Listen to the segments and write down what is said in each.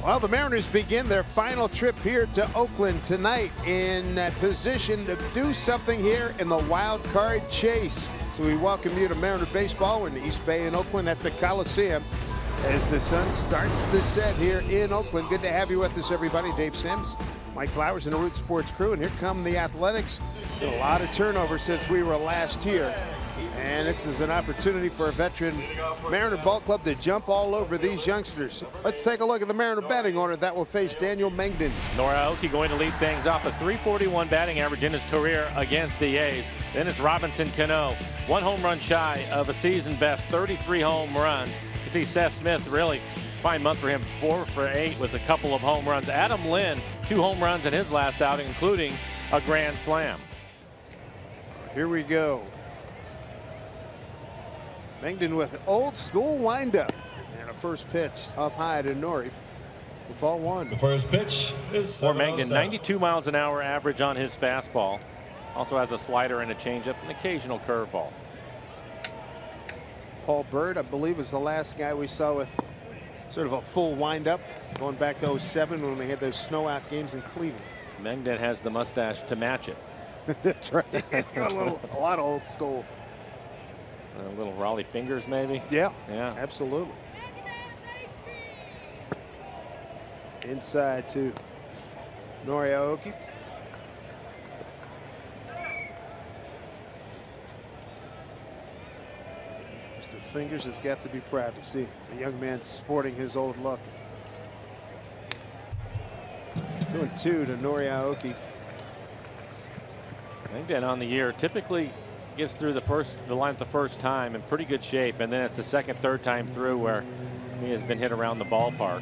Well, the Mariners begin their final trip here to Oakland tonight in position to do something here in the wild card chase. So we welcome you to Mariner Baseball in the East Bay in Oakland at the Coliseum as the sun starts to set here in Oakland. Good to have you with us, everybody. Dave Sims, Mike Flowers, and the Root Sports crew. And here come the Athletics. Been a lot of turnover since we were last here. And this is an opportunity for a veteran Mariner ball club to jump all over these youngsters. Let's take a look at the Mariner batting order that will face Daniel Mengden. Aoki going to lead things off, a .341 batting average in his career against the A's. Then it's Robinson Cano, 1 home run shy of a season best, 33 home runs. You see Seth Smith, really fine month for him, 4 for 8 with a couple of home runs. Adam Lynn, 2 home runs in his last outing, including a grand slam. Here we go. Mengden with old school windup and a first pitch up high to Nori for ball 1. The first pitch is for Mengden, 92 miles an hour average on his fastball. Also has a slider and a changeup, an occasional curveball. Paul Bird, I believe, is the last guy we saw with sort of a full windup going back to '07 when we had those snow out games in Cleveland. Mengden has the mustache to match it. That's right. It's got a lot of old school. A little Raleigh fingers, maybe. Yeah, yeah, absolutely. Inside to Aoki. Mr. Fingers has got to be proud to see a young man sporting his old look. 2-2 to Aoki. Mengden on the year typically gets through the line the first time in pretty good shape, and then it's the second, third time through where he has been hit around the ballpark.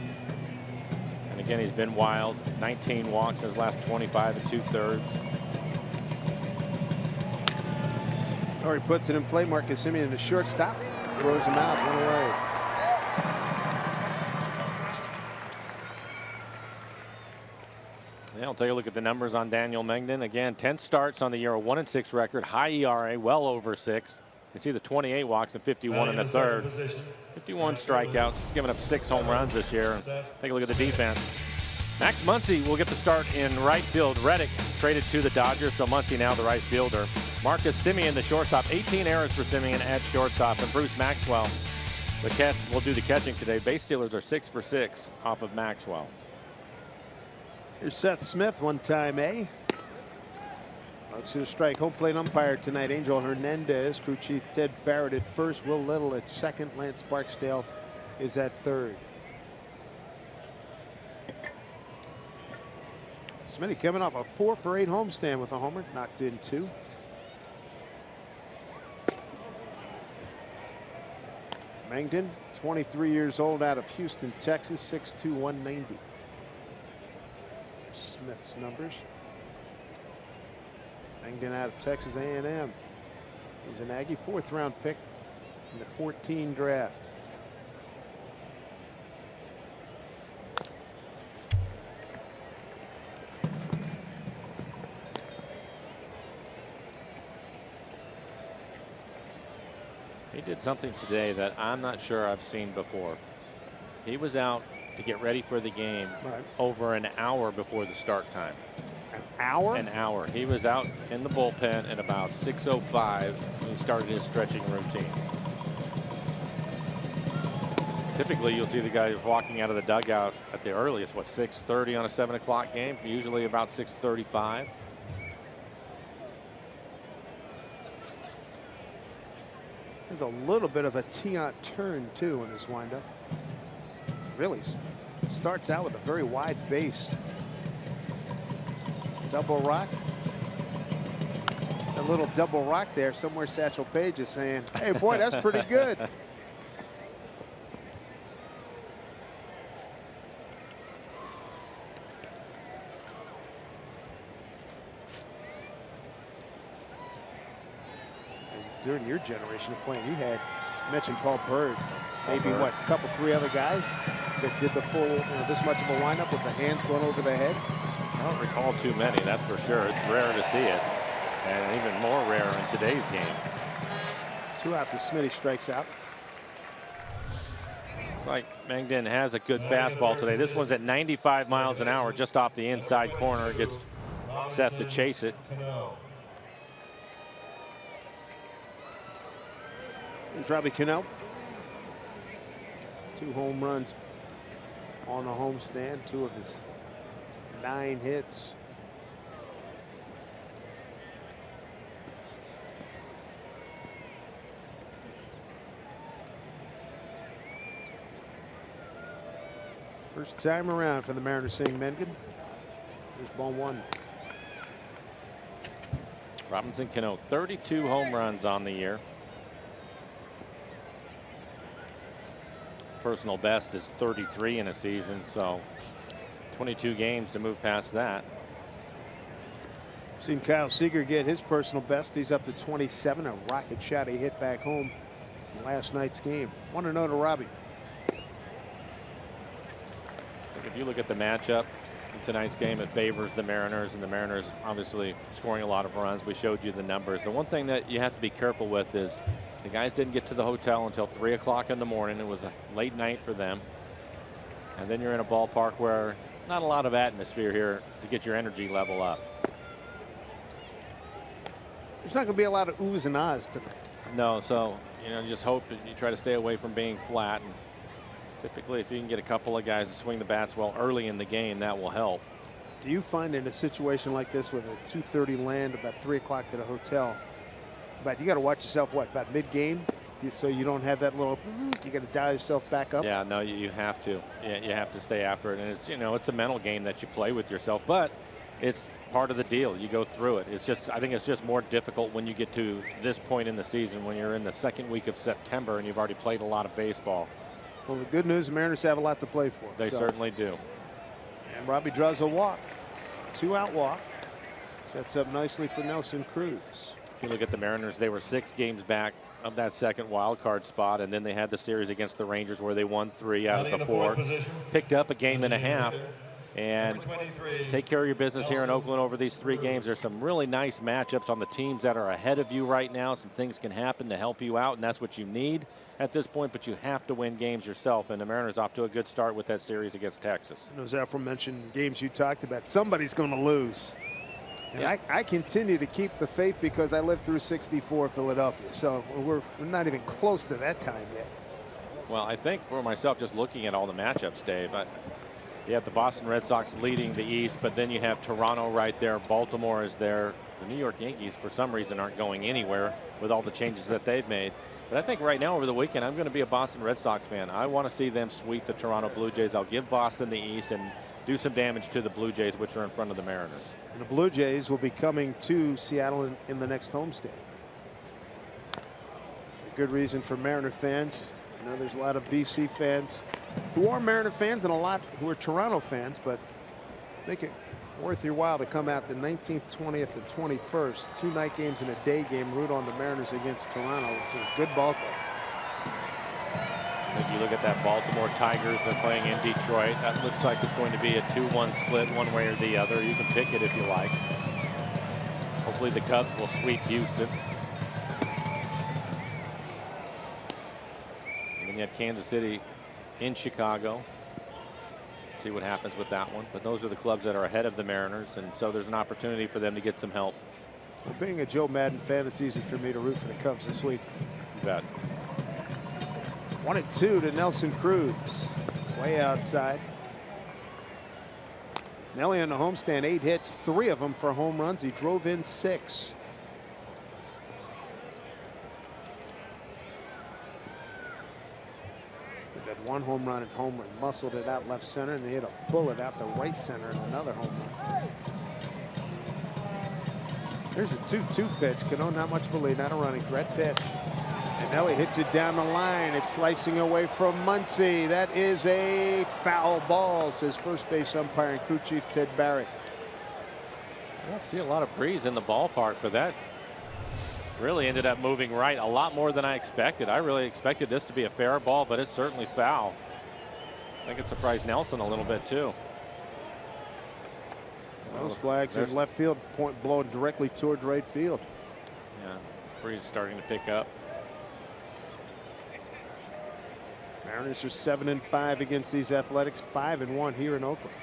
And again, he's been wild. 19 walks in his last 25 2/3. Nori puts it in play. Marcus Semien, the shortstop, throws him out, 1 away. Yeah, I'll take a look at the numbers on Daniel Mengden. Again, 10 starts on the year, a 1-6 record, high ERA, well over 6. You see the 28 walks and 51 in the third. 51 strikeouts. He's given up 6 home runs this year. Take a look at the defense. Max Muncy will get the start in right field. Reddick traded to the Dodgers, so Muncy now the right fielder. Marcus Semien, the shortstop. 18 errors for Semien at shortstop. And Bruce Maxwell, the catch, will do the catching today. Base stealers are 6 for 6 off of Maxwell. Here's Seth Smith, one-time A. Looks to strike. Home plate umpire tonight, Angel Hernandez. Crew chief Ted Barrett at first. Will Little at second. Lance Barksdale is at third. Smitty coming off a 4 for 8 homestand with a homer. Knocked in 2. Mengden, 23 years old, out of Houston, Texas, 6'2", 190. Smith's numbers. Mengden out of Texas A&M. He's an Aggie, 4th round pick in the 14 draft. He did something today that I'm not sure I've seen before. He was out to get ready for the game over an hour before the start time. An hour? An hour. He was out in the bullpen at about 6:05 when he started his stretching routine. Typically, you'll see the guy walking out of the dugout at the earliest, what, 6:30 on a 7 o'clock game? Usually about 6:35. There's a little bit of a tee-on turn, too, in his windup. Really starts out with a very wide base. Double rock. A little double rock there. Somewhere Satchel Paige is saying, hey, boy, that's pretty good. During your generation of playing, you had, you mentioned Paul Bird, maybe what, a couple, 3 other guys that did the full, this much of a windup with the hands going over the head? I don't recall too many, that's for sure. It's rare to see it, and even more rare in today's game. 2 out to Smitty, strikes out. Like Mengden has a good fastball today. This one's at 95 miles an hour, just off the inside corner. Gets set to chase it. Here's Robbie Cano. 2 home runs on the homestand. 2 of his 9 hits. First time around for the Mariners seeing Mengden. Here's ball 1. Robinson Cano, 32 home runs on the year. Personal best is 33 in a season, so 22 games to move past that. Seen Kyle Seager get his personal best. He's up to 27. A rocket shot he hit back home in last night's game. 1-0 to Robbie. If you look at the matchup in tonight's game, it favors the Mariners, and the Mariners obviously scoring a lot of runs. We showed you the numbers. The one thing that you have to be careful with is the guys didn't get to the hotel until 3 o'clock in the morning. It was a late night for them. And then you're in a ballpark where not a lot of atmosphere here to get your energy level up. There's not going to be a lot of oohs and ahs tonight. No, so just hope that you try to stay away from being flat. And typically, if you can get a couple of guys to swing the bats well early in the game, that will help. Do you find in a situation like this with a 2:30 land, about 3 o'clock to the hotel, but you got to watch yourself about mid-game, so you don't have that little, you got to dial yourself back up? Yeah, no, you have to. Yeah, you have to stay after it, and it's it's a mental game that you play with yourself, but it's part of the deal. You go through it. It's just, I think it's just more difficult when you get to this point in the season, when you're in the second week of September and you've already played a lot of baseball. Well, the good news, the Mariners have a lot to play for. They certainly do. And Robbie draws a walk. 2-out walk. Sets up nicely for Nelson Cruz. If you look at the Mariners, they were 6 games back of that second wild card spot, and then they had the series against the Rangers where they won 3 out of the 4. Picked up a game and a half. And take care of your business here in Oakland over these 3 games. There's some really nice matchups on the teams that are ahead of you right now. Some things can happen to help you out, and that's what you need at this point, but you have to win games yourself, and the Mariners off to a good start with that series against Texas. Those aforementioned games you talked about, somebody's going to lose. And yeah. I continue to keep the faith because I lived through '64 Philadelphia, so we're not even close to that time yet. Well, I think for myself, just looking at all the matchups, Dave, you have the Boston Red Sox leading the East, but then you have Toronto right there. Baltimore is there. The New York Yankees, for some reason, aren't going anywhere with all the changes that they've made. But I think right now over the weekend, I'm going to be a Boston Red Sox fan. I want to see them sweep the Toronto Blue Jays. I'll give Boston the East and do some damage to the Blue Jays, which are in front of the Mariners. And the Blue Jays will be coming to Seattle in the next homestand. It's a good reason for Mariner fans. I know there's a lot of BC fans who are Mariner fans and a lot who are Toronto fans, but make it worth your while to come out the 19th, 20th, and 21st. 2 night games and a day game. Root on the Mariners against Toronto, which is a good ball club. I think you look at that Baltimore Tigers, they're playing in Detroit. That looks like it's going to be a 2-1 split one way or the other. You can pick it if you like. Hopefully the Cubs will sweep Houston. And then you have Kansas City in Chicago. See what happens with that one. But those are the clubs that are ahead of the Mariners, and so there's an opportunity for them to get some help. Well, being a Joe Madden fan, it's easy for me to root for the Cubs this week. You bet. 1-2 to Nelson Cruz, way outside. Nelly on the homestand, 8 hits, 3 of them for home runs. He drove in 6. That 1 home run at home run, muscled it out left center, and he hit a bullet out the right center in another home run. There's a 2-2 pitch. Cano not much of a lead, not a running threat pitch. And Nelly hits it down the line. It's slicing away from Muncy. That is a foul ball, says first base umpire and crew chief Ted Barrett. I don't see a lot of breeze in the ballpark, but that really ended up moving right a lot more than I expected. I really expected this to be a fair ball, but it's certainly foul. I think it surprised Nelson a little bit too. Those flags in left field point blowing directly towards right field. Yeah, breeze is starting to pick up. Mariners are 7-5 against these Athletics, 5-1 here in Oakland.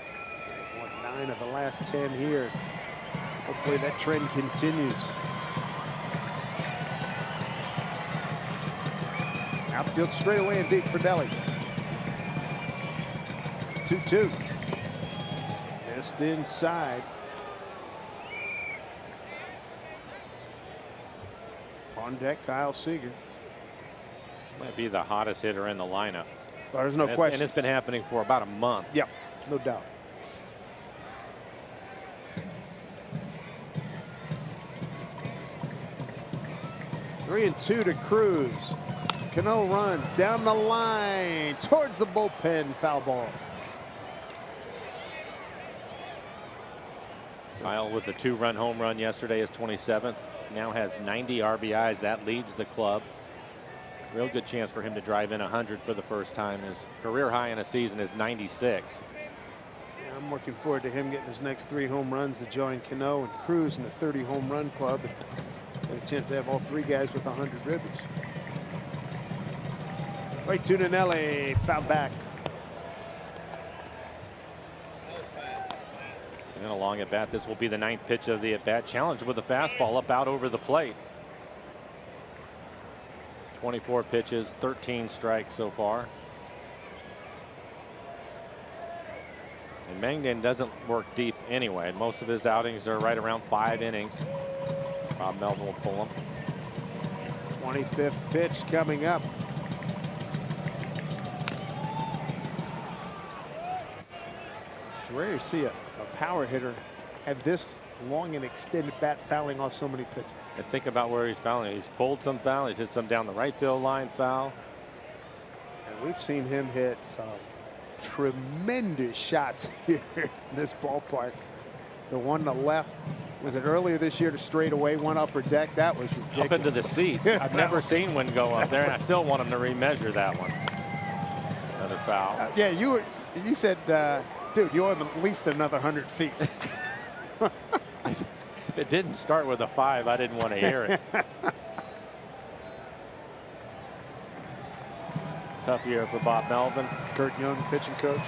They've won 9 of the last 10 here. Hopefully that trend continues. Outfield straightaway and deep for Nelly. 2-2. Just inside. On deck, Kyle Seager. Might be the hottest hitter in the lineup. Well, there's no question. And it's been happening for about a month. Yep, no doubt. Three and 2 to Cruz. Cano runs down the line towards the bullpen. Foul ball. Kyle with the 2-run home run yesterday is 27th. Now has 90 RBIs. That leads the club. Real good chance for him to drive in 100 for the first time. His career high in a season is 96. Yeah, I'm looking forward to him getting his next 3 home runs to join Cano and Cruz in the 30 home run club. And a chance to have all 3 guys with 100 ribbies. Right to Nelly, foul back. And a long at bat. This will be the 9th pitch of the at bat. Challenge with a fastball up out over the plate. 24 pitches, 13 strikes so far. And Mangden doesn't work deep anyway. Most of his outings are right around 5 innings. Bob Melvin will pull him. 25th pitch coming up. It's rare to see a power hitter have this long and extended bat fouling off so many pitches. And think about where he's fouling. He's pulled some foul. He's hit some down the right field line foul. And we've seen him hit some tremendous shots here in this ballpark. The one to the left, was it earlier this year to straight away, one upper deck? That was ridiculous. Up into the seats. I've never seen one go up there, and I still want him to remeasure that one. Another foul. Yeah, you said, dude, you owe him at least another 100 feet. If it didn't start with a 5, I didn't want to hear it. Tough year for Bob Melvin. Kurt Young, pitching coach.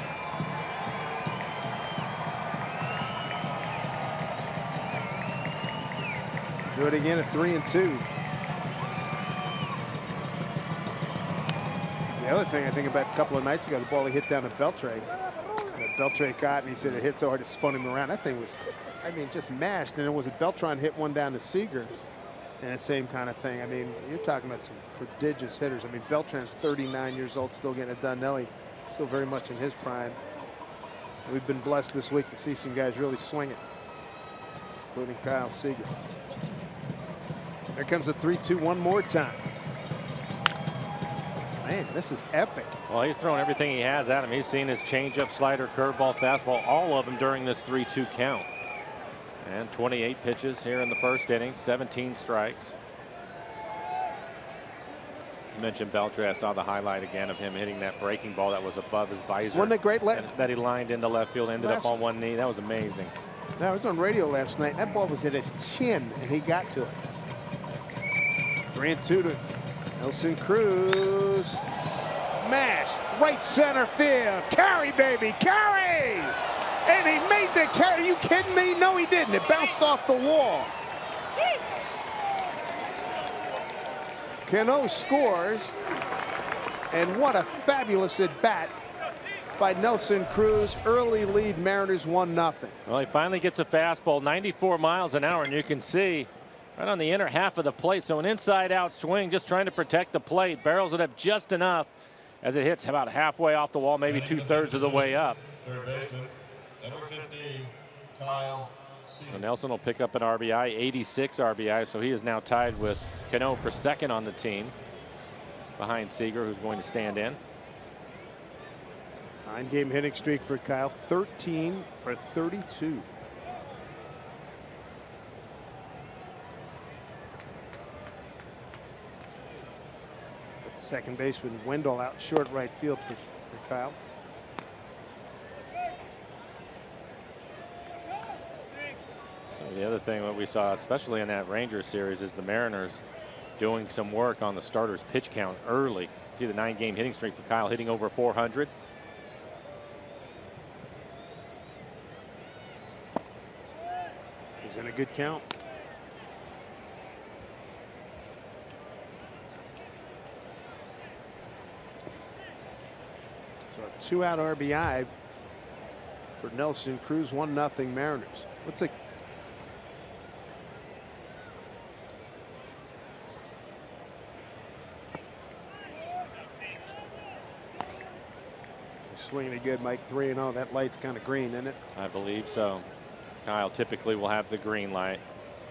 Do it again at 3 and 2. The other thing I think about a couple of nights ago, the ball he hit down to Beltre. Beltre caught, and he said it hit so hard it spun him around. That thing was, I mean, just mashed. And it was a Beltran hit one down to Seager, and the same kind of thing. I mean, you're talking about some prodigious hitters. I mean, Beltran's 39 years old, still getting it done. Nelly, still very much in his prime. We've been blessed this week to see some guys really swing it, including Kyle Seager. There comes a 3-2 one more time. Man, this is epic. Well, he's throwing everything he has at him. He's seen his changeup, slider, curveball, fastball, all of them during this 3-2 count. And 28 pitches here in the first inning, 17 strikes. You mentioned Beltre. I saw the highlight again of him hitting that breaking ball that was above his visor. Wasn't it great? That he lined into left field, ended up on one knee. That was amazing. I was on radio last night, and that ball was at his chin, and he got to it. 3-2 to Nelson Cruz. Smash right center field. Carry, baby, carry! And he made the carry. Are you kidding me? No, he didn't. It bounced off the wall. Cano scores. And what a fabulous at bat by Nelson Cruz. Early lead, Mariners 1-0. Well, he finally gets a fastball, 94 miles an hour, and you can see right on the inner half of the plate. So an inside-out swing, just trying to protect the plate. Barrels it up just enough as it hits about halfway off the wall, maybe 2/3 of the way up. Third baseman, number 15, Kyle Seager. So Nelson will pick up an RBI, 86 RBI, so he is now tied with Cano for second on the team, behind Seager, who's going to stand in. 9-game hitting streak for Kyle, 13 for 32. But the second baseman Wendell out short right field for Kyle. The other thing that we saw, especially in that Rangers series, is the Mariners doing some work on the starters' pitch count early. See the 9-game hitting streak for Kyle, hitting over 400. He's in a good count. So a 2-out RBI for Nelson Cruz. 1-0 Mariners. What's a swinging it good, Mike. 3-0. That light's kind of green, isn't it? I believe so. Kyle typically will have the green light.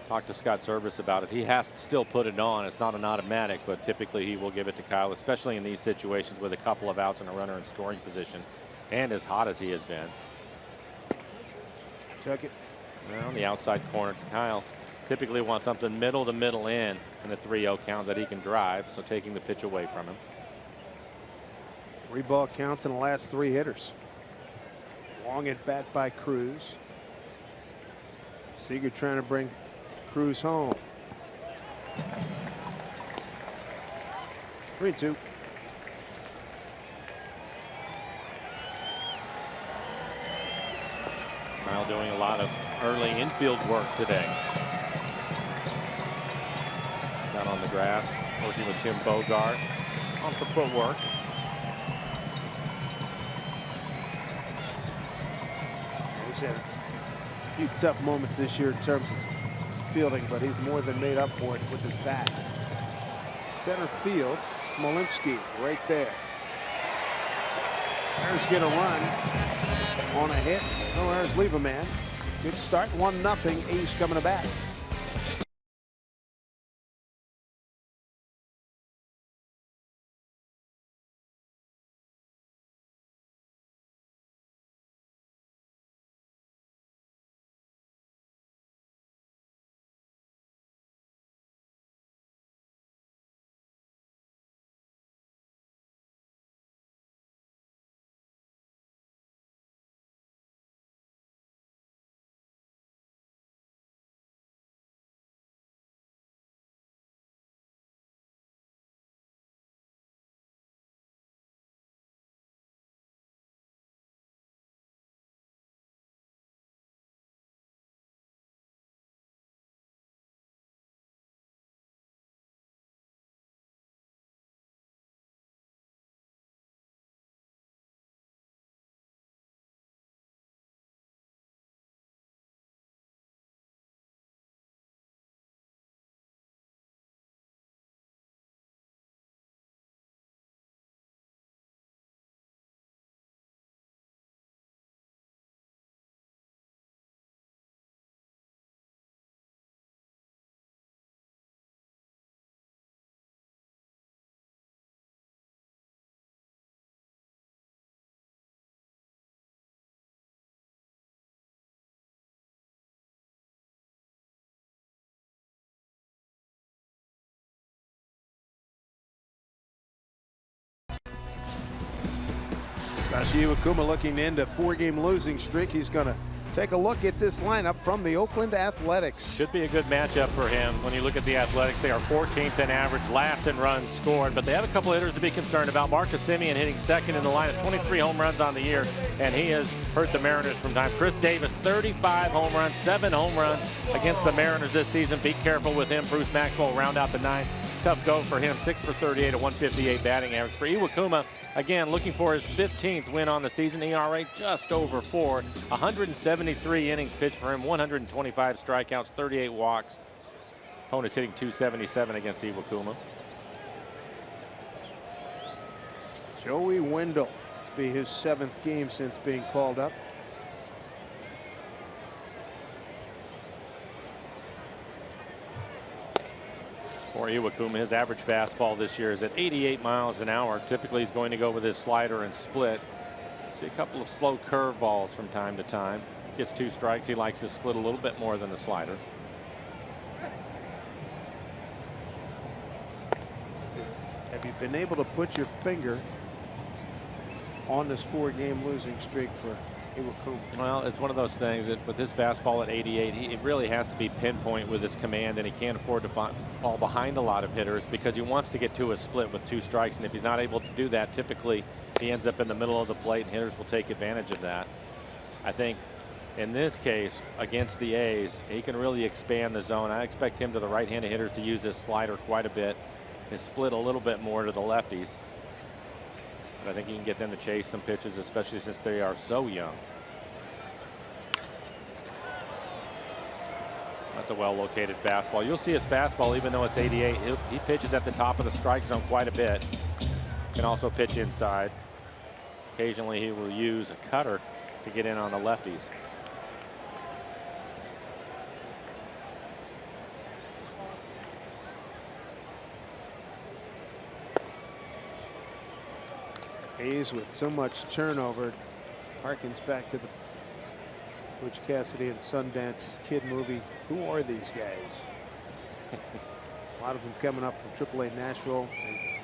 Talk to Scott Service about it. He has to still put it on. It's not an automatic, but typically he will give it to Kyle, especially in these situations with a couple of outs and a runner in scoring position, and as hot as he has been. Took it. Well, on the outside corner, Kyle typically wants something middle to middle in a 3-0 count that he can drive, so taking the pitch away from him. 3 ball counts in the last 3 hitters. Long at bat by Cruz. Seager trying to bring Cruz home. 3-2. Kyle doing a lot of early infield work today. Out on the grass, working with Tim Bogart on some footwork. He's had a few tough moments this year in terms of fielding, but he's more than made up for it with his bat. Center field, Smolinski right there. Bears get a run on a hit. No errors, leave a man. Good start, 1-0. A's coming to bat. Yoshi Iwakuma looking to end a 4-game losing streak. He's going to take a look at this lineup from the Oakland Athletics. Should be a good matchup for him. When you look at the Athletics, they are 14th in average, last in runs scored, but they have a couple hitters to be concerned about. Marcus Semien hitting second in the lineup, 23 home runs on the year, and he has hurt the Mariners from time. Chris Davis, 35 home runs, 7 home runs against the Mariners this season. Be careful with him. Bruce Maxwell round out the 9. Tough go for him, 6 for 38, a 158 batting average. For Iwakuma, again, looking for his 15th win on the season. ERA just over 4. 173 innings pitched for him, 125 strikeouts, 38 walks. Opponent's hitting .277 against Iwakuma. Joey Wendell. This will be his 7th game since being called up. For Iwakuma, his average fastball this year is at 88 miles an hour. Typically, he's going to go with his slider and split. See a couple of slow curveballs from time to time. Gets 2 strikes. He likes to split a little bit more than the slider. Have you been able to put your finger on this 4-game losing streak for Iwakuma. Well, it's one of those things that with his fastball at 88, it really has to be pinpoint with his command, and he can't afford to fall behind a lot of hitters because he wants to get to a split with 2 strikes. And if he's not able to do that, typically he ends up in the middle of the plate, and hitters will take advantage of that. I think in this case against the A's, he can really expand the zone. I expect him to the right-handed hitters to use his slider quite a bit, his split a little bit more to the lefties. But I think he can get them to chase some pitches, especially since they are so young. That's a well-located fastball. You'll see his fastball, even though it's 88, he pitches at the top of the strike zone quite a bit. Can also pitch inside. Occasionally he will use a cutter to get in on the lefties. A's with so much turnover harkens back to the Butch Cassidy and Sundance Kid movie. Who are these guys? A lot of them coming up from AAA Nashville and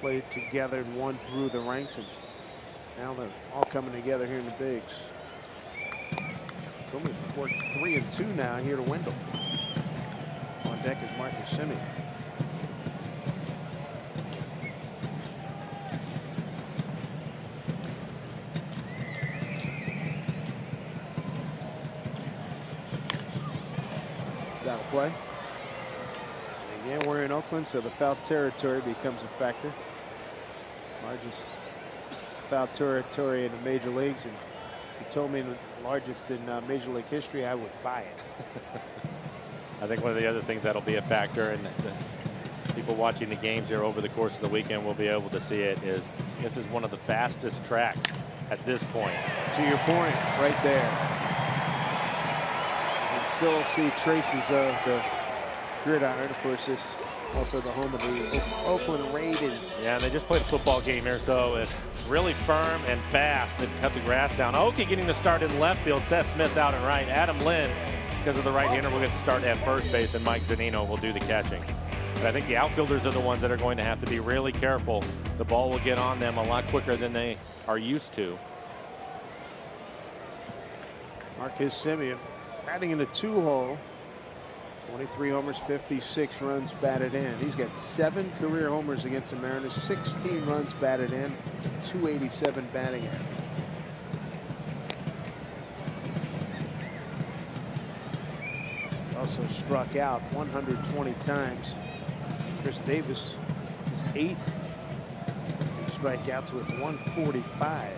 played together and won through the ranks, and now they're all coming together here in the bigs. Kuma's worked 3-2 now here to Wendell. On deck is Marcus Semien. Out of play. And again, we're in Oakland, so the foul territory becomes a factor. Largest foul territory in the major leagues, and if you told me the largest in Major League history, I would buy it. I think one of the other things that'll be a factor, and the people watching the games here over the course of the weekend will be able to see it, is this is one of the fastest tracks at this point. To your point, right there. Still see traces of the gridiron. Of course, this also the home of the Oakland Raiders. Yeah, and they just played a football game here, so it's really firm and fast. They've cut the grass down. Okie getting the start in left field. Seth Smith out and right. Adam Lynn, because of the right-hander, will get the start at first base, and Mike Zunino will do the catching. But I think the outfielders are the ones that are going to have to be really careful. The ball will get on them a lot quicker than they are used to. Marcus Semien batting in the 2-hole. 23 homers, 56 runs batted in. He's got 7 career homers against the Mariners, 16 runs batted in, 287 batting average. Also struck out 120 times. Chris Davis is 8th in strikeouts with 145.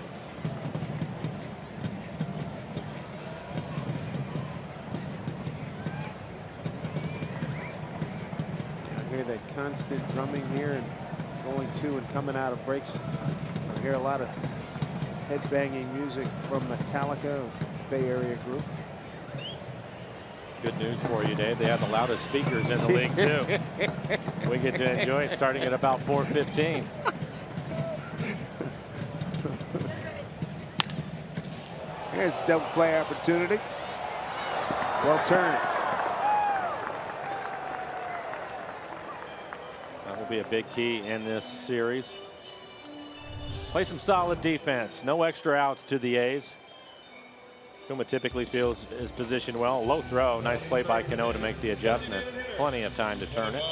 That constant drumming here and going to and coming out of breaks. I hear a lot of head-banging music from Metallica, a Bay Area group. Good news for you, Dave. They have the loudest speakers in the league, too. We get to enjoy it starting at about 4:15. Here's a double play opportunity. Well turned. Be a big key in this series. Play some solid defense. No extra outs to the A's. Kuma typically feels his position well. Low throw. Nice play by Cano to make the adjustment. Plenty of time to turn it.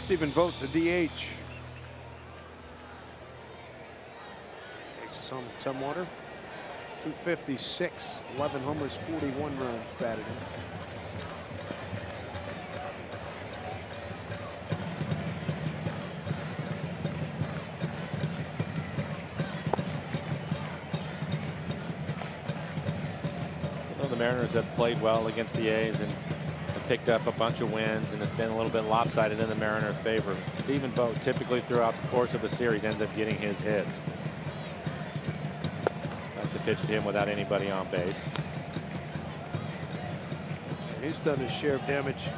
Stephen Vogt, the DH. Takes us home to Tumwater. 256, 11 homers, 41 runs batted in. Well, the Mariners have played well against the A's and have picked up a bunch of wins, and it's been a little bit lopsided in the Mariners' favor. Stephen Vogt typically throughout the course of a series ends up getting his hits. To pitch to him without anybody on base. He's done his share of damage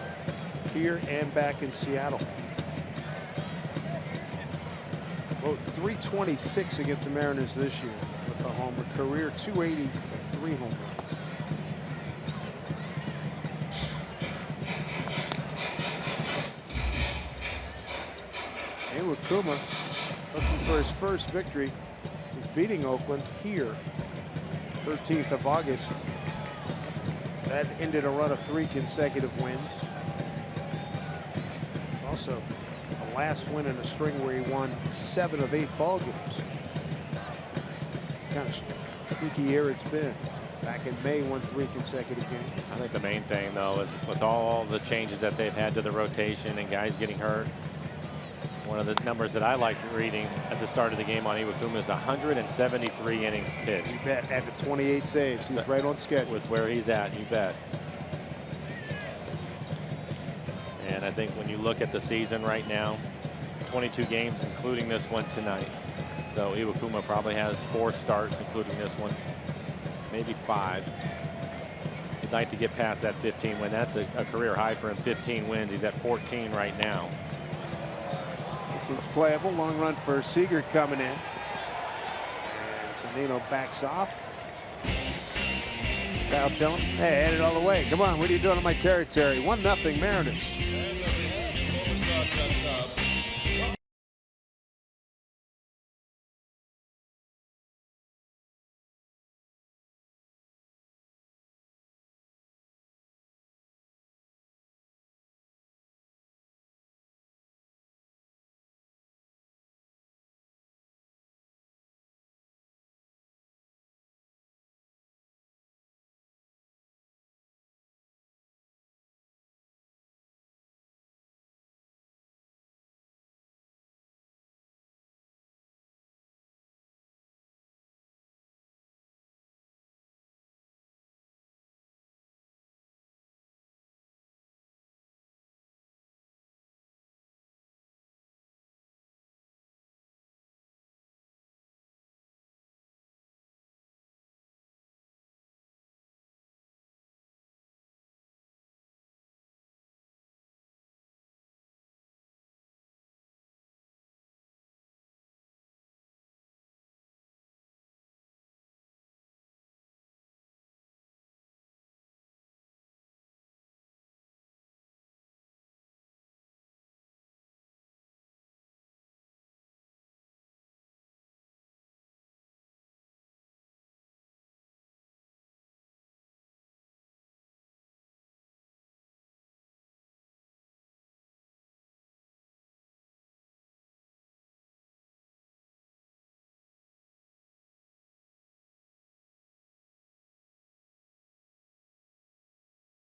here and back in Seattle. Vogt 326 against the Mariners this year with a homer. Career 280 with 3 home runs. Iwakuma looking for his first victory since beating Oakland here 13th of August. That ended a run of 3 consecutive wins. Also, the last win in a string where he won 7 of 8 ball games. Kind of streaky year it's been. Back in May, won 3 consecutive games. I think the main thing, though, is with all the changes that they've had to the rotation and guys getting hurt, one of the numbers that I liked reading at the start of the game on Iwakuma is 173 innings pitched. You bet. Added 28 saves. He's right on schedule. With where he's at, you bet. And I think when you look at the season right now, 22 games, including this one tonight. So Iwakuma probably has 4 starts, including this one, maybe 5. He'd like to get past that 15 win. That's a career high for him, 15 wins. He's at 14 right now. This looks playable. Long run for Seager coming in. And Zunino backs off. Kyle telling him, hey, head it all the way. Come on, what are you doing in my territory? 1-0 Mariners.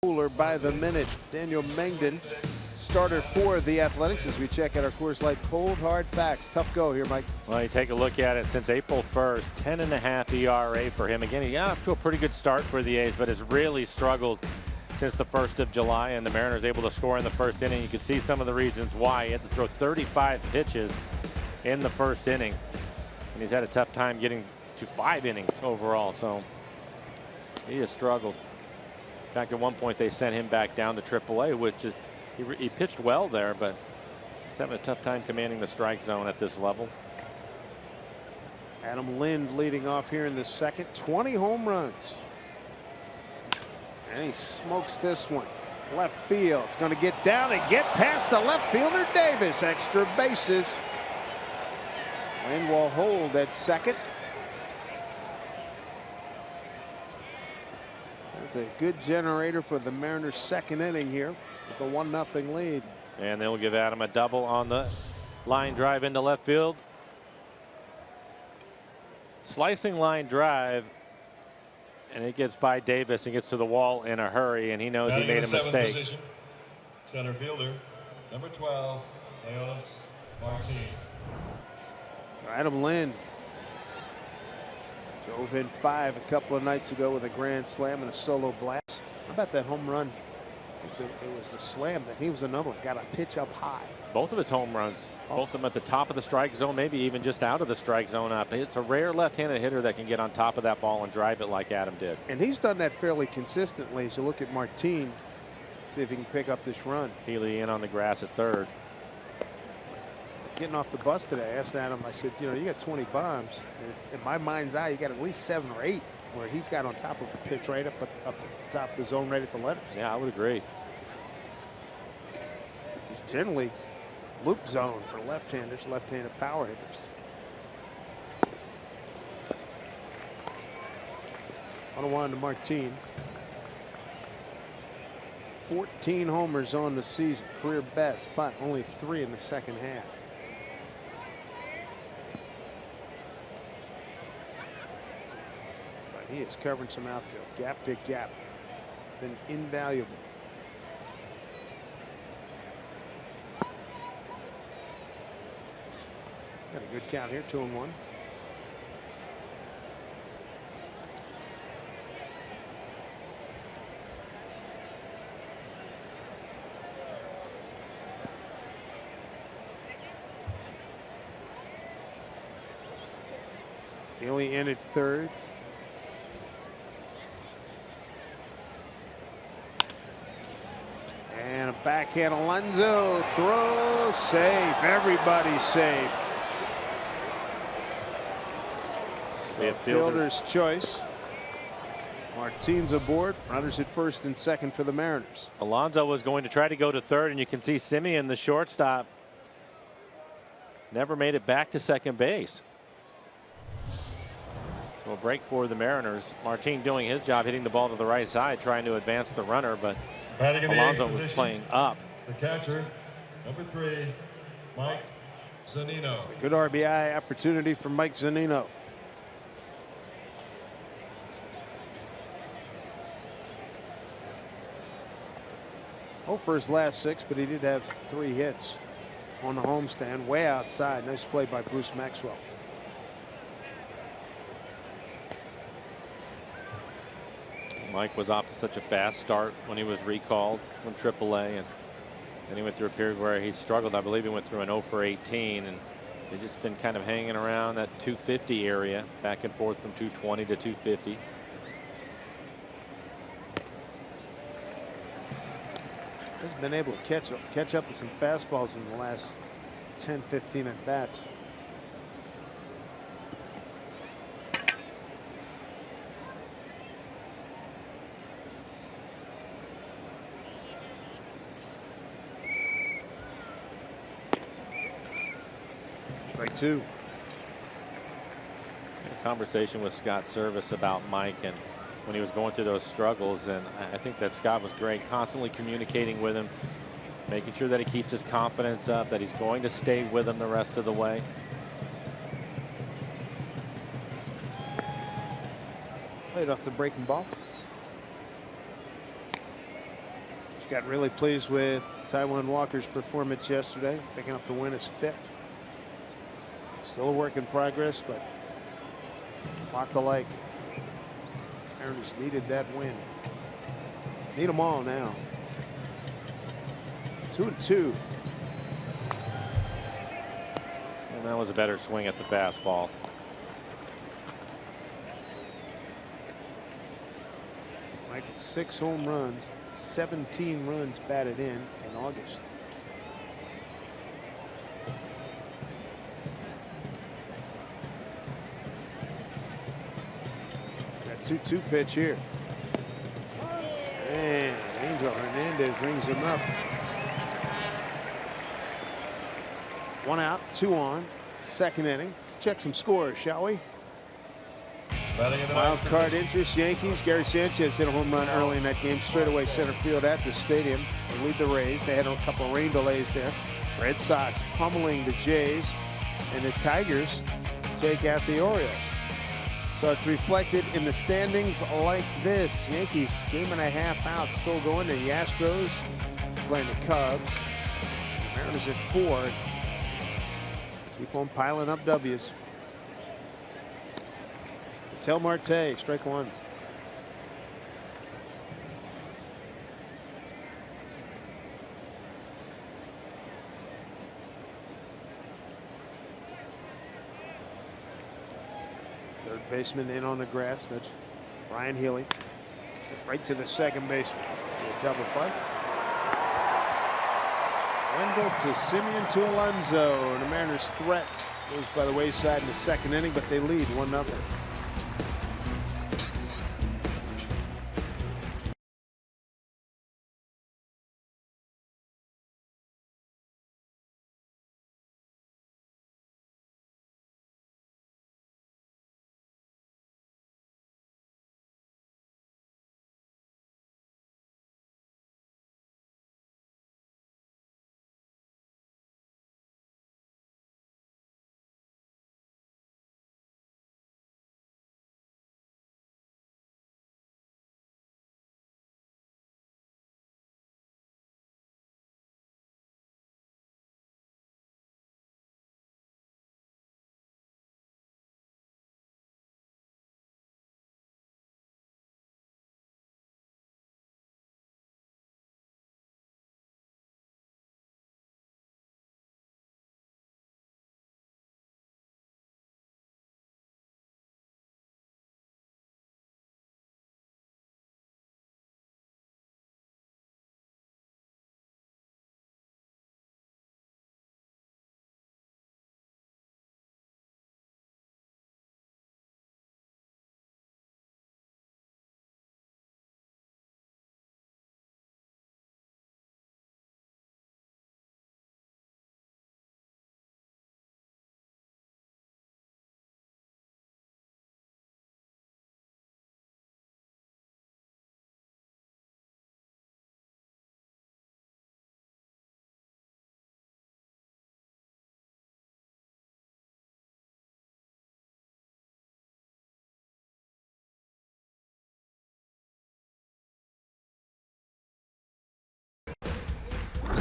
Cooler by the minute. Daniel Mengden, starter for the Athletics, as we check out our Coors Light cold hard facts. Tough go here, Mike. Well, you take a look at it since April 1st, 10.5 ERA for him. Again, he got off to a pretty good start for the A's, but has really struggled since the 1st of July, and the Mariners able to score in the first inning. You can see some of the reasons why. He had to throw 35 pitches in the first inning, and he's had a tough time getting to 5 innings overall, so he has struggled. In fact, at one point they sent him back down to AAA, which is, he pitched well there, but he's having a tough time commanding the strike zone at this level. Adam Lind leading off here in the second. 20 home runs. And he smokes this one. Left field. It's going to get down and get past the left fielder Davis. Extra bases. Lind will hold at second. That's a good generator for the Mariners' second inning here with a 1-0 lead. And they'll give Adam a double on the line drive into left field. Slicing line drive, and it gets by Davis and gets to the wall in a hurry, and he knows he made a mistake. Position, center fielder, number 12, Leonis Martin. Adam Lind drove in 5 a couple of nights ago with a grand slam and a solo blast. How about that home run? I think it was the slam that he was another one. Got a pitch up high. Both of his home runs, both of them at the top of the strike zone, maybe even just out of the strike zone up. It's a rare left-handed hitter that can get on top of that ball and drive it like Adam did. And he's done that fairly consistently. As you look at Martin, see if he can pick up this run. Healy in on the grass at third. Getting off the bus today, I asked Adam, I said, you know, you got 20 bombs. And it's, in my mind's eye, you got at least 7 or 8 where he's got on top of a pitch right up the top of the zone, right at the letters. Yeah, I would agree. He's generally Loop zone for left-handers, left-handed power hitters. 1-1 to Martin. 14 homers on the season, career best, but only 3 in the second half. But he is covering some outfield, gap to gap. Been invaluable. Got a good count here, 2-1. Healy in at third. And a backhand Alonso throw, safe. Everybody's safe. So fielder's choice. Martin's aboard. Runners at first and second for the Mariners. Alonso was going to try to go to third, and you can see Simeon, the shortstop, never made it back to second base. So a break for the Mariners. Martin doing his job, hitting the ball to the right side, trying to advance the runner, but Alonso was playing up. The catcher, number 3, Mike Zunino. Good RBI opportunity for Mike Zunino. Oh, for his last 6, but he did have 3 hits on the homestand, way outside. Nice play by Bruce Maxwell. Mike was off to such a fast start when he was recalled from AAA, and then he went through a period where he struggled. I believe he went through an 0 for 18, and they've just been kind of hanging around that 250 area, back and forth from 220 to 250. He's been able to catch up with some fastballs in the last 10-15 at bats. Strike 2. Had a conversation with Scott Service about Mike and when he was going through those struggles, and I think that Scott was great, constantly communicating with him, making sure that he keeps his confidence up, that he's going to stay with him the rest of the way. Played off the breaking ball. Just got really pleased with Taijuan Walker's performance yesterday, picking up the win as 5th. Still a work in progress, but a lot to like. Mariners needed that win. Need them all now. 2-2. And that was a better swing at the fastball. Mike, 6 home runs, 17 runs batted in August. That 2-2 pitch here. And Angel Hernandez rings him up. 1 out, 2 on. Second inning. Let's check some scores, shall we? Wild card interest, Yankees. Gary Sanchez hit a home run early in that game, straightaway center field at the stadium. They lead the Rays. They had a couple of rain delays there. Red Sox pummeling the Jays, and the Tigers take out the Orioles. So it's reflected in the standings like this. Yankees game-and-a-half out, still going to the Astros, playing the Cubs. The Mariners at 4. Keep on piling up W's. Tel Marte, strike 1. Third baseman in on the grass. That's Ryan Healy. Right to the second baseman. A double play. Wendell to Simeon to Alonso. And the Mariners' threat goes by the wayside in the second inning, but they lead 1-0.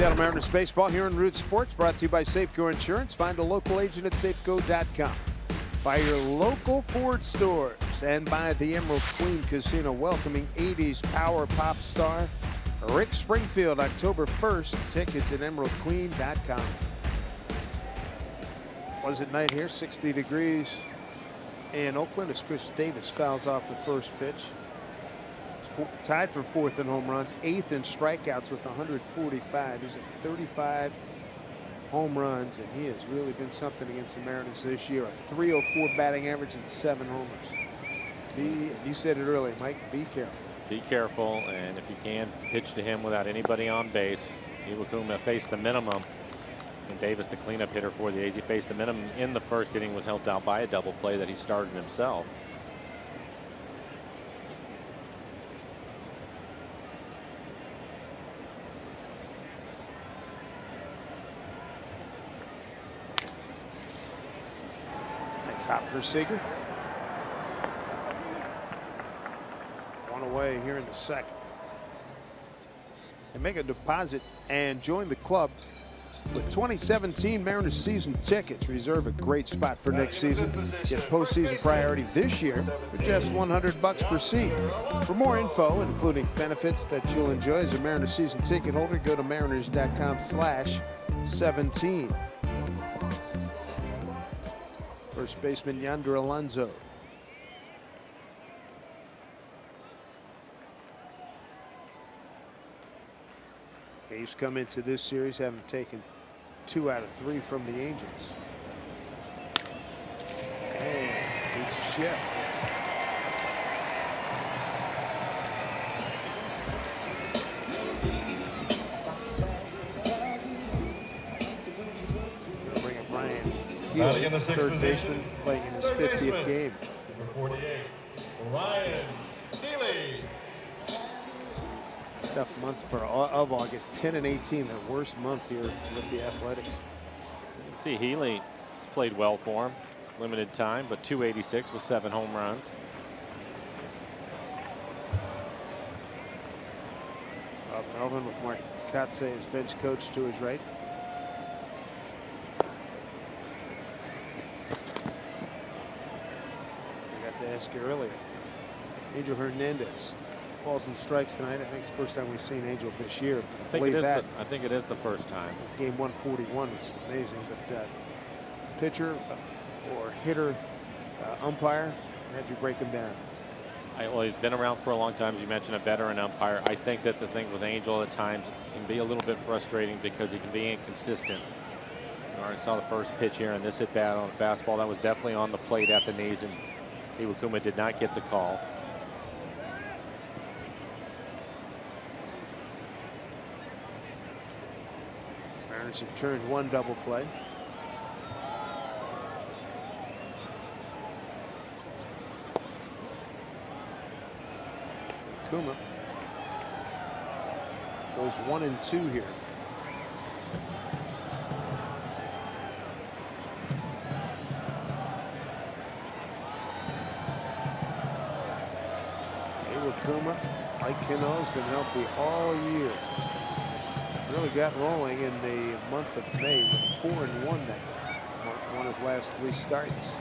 Seattle Mariners baseball here on Root Sports, brought to you by Safeco Insurance. Find a local agent at safeco.com. By your local Ford stores and by the Emerald Queen Casino, welcoming 80s power pop star Rick Springfield October 1st. Tickets at emeraldqueen.com. Pleasant night here, 60 degrees in Oakland as Chris Davis fouls off the first pitch. Tied for 4th in home runs, 8th in strikeouts with 145. He's at 35 home runs, and he has really been something against the Mariners this year. A .304 batting average and 7 homers. You said it earlier, Mike, be careful. Be careful, and if you can, pitch to him without anybody on base. Iwakuma faced the minimum, and Davis, the cleanup hitter for the A's, he faced the minimum in the first inning, was helped out by a double play that he started himself. Top for Seager. One away here in the second. And make a deposit and join the club with 2017 Mariners season tickets. Reserve a great spot for next season. Get postseason priority this year for just $100 per seat. For more info, including benefits that you'll enjoy as a Mariners season ticket holder, go to mariners.com/17. First baseman Yonder Alonso. A's come into this series having taken 2 out of 3 from the Angels. And beats a shift. Third baseman playing in his 50th game. Number 48, Ryan Healy. Tough month of August. 10 and 18, their worst month here with the Athletics. You see Healy has played well for him. Limited time, but .286 with 7 home runs. Bob Melvin with Mark Kotze as bench coach to his right. To ask you earlier, Angel Hernandez, balls and strikes tonight. I think it's the first time we've seen Angel this year. I think it is the first time. It's game 141, which is amazing. But pitcher or hitter, umpire, how'd you break him down? Well, he's been around for a long time, as you mentioned, a veteran umpire. I think that the thing with Angel at times can be a little bit frustrating because he can be inconsistent. I saw the first pitch here in this at bat on a fastball that was definitely on the plate at the knees, and Iwakuma did not get the call. Mariners have turned 1 double play. Iwakuma goes 1 and 2 here. Iwakuma, like Cano, has been healthy all year. Really got rolling in the month of May with 4 and 1 that month, won his last 3 starts.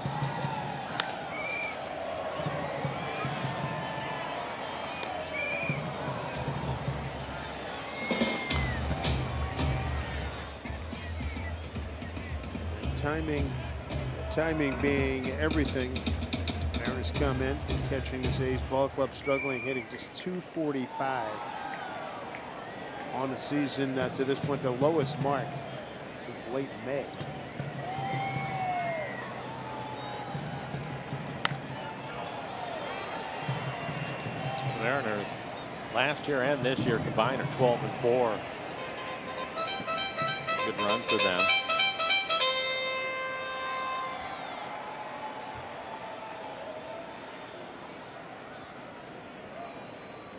Timing being everything. Mariners come in, catching this A's ball club struggling, hitting just .245 on the season. To this point, the lowest mark since late May. The Mariners last year and this year combined are 12 and 4. Good run for them.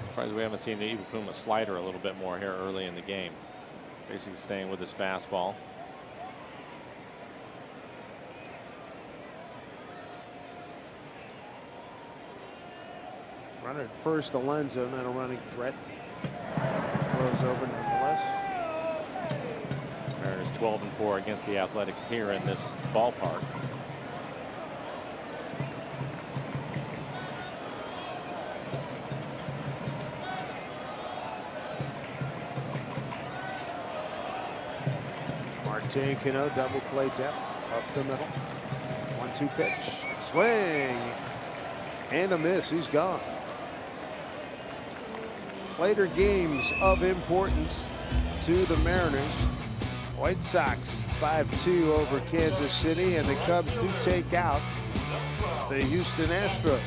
Surprised we haven't seen the Iwakuma slider a little bit more here early in the game. Basically staying with his fastball. Runner at first, Alonso, not a running throat. Throws over nonetheless. 12-4 against the Athletics here in this ballpark. Marte Cano, double play depth up the middle. 1-2 pitch, swing, and a miss. He's gone. Later games of importance to the Mariners. White Sox 5-2 over Kansas City, and the Cubs do take out the Houston Astros.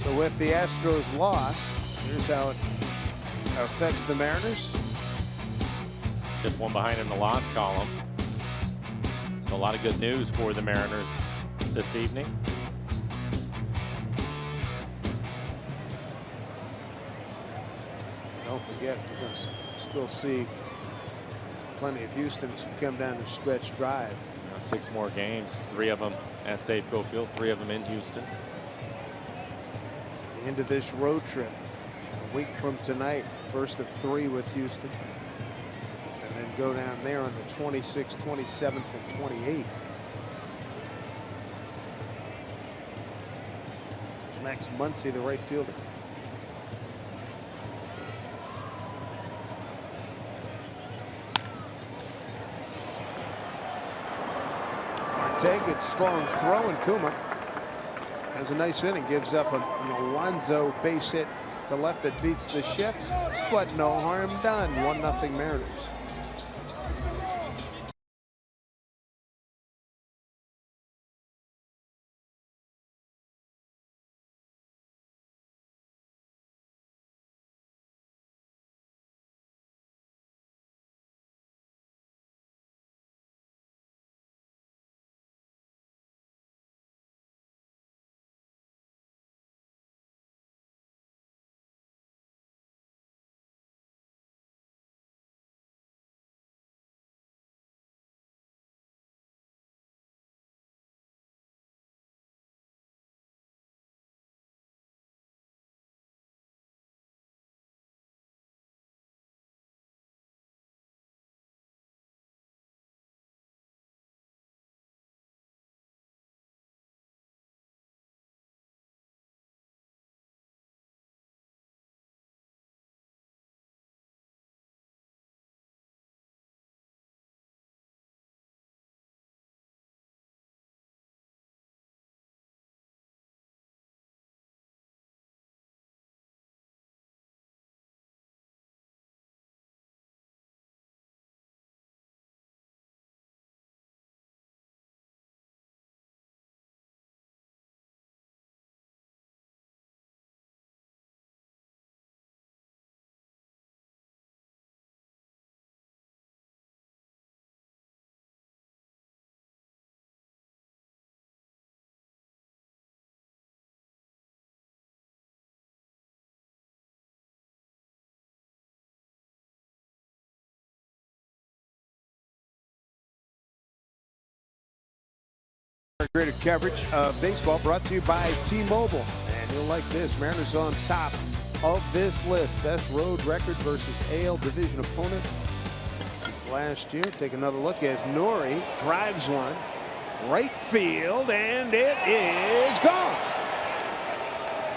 So with the Astros loss, here's how it affects the Mariners. Just one behind in the loss column. So a lot of good news for the Mariners this evening. Don't forget, we're going to still see plenty of Houstons who come down the stretch drive. 6 more games, 3 of them at Safeco Field, 3 of them in Houston. The end of this road trip, a week from tonight, first of 3 with Houston. And then go down there on the 26th, 27th, and 28th. There's Max Muncy, the right fielder. Gets strong throw, and Kuma has a nice inning, gives up an Alonso base hit to left that beats the shift, but no harm done. 1-0 Mariners. Greater coverage of baseball brought to you by T-Mobile. And you'll like this. Mariners on top of this list. Best road record versus AL division opponent since last year. Take another look as Nori drives one. Right field, and it is gone.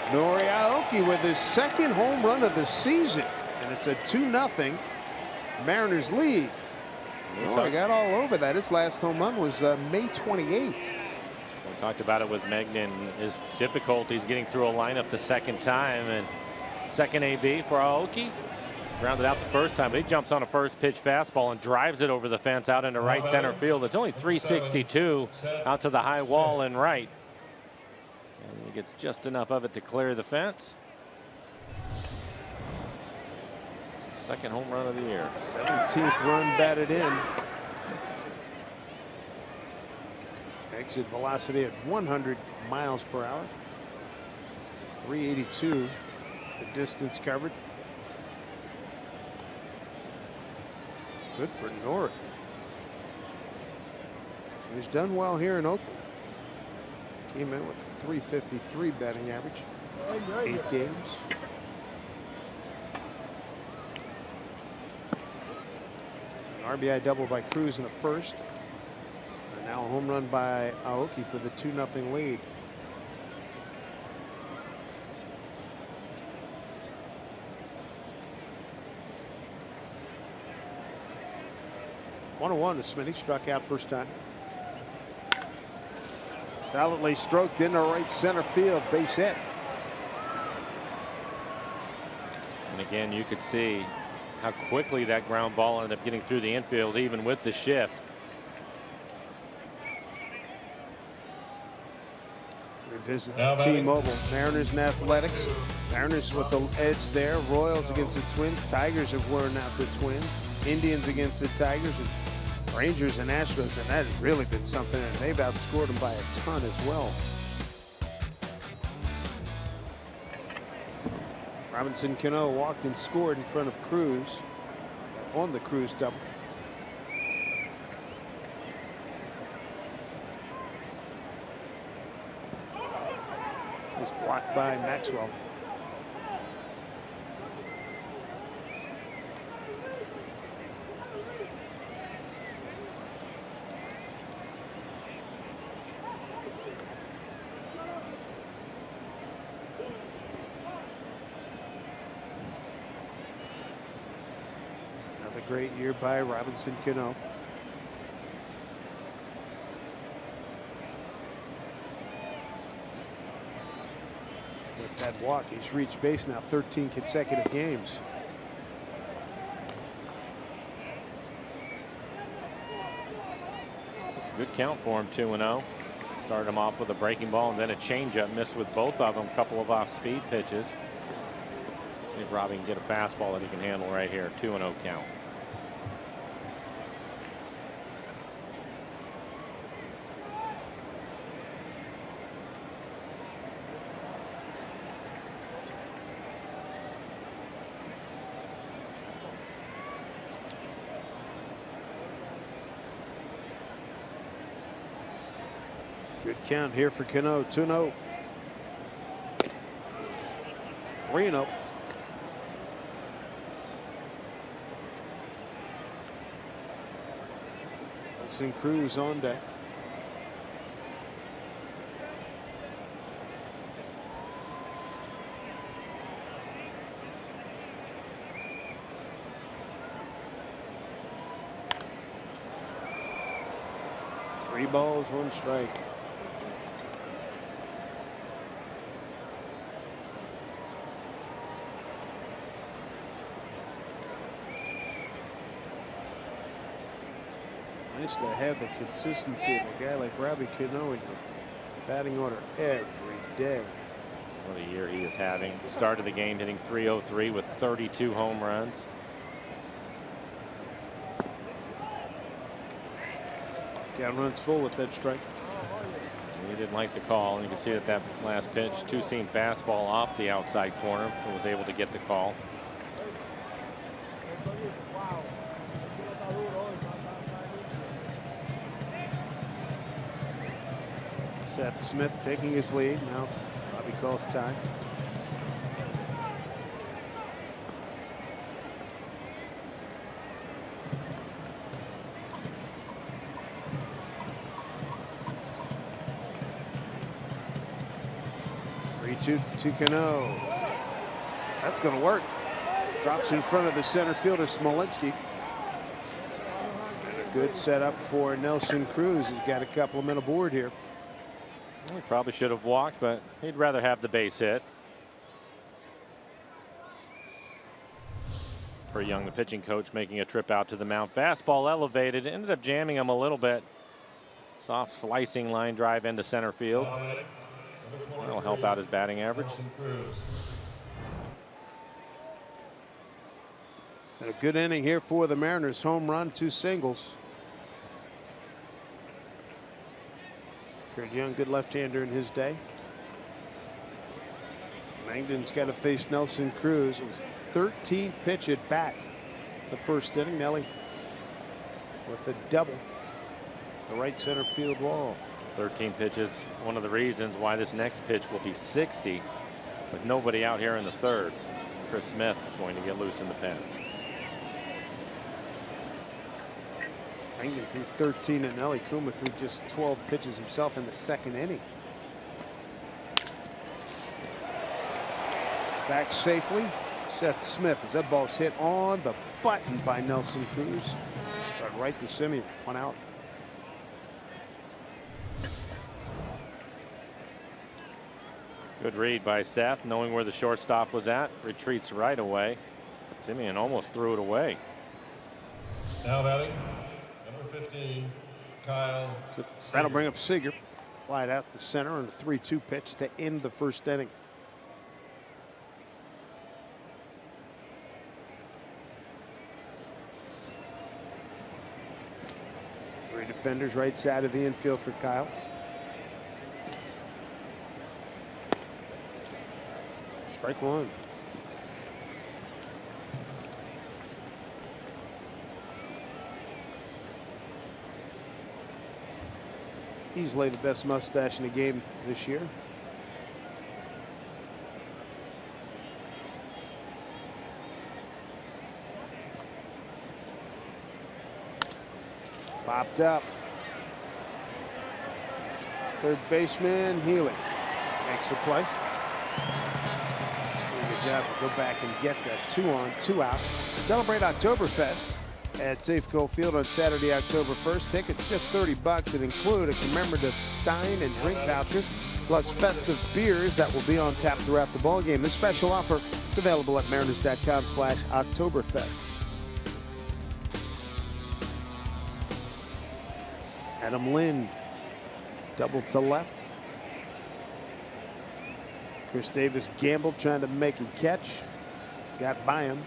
Nori Aoki with his 2nd home run of the season. And it's a 2-0 Mariners lead. Nori got all over that. His last home run was May 28th. We talked about it with Megnan, his difficulties getting through a lineup the 2nd time, and 2nd AB for Aoki. Grounded out the 1st time, but he jumps on a first pitch fastball and drives it over the fence out into right center field. It's only 362 out to the high wall and right. And he gets just enough of it to clear the fence. 2nd home run of the year. 17th run batted in. Exit velocity at 100 miles per hour. 382 the distance covered. Good for Nori. He's done well here in Oakland. Came in with a 353 batting average. 8 games. RBI double by Cruz in the first. And now a home run by Aoki for the 2-0 lead. One to Smitty, struck out first time. Solidly stroked into right center field, base hit. And again, you could see how quickly that ground ball ended up getting through the infield, even with the shift. Revisit T-Mobile. Mariners and Athletics. Mariners with the edge there. Royals against the Twins. Tigers have worn out the Twins. Indians against the Tigers. And Rangers and Astros, and that has really been something, and they've outscored them by a ton as well. Robinson Cano walked and scored in front of Cruz on the Cruz double. It's blocked by Maxwell. Great year by Robinson Cano. With that walk, he's reached base now 13 consecutive games. It's a good count for him, 2-0. Started him off with a breaking ball and then a changeup, missed with both of them, a couple of off-speed pitches. See if Robbie can get a fastball that he can handle right here. 2-0 count. Good count here for Cano. 2-0. 3-0. Nelson Cruz on deck. Three balls, one strike. Nice to have the consistency of a guy like Robbie Cano in your batting order every day. What a year he is having. Started the game hitting .303 with 32 home runs. Count runs full with that strike. He didn't like the call, and you can see that last pitch, two-seam fastball off the outside corner, and was able to get the call. Seth Smith taking his lead. Now Bobby calls time. To Cano. That's going to work. Drops in front of the center fielder Smolinski. And a good setup for Nelson Cruz. He's got a couple of men aboard here. He probably should have walked, but he'd rather have the base hit. Pretty Young, the pitching coach, making a trip out to the mound. Fastball elevated, ended up jamming him a little bit. Soft slicing line drive into center field. That'll help out his batting average. And a good inning here for the Mariners. Home run, 2 singles. Kurt Young, good left-hander in his day. Langdon's got to face Nelson Cruz. It was 13 pitch at bat the first inning. Nelly with a double. The right center field wall. 13 pitches. One of the reasons why this next pitch will be 60 with nobody out here in the third. Chris Smith going to get loose in the pen. Langdon threw 13 and Ellie Kuma threw just 12 pitches himself in the second inning. Back safely. Seth Smith as that ball's hit on the button by Nelson Cruz. Shot right to Simeon. 1 out. Good read by Seth, knowing where the shortstop was at. Retreats right away. Simeon almost threw it away. Now batting, number 15, Kyle. That'll bring up Seager. Flied out to center on a 3-2 pitch to end the first inning. Three defenders right side of the infield for Kyle. Strike one. Easily the best mustache in the game this year. Popped up. Third baseman Healy makes a play. Doing a good job to go back and get that 2-on, 2-out. Celebrate Oktoberfest at Safeco Field on Saturday, October 1st. Tickets just $30 and include a commemorative Stein and drink voucher, plus festive beers that will be on tap throughout the ballgame. This special offer is available at Mariners.com/Oktoberfest. Adam Lind, double to left. Chris Davis gambled trying to make a catch. Got by him.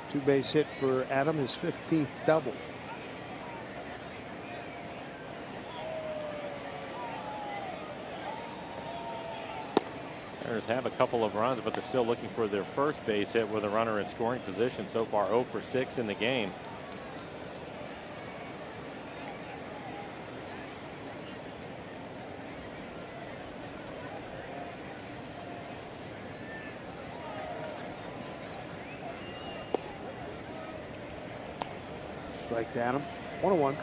Two-base hit for Adam, his 15th double. Mariners have a couple of runs, but they're still looking for their first base hit with a runner in scoring position. So far 0 for 6 in the game. Strike to Adam. 1-1.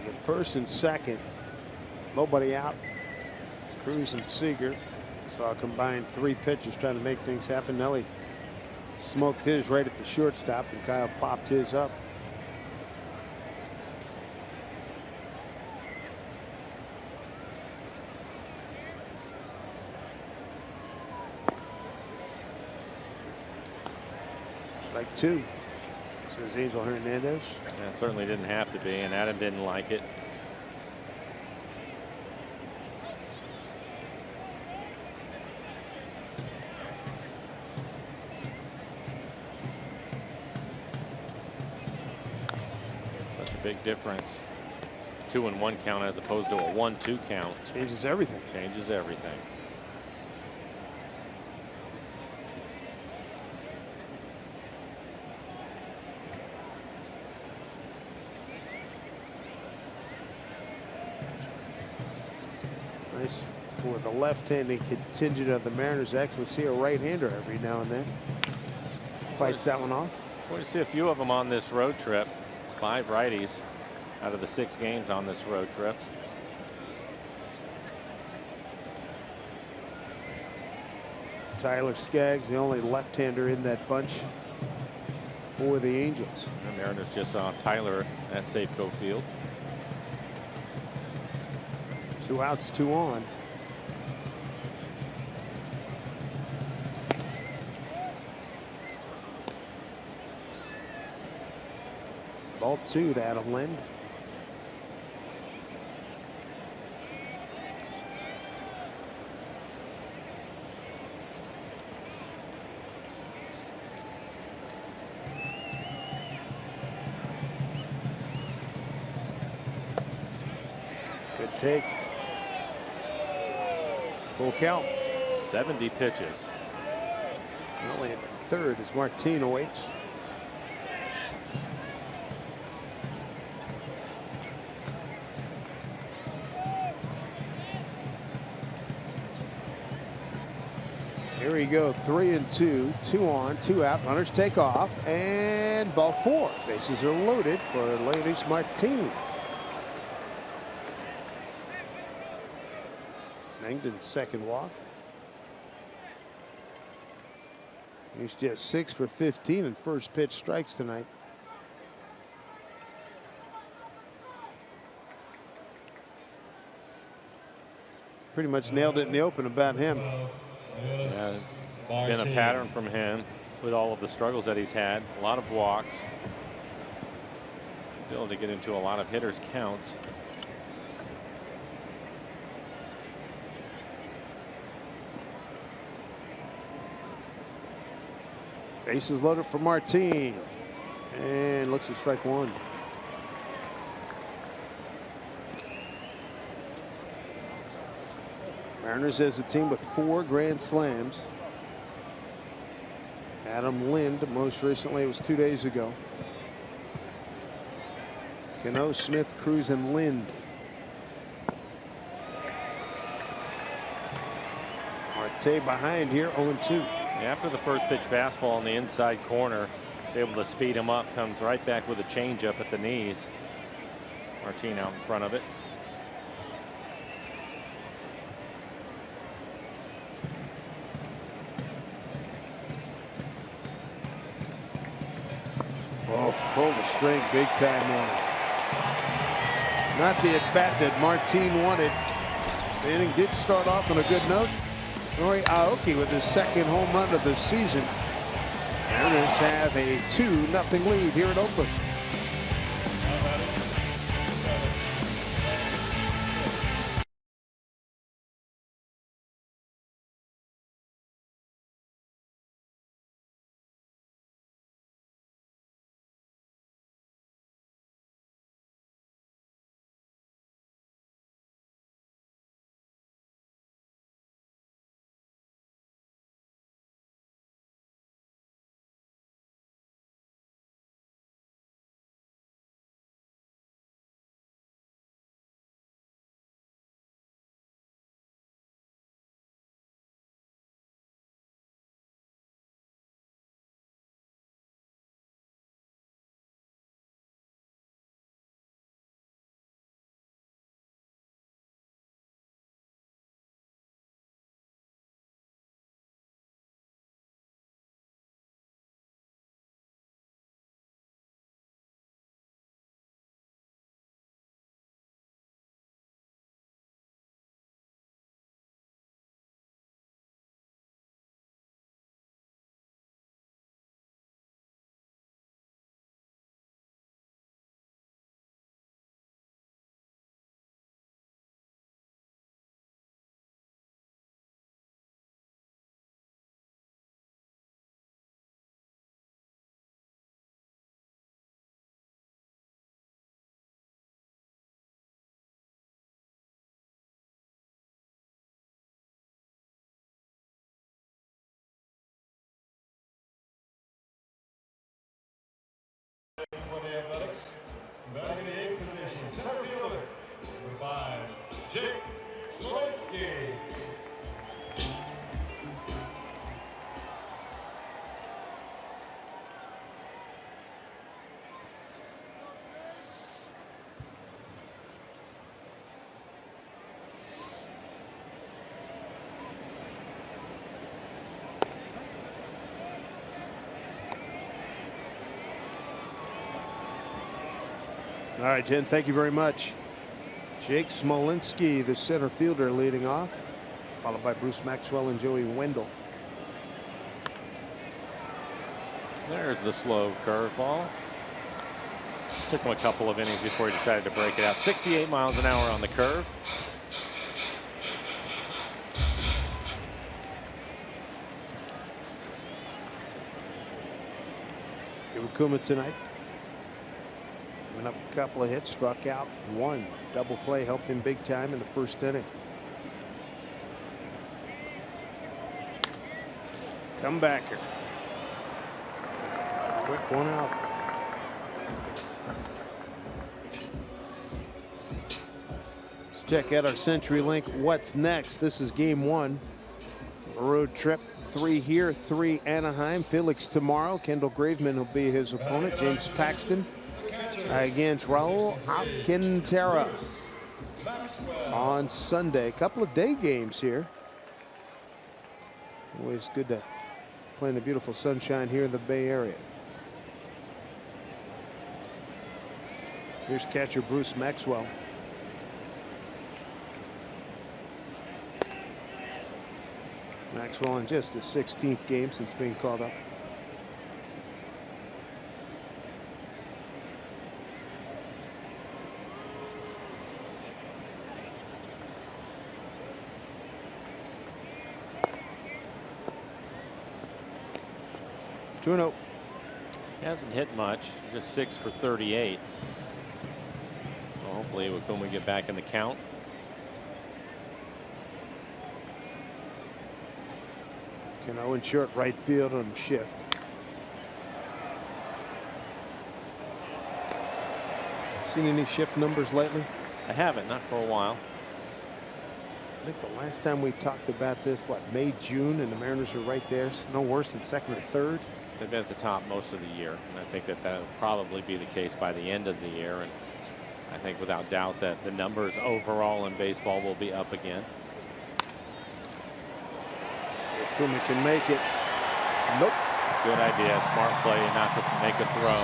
At first and second, nobody out. Cruz and Seager saw a combined 3 pitches trying to make things happen. Nelly smoked his right at the shortstop, and Kyle popped his up. Strike 2, says Angel Hernandez. Yeah, certainly didn't have to be, and Adam didn't like it. Such a big difference. 2-1 count as opposed to a 1-2 count. Changes everything. Changes everything. Nice for the left-handed contingent of the Mariners to actually see a right-hander every now and then. Fights that one off. We're going to see a few of them on this road trip. 5 righties out of the 6 games on this road trip. Tyler Skaggs, the only left-hander in that bunch for the Angels. The Mariners just saw Tyler at Safeco Field. 2 outs, 2 on. Ball 2 to Adam Lind. Good take. Full count. 70 pitches. Only at third as Martin awaits. Here we go, 3-2, 2 on, 2 out. Runners take off, and ball 4. Bases are loaded for Leonys Martin. Mengden's second walk. He's just 6 for 15 in first pitch strikes tonight. Pretty much nailed it in the open about him. Yeah, it's been a pattern from him with all of the struggles that he's had. A lot of walks. Should be able to get into a lot of hitters' counts. Bases loaded for Martin, and looks at strike 1. Mariners as a team with 4 grand slams. Adam Lind, most recently, it was 2 days ago. Cano, Smith, Cruz, and Lind. Marte behind here, 0-2. After the first pitch fastball in the inside corner, able to speed him up, comes right back with a changeup at the knees. Martin out in front of it. Oh, pulled the string big time on it. Not the at bat that Martin wanted. The inning did start off on a good note. Nori Aoki with his second home run of the season. Mariners have a 2-0 lead here at Oakland. For the Athletics, batting in the 8th position, center fielder, number 5, Jake Smolinski. All right, Jen, thank you very much. Jake Smolinski, the center fielder, leading off, followed by Bruce Maxwell and Joey Wendell. There's the slow curveball. Took him a couple of innings before he decided to break it out. 68 miles an hour on the curve. Iwakuma tonight. Up a couple of hits, struck out 1. Double play helped him big time in the first inning. Comebacker. Quick one out. Let's check out our CenturyLink What's Next. This is game 1. A road trip 3 here, 3 Anaheim. Felix tomorrow. Kendall Graveman will be his opponent. James Paxton against Raul Alcantara on Sunday. A couple of day games here. Always good to play in the beautiful sunshine here in the Bay Area. Here's catcher Bruce Maxwell. Maxwell in just his 16th game since being called up. He hasn't hit much, just 6 for 38. Well, hopefully Iwakuma get back in the count. Cano in short right field on the shift. Seen any shift numbers lately? I haven't, not for a while. I think the last time we talked about this, what, May, June, and the Mariners are right there. It's no worse than second or third. They've been at the top most of the year, and I think that that'll probably be the case by the end of the year. And I think without doubt that the numbers overall in baseball will be up again. Kuma can make it. Nope. Good idea. Smart play not to make a throw.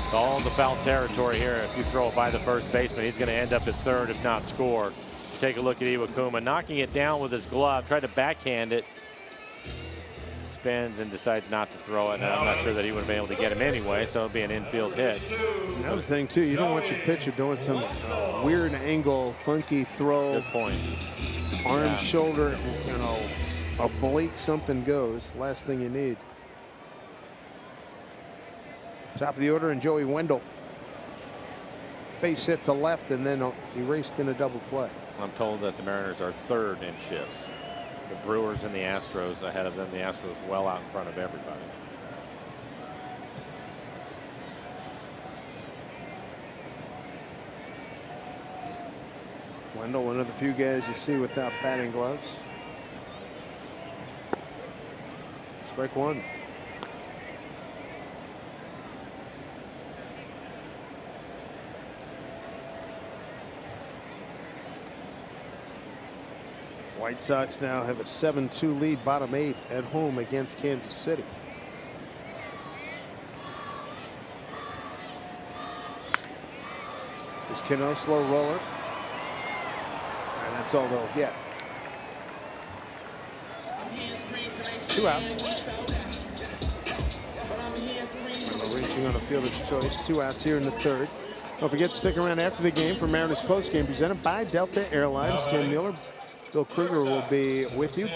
It's all the foul territory here. If you throw it by the first baseman, he's going to end up at third if not score. Take a look at Iwakuma knocking it down with his glove. Tried to backhand it. Spins and decides not to throw it, and I'm not sure that he would have been able to get him anyway, so it'll be an infield hit. Another thing too, you don't want your pitcher doing some weird angle, funky throw. Good point. Arm, shoulder, you know, oblique, something goes. Last thing you need. Top of the order, and Joey Wendell. Base hit to left and then erased in a double play. I'm told that the Mariners are third in shifts. The Brewers and the Astros ahead of them. The Astros well out in front of everybody. Wendell, one of the few guys you see without batting gloves. Strike one. White Sox now have a 7-2 lead, bottom 8 at home against Kansas City. There's Cano, slow roller. And that's all they'll get. 2 outs. Reaching on a fielder's choice. 2 outs here in the third. Don't forget to stick around after the game for Mariners postgame presented by Delta Airlines. Jim Mueller, Bill Kruger will be with you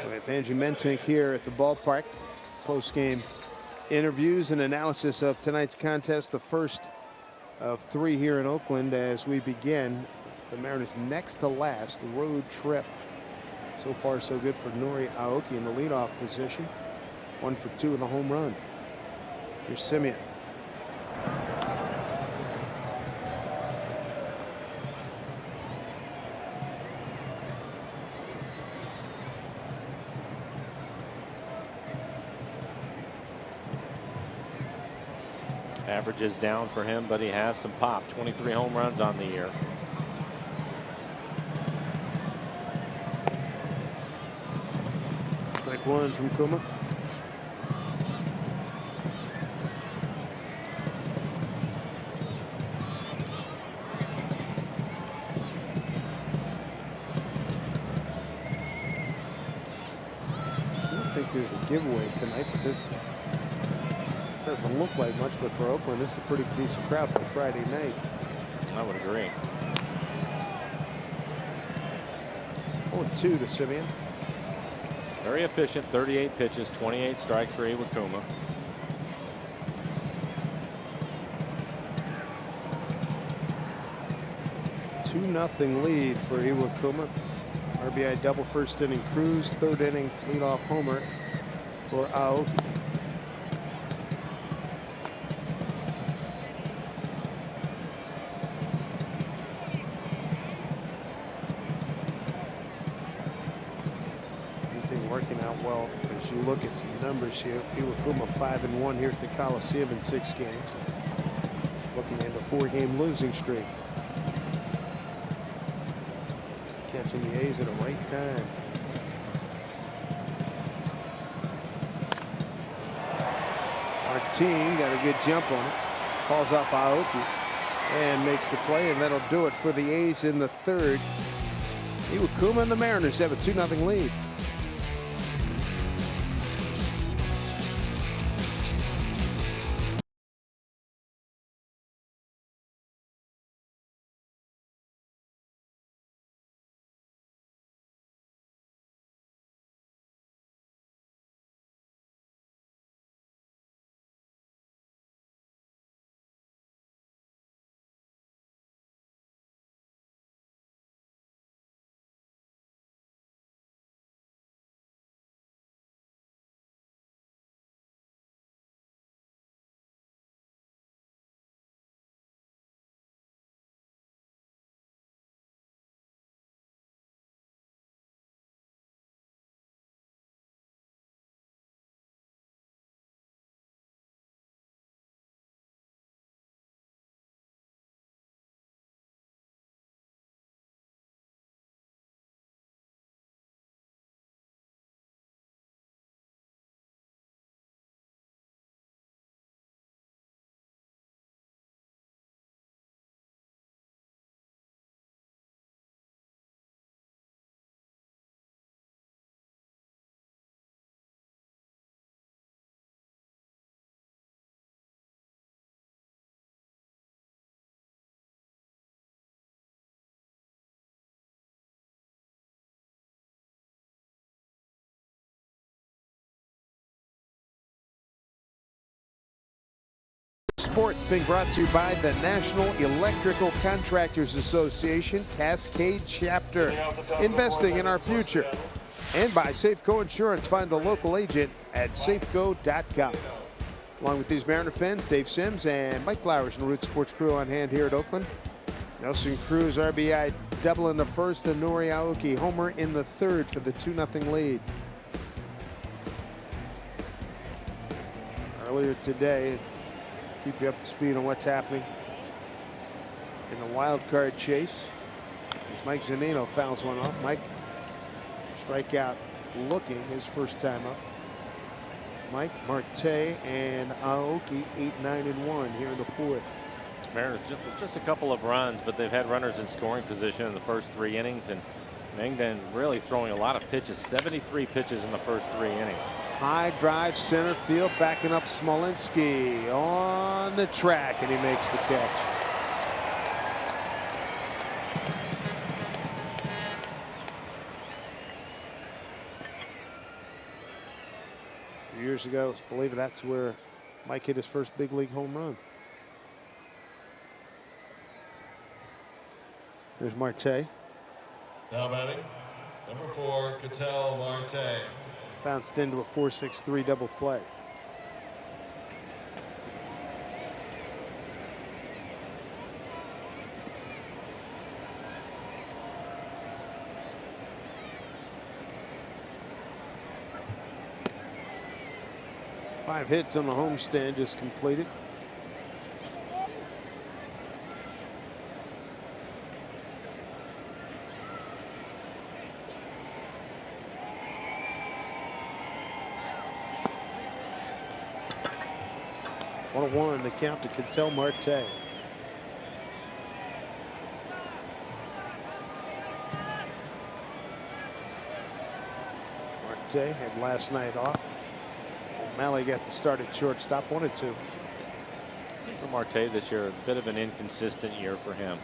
with Angie Mentink here at the ballpark. Post-game interviews and analysis of tonight's contest, the first of 3 here in Oakland as we begin the Mariners' next to last road trip. So far so good for Nori Aoki in the leadoff position. 1 for 2 with a home run. Here's Simeon. Average is down for him, but he has some pop. 23 home runs on the year. Strike one from Kuma. I don't think there's a giveaway tonight, but this doesn't look like much, but for Oakland, this is a pretty decent crowd for Friday night. I would agree. 0-2 to Simeon. Very efficient, 38 pitches, 28 strikes for Iwakuma. Two 2-0 lead for Iwakuma. RBI double first inning Cruz, third inning leadoff homer for Aoki. Well, as you look at some numbers here, Iwakuma 5-1 here at the Coliseum in 6 games. Looking at a 4-game losing streak. Catching the A's at the right time. Martin got a good jump on it. Calls off Aoki and makes the play, and that'll do it for the A's in the 3rd. Iwakuma and the Mariners have a 2-0 lead. Sports being brought to you by the National Electrical Contractors Association, Cascade Chapter, investing in our future, and by Safeco Insurance. Find a local agent at safeco.com. Along with these Mariner fans, Dave Sims and Mike Flowers and the Root Sports crew on hand here at Oakland. Nelson Cruz RBI double in the 1st, and Nori Aoki homer in the 3rd for the 2-0 lead. Earlier today, keep you up to speed on what's happening in the wild card chase, as Mike Zunino fouls one off. Mike strikeout looking his first time up. Mike, Marte, and Aoki 8-9-1 here in the 4th. Mariners just a couple of runs, but they've had runners in scoring position in the first 3 innings, and Mengden really throwing a lot of pitches, 73 pitches in the first 3 innings. High drive center field, backing up Smolinski on the track, and he makes the catch. A few years ago, I believe that's where Mike hit his first big league home run. There's Marte. Now batting, number 4, Ketel Marte. Bounced into a 4-6-3 double play. Five hits on the homestand just completed. One to count to Ketel Marte. Marte had last night off. O'Malley got the start at shortstop, 1-2. For Marte this year, a bit of an inconsistent year for him.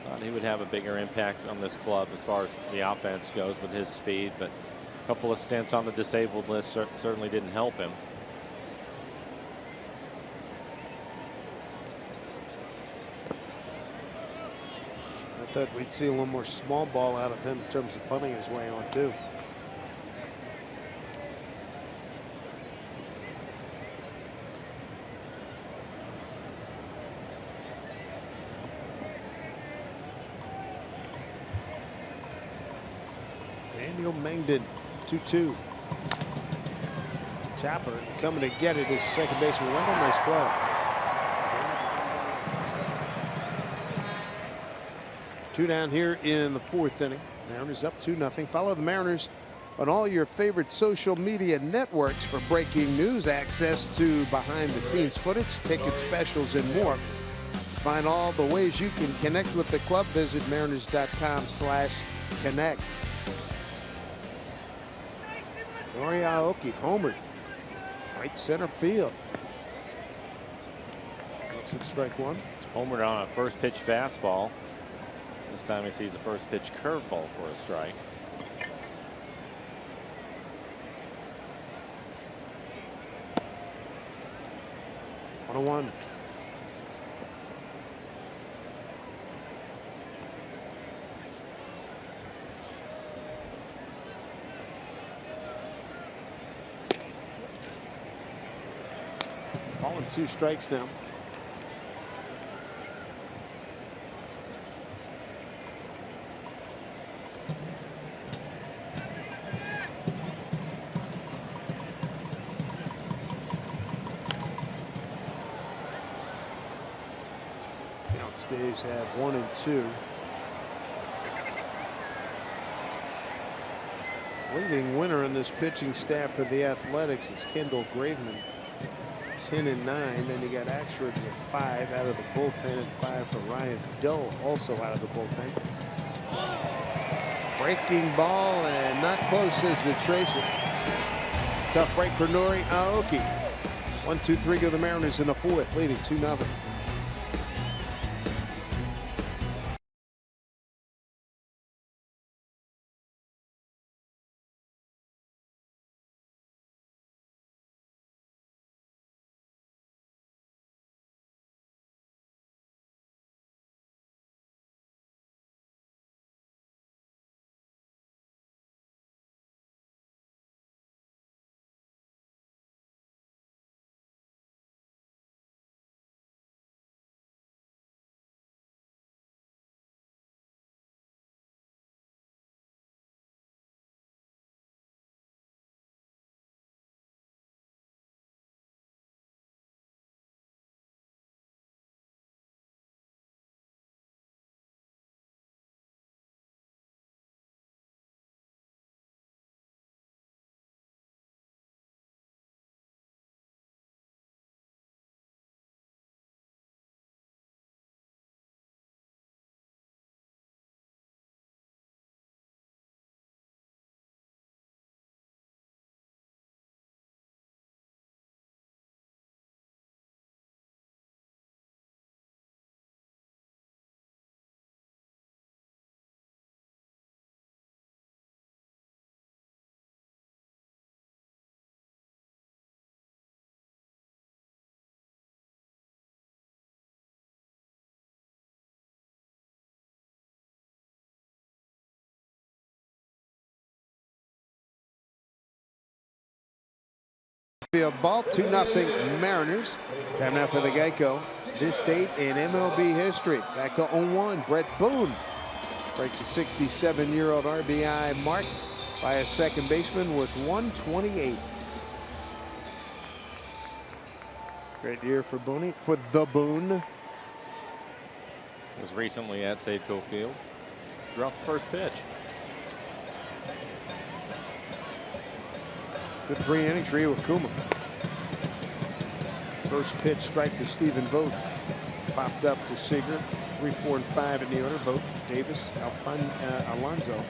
Thought he would have a bigger impact on this club as far as the offense goes with his speed, but a couple of stints on the disabled list certainly didn't help him. I thought we'd see a little more small ball out of him in terms of punting his way on too. Daniel Mengden, 2-2. Chopper coming to get it is second baseman Wendell. Nice play. Two down here in the fourth inning. Mariners up 2-0. Follow the Mariners on all your favorite social media networks for breaking news, access to behind-the-scenes footage, ticket specials, and more. Find all the ways you can connect with the club. Visit mariners.com/connect. Orioles homered. Right center field. Looks at strike one. Homered on a first pitch fastball. This time he sees the first pitch curveball for a strike. One. Ball and 2 strikes now. Count stays at 1-2. Leading winner on this pitching staff for the Athletics is Kendall Graveman. 10-9. Then you got Axford with 5 out of the bullpen and 5 for Ryan Doe, also out of the bullpen. Breaking ball and not close as to trace it. Tough break for Nori Aoki. 1-2-3 go the Mariners in the fourth, leading 2-0. Field ball, 2-0 Mariners. Time now for the Geico This date in MLB history. Back to 0-1. Brett Boone breaks a 67-year-old RBI mark by a second baseman with 128. Great year for Boone, for the Boone. Was recently at Safeco Field. Threw out the first pitch. Good 3 innings for Iwakuma. First pitch strike to Stephen Vogt. Popped up to Seager. 3, 4, and 5 in the order. Vogt, Davis, Alonso.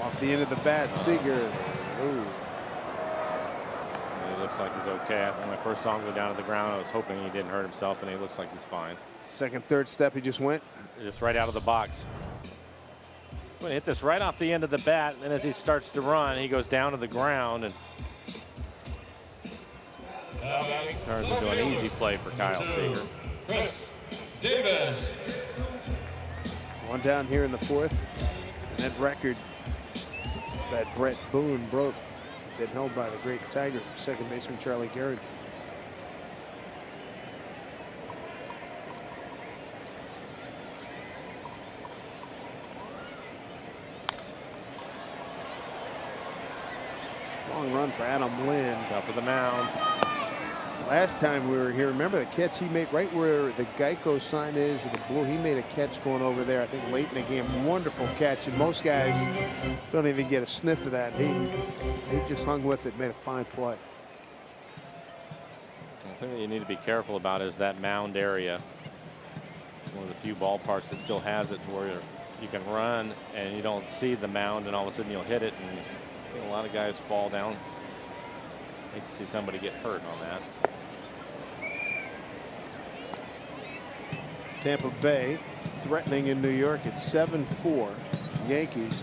Off the end of the bat, Seager. Ooh. He looks like he's okay. When I first saw him go down to the ground, I was hoping he didn't hurt himself, and he looks like he's fine. Second, third step, he just went. Just right out of the box. Well, hit this right off the end of the bat, and then as he starts to run, he goes down to the ground and turns into an easy play for Kyle Seager. Davis. One down here in the fourth. And that record that Brett Boone broke, been held by the great Tiger, second baseman Charlie Garrett. Long run for Adam Lynn. Top of the mound. Last time we were here, remember the catch he made right where the Geico sign is, with the blue. He made a catch going over there, I think late in the game. Wonderful catch, and most guys don't even get a sniff of that. He just hung with it, made a fine play. The thing that you need to be careful about is that mound area. One of the few ballparks that still has it to where you can run and you don't see the mound, and all of a sudden you'll hit it, and I've seen a lot of guys fall down. I hate to see somebody get hurt on that. Tampa Bay threatening in New York at 7-4. Yankees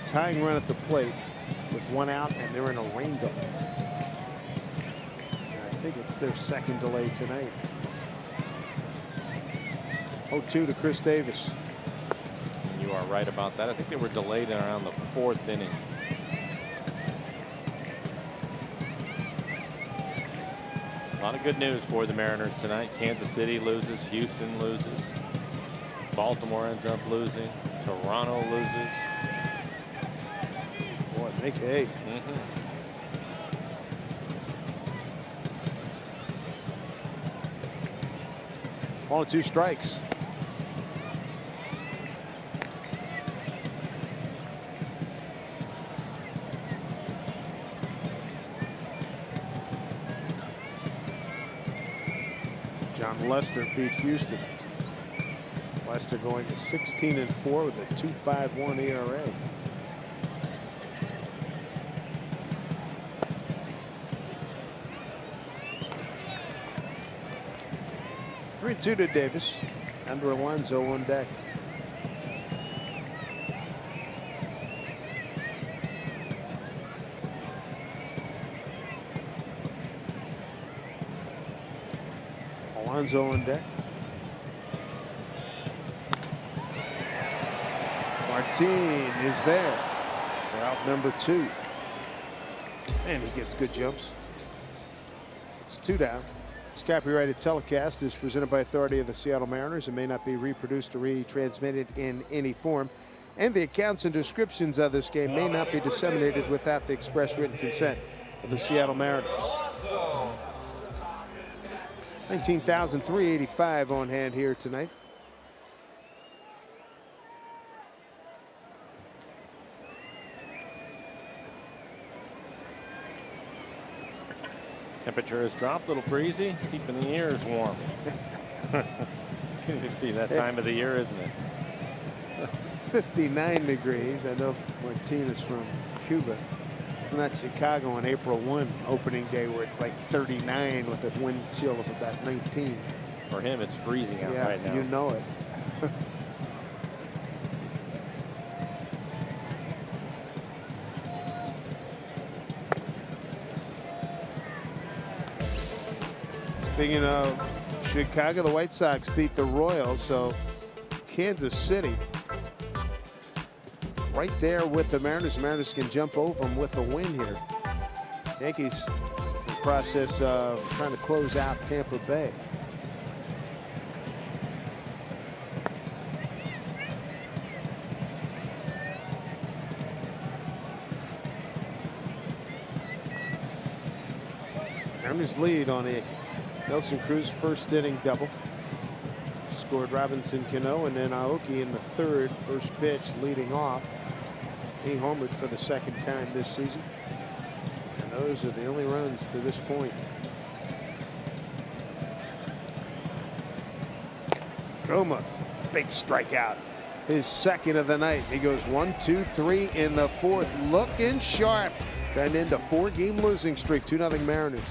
tying run at the plate with one out, and they're in a rain delay. I think it's their second delay tonight. 0-2 to Chris Davis. You are right about that. I think they were delayed in around the 4th inning. A lot of good news for the Mariners tonight. Kansas City loses. Houston loses. Baltimore ends up losing. Toronto loses. Boy, make hay. 1-2 strikes. John Lester beat Houston. Lester going to 16-4 with a 2.51 ERA. Three-2 to Davis. Under Alonso on deck. Alonso on deck. Martin is there for out number 2. And he gets good jumps. It's 2 down. This copyrighted telecast is presented by authority of the Seattle Mariners and may not be reproduced or retransmitted in any form. And the accounts and descriptions of this game may not be disseminated without the express written consent of the Seattle Mariners. 19,385 on hand here tonight. Temperature has dropped, a little breezy, keeping the ears warm. It's be that time of the year, isn't it? It's 59 degrees. I know Martin is from Cuba. It's not Chicago on April 1 opening day where it's like 39 with a wind chill of about 19. For him, it's freezing out right now. You know it. Speaking of Chicago, the White Sox beat the Royals, so Kansas City right there with the Mariners. The Mariners can jump over them with a win here. Yankees in the process of trying to close out Tampa Bay. Mariners lead on a Nelson Cruz first inning double. Scored Robinson Cano, and then Aoki in the third. First pitch leading off. He homered for the second time this season. And those are the only runs to this point. Goma, big strikeout. His second of the night. He goes 1, 2, 3 in the 4th. Looking sharp. Trying to end a 4-game losing streak. 2-0 Mariners.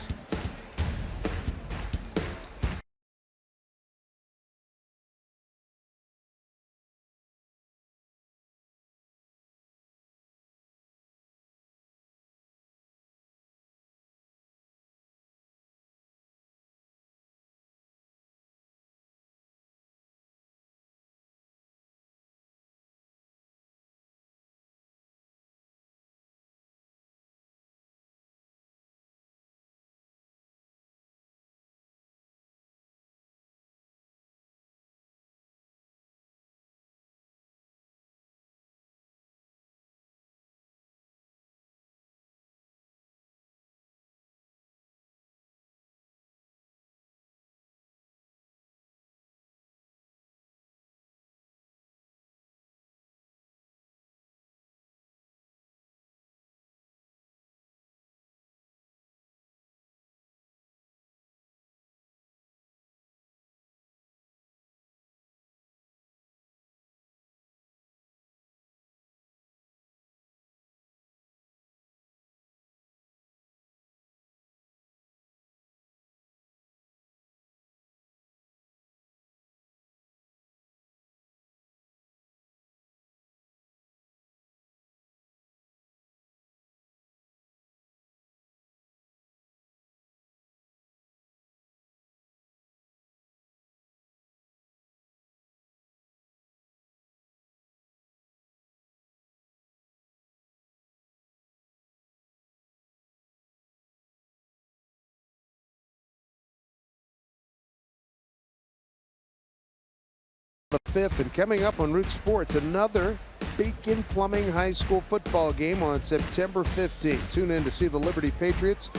the 5th, and coming up on Root Sports, another Beacon Plumbing High School football game on September 15th. Tune in to see the Liberty Patriots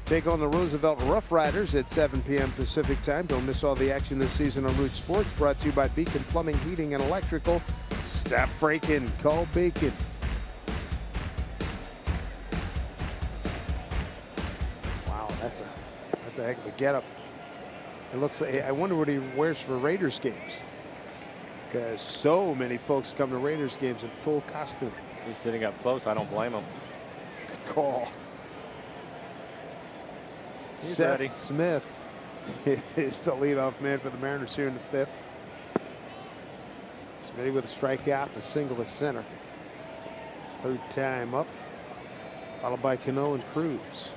take on the Roosevelt Rough Riders at 7 p.m. Pacific time. Don't miss all the action this season on Root Sports, brought to you by Beacon Plumbing, Heating, and Electrical. Stop breaking. Call Beacon. Wow, that's a heck of a getup. It looks like, I wonder what he wears for Raiders games, because so many folks come to Raiders games in full costume. He's sitting up close. I don't blame him. Good call. He's Seth ready. Smith is the leadoff man for the Mariners here in the 5th. Smitty with a strikeout and a single to center. Third time up, followed by Cano and Cruz.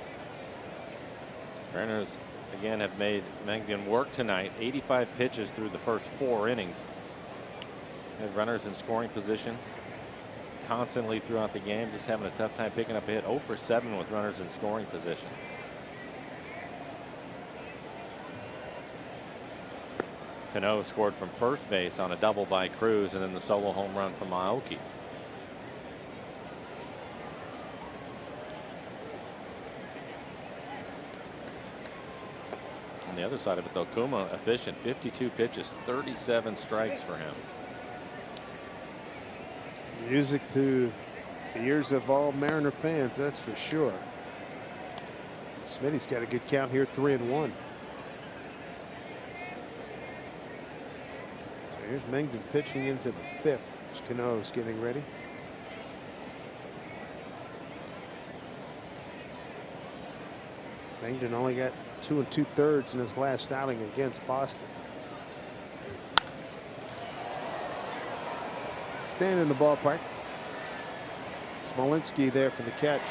Mariners again have made Mengden work tonight. 85 pitches through the first 4 innings. Had runners in scoring position constantly throughout the game, just having a tough time picking up a hit. 0 for 7 with runners in scoring position. Cano scored from first base on a double by Cruz, and then the solo home run from Milwaukee. On the other side of it, though, Kuma efficient. 52 pitches, 37 strikes for him. Music to the ears of all Mariner fans, that's for sure. Smitty's got a good count here, 3-1. So here's Mengden pitching into the 5th. Cano's getting ready. Mengden only got 2 2/3 in his last outing against Boston. Staying in the ballpark. Smolinski there for the catch.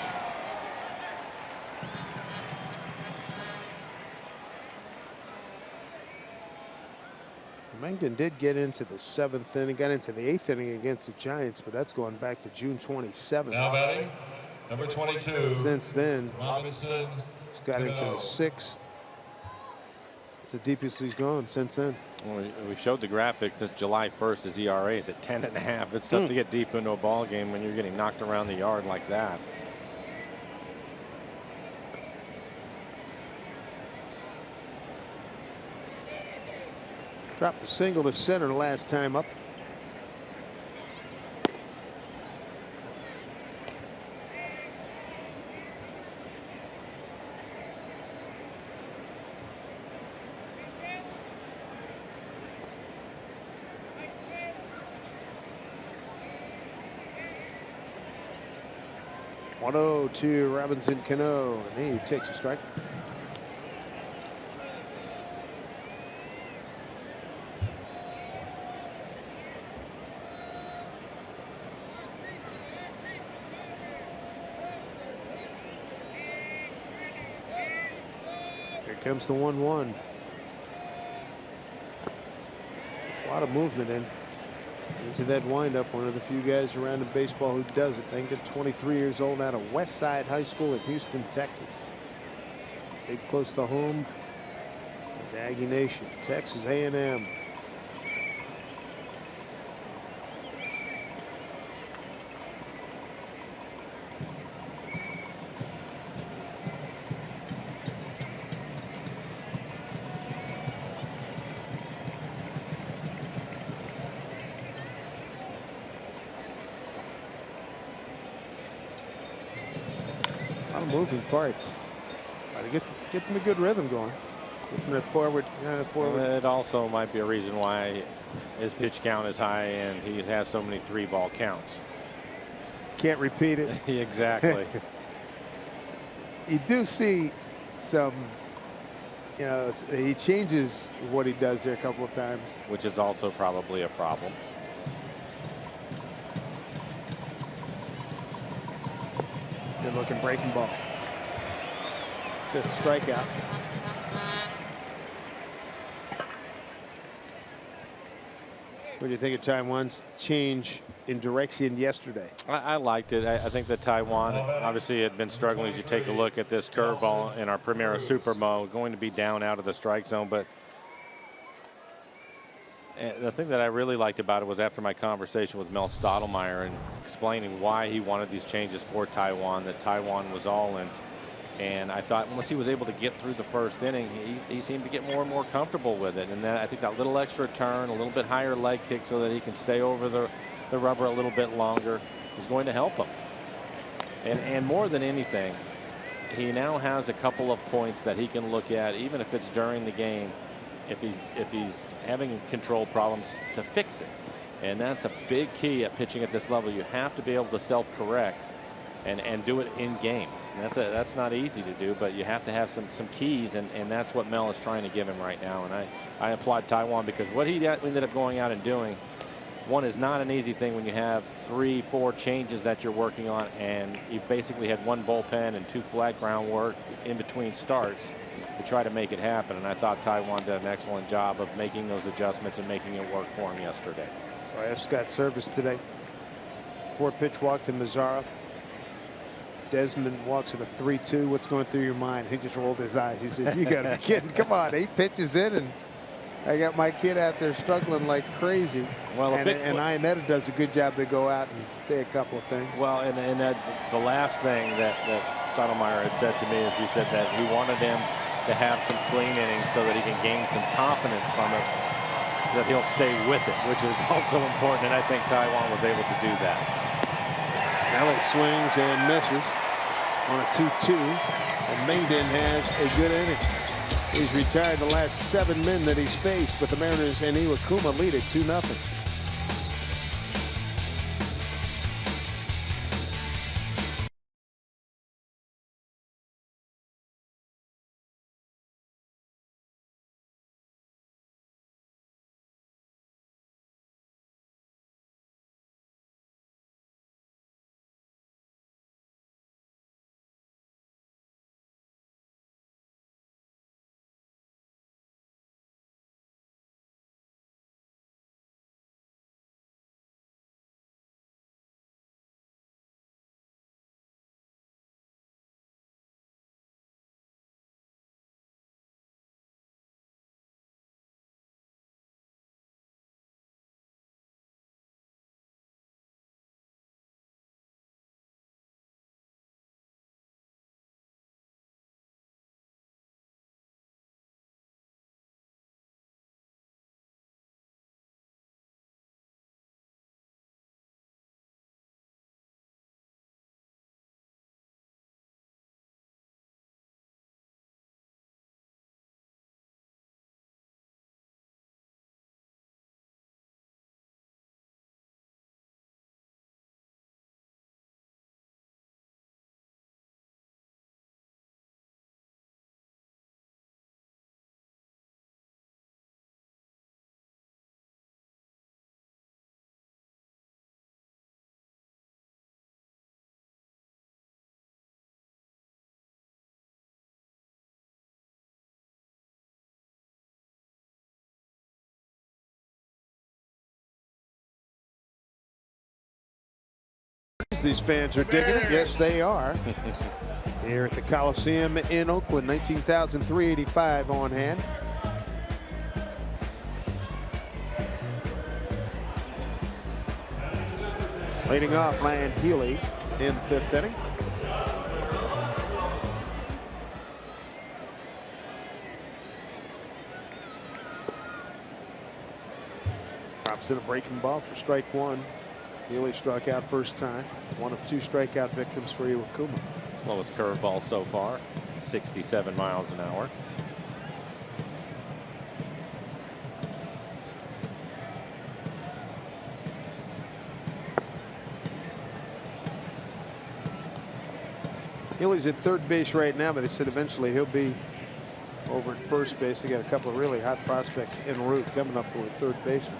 Mengden did get into the 7th inning, got into the 8th inning against the Giants, but that's going back to June 27th. Now batting, number 22. Since then, Robinson. he's got into the 6th. It's the deepest he's gone since then. Well, we showed the graphics since July 1st. His ERA is at 10.5. It's tough to get deep into a ball game when you're getting knocked around the yard like that. Dropped a single to center last time up. To Robinson Cano, and he takes a strike. Here comes the 1-1. It's a lot of movement into that windup. One of the few guys around in baseball who does it. Mengden, 23 years old, out of Westside High School in Houston, Texas. Stayed close to home. The Aggie Nation, Texas A&M. Moving parts. Gets him a good rhythm going. Gets him forward. It also might be a reason why his pitch count is high and he has so many 3-ball counts. Can't repeat it. Exactly. You do see some, you know, he changes what he does there a couple of times, which is also probably a problem. Good looking breaking ball. 5th strikeout. What do you think of Taiwan's change in direction yesterday? I liked it. I think that Taiwan obviously had been struggling. As you take a look at this curveball in our Primera Supermo, going to be down out of the strike zone, but the thing that I really liked about it was after my conversation with Mel Stottlemyre and explaining why he wanted these changes for Taijuan, that Taijuan was all in. And I thought once he was able to get through the first inning, he seemed to get more and more comfortable with it. And then I think that little extra turn, a little bit higher leg kick so that he can stay over the rubber a little bit longer is going to help him. And more than anything, he now has a couple of points that he can look at, even if it's during the game, if he's having control problems, to fix it. And that's a big key at pitching at this level. You have to be able to self-correct and do it in game. And that's not easy to do, but you have to have some keys, and that's what Mel is trying to give him right now. And I applaud Taijuan, because what he ended up going out and doing, one, is not an easy thing when you have 3-4 changes that you're working on, and you've basically had one bullpen and 2 flat ground work in between starts to try to make it happen. And I thought Taijuan did an excellent job of making those adjustments and making it work for him yesterday. So I asked Scott Service today. 4-pitch walk to Mazzara. Desmond walks at a 3-2. What's going through your mind? He just rolled his eyes. He said, "You got to be kidding. Come on, 8 pitches in, and I got my kid out there struggling like crazy." Well, and Ionetta does a good job to go out and say a couple of things. Well, and the last thing that Stottlemyre had said to me is he said that he wanted him to have some clean innings so that he can gain some confidence from it, so that he'll stay with it, which is also important. And I think Taijuan was able to do that. Alex swings and misses on a 2-2, and Mengden has a good inning. He's retired the last 7 men that he's faced, but the Mariners and Iwakuma lead it 2-0. These fans are digging it. Yes, they are. Here at the Coliseum in Oakland, 19,385 on hand. Leading off, Ryan Healy in the 5th inning. Drops in a breaking ball for strike 1. Healy struck out first time. One of 2 strikeout victims for Iwakuma. Slowest curveball so far, 67 miles an hour. Healy's at third base right now, but they said eventually he'll be over at first base. They got a couple of really hot prospects en route coming up with third baseman.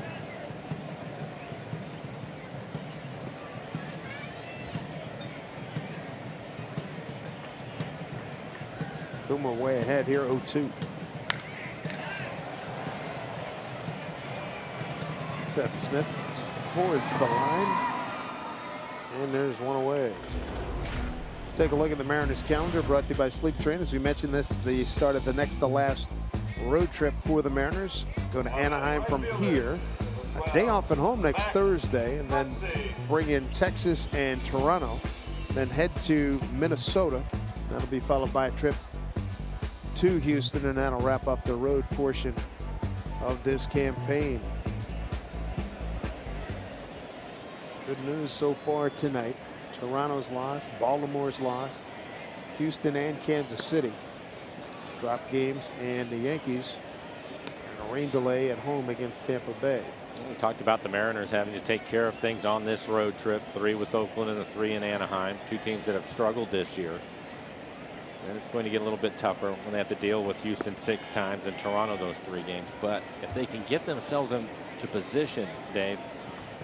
Kuma way ahead here, 0-2. Seth Smith towards the line, and there's one away. Let's take a look at the Mariners calendar, brought to you by Sleep Train. As we mentioned, this the start of the next to last road trip for the Mariners. Go to Anaheim from here. A day off at home next Thursday, and then bring in Texas and Toronto. Then head to Minnesota. That'll be followed by a trip to Houston, and that'll wrap up the road portion of this campaign. Good news so far tonight. Toronto's lost, Baltimore's lost, Houston and Kansas City drop games, and the Yankees and a rain delay at home against Tampa Bay. We talked about the Mariners having to take care of things on this road trip. 3 with Oakland and the 3 in Anaheim. 2 teams that have struggled this year. And it's going to get a little bit tougher when they have to deal with Houston 6 times and Toronto those 3 games. But if they can get themselves into position, Dave,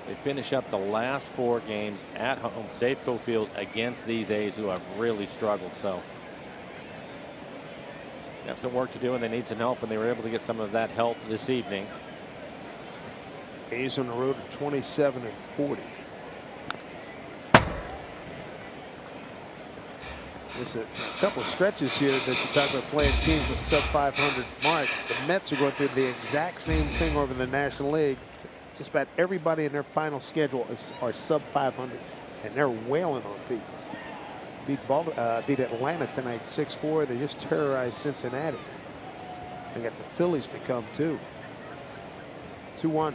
they finish up the last 4 games at home, Safeco Field, against these A's who have really struggled. So they have some work to do, and they need some help, and they were able to get some of that help this evening. A's on the road at 27-40. There's a couple stretches here that you talk about playing teams with sub 500 marks. The Mets are going through the exact same thing over in the National League. Just about everybody in their final schedule are sub 500, and they're wailing on people. Beat Atlanta tonight 6-4. They just terrorized Cincinnati. They got the Phillies to come too. 2-1.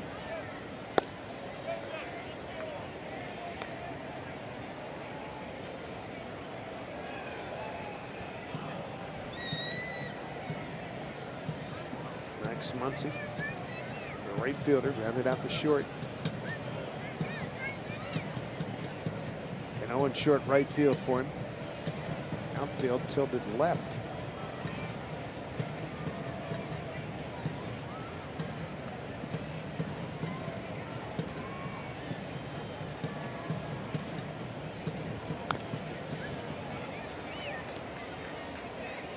Max Muncy, the right fielder, grounded out to short. Cano in short right field for him. Outfield tilted left.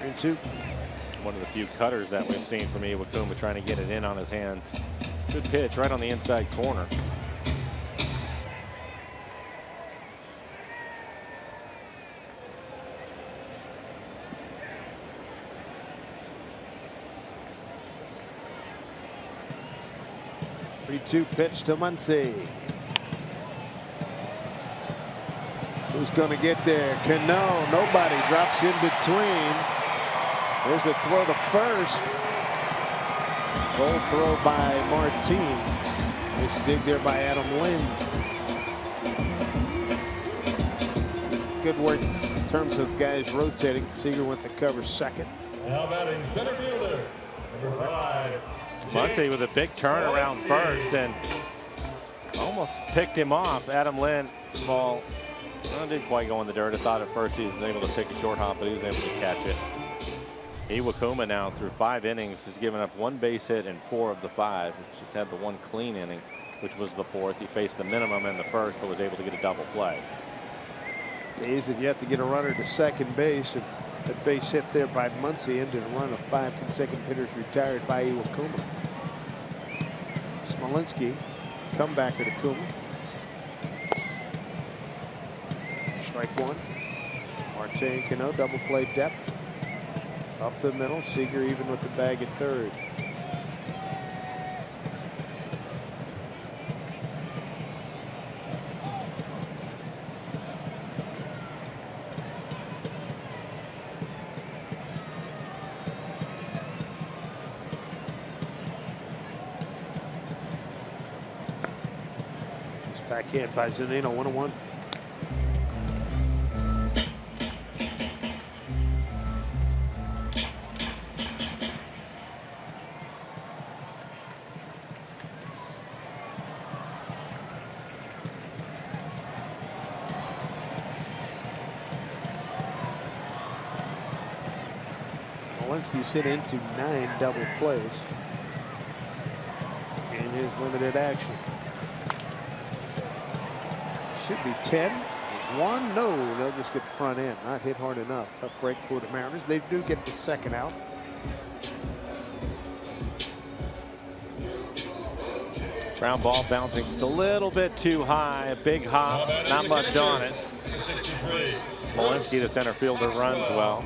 And 2. One of the few cutters that we've seen from Iwakuma, trying to get it in on his hands. Good pitch right on the inside corner. Three-two pitch to Muncy. Who's going to get there? Cano. Nobody. Drops in between. There's a throw to first. Goal throw by Martin. Nice dig there by Adam Lind. Good work in terms of guys rotating. Seager went to cover second. Now batting center fielder, number 5. Muncy with a big turnaround first and almost picked him off. Adam Lind ball didn't quite go in the dirt. I thought at first he was able to pick a short hop, but he was able to catch it. Iwakuma now through 5 innings has given up 1 base hit in 4 of the 5. It's just had the 1 clean inning, which was the 4th. He faced the minimum in the 1st, but was able to get a double play. A's have yet to get a runner to second base, and the base hit there by Muncy ended a run of 5 consecutive hitters retired by Iwakuma. Smolinski, comebacker to Kuma. Strike 1. Marte and Cano double play depth. Up the middle, Seager even with the bag at third. This backhand by Zunino, 1-1. Smolinski's hit into 9 double plays in his limited action. Should be 10. There's 1. No, they'll just get the front end. Not hit hard enough. Tough break for the Mariners. They do get the second out. Ground ball bouncing just a little bit too high. A big hop, not much on it. Smolinski, the center fielder, runs well.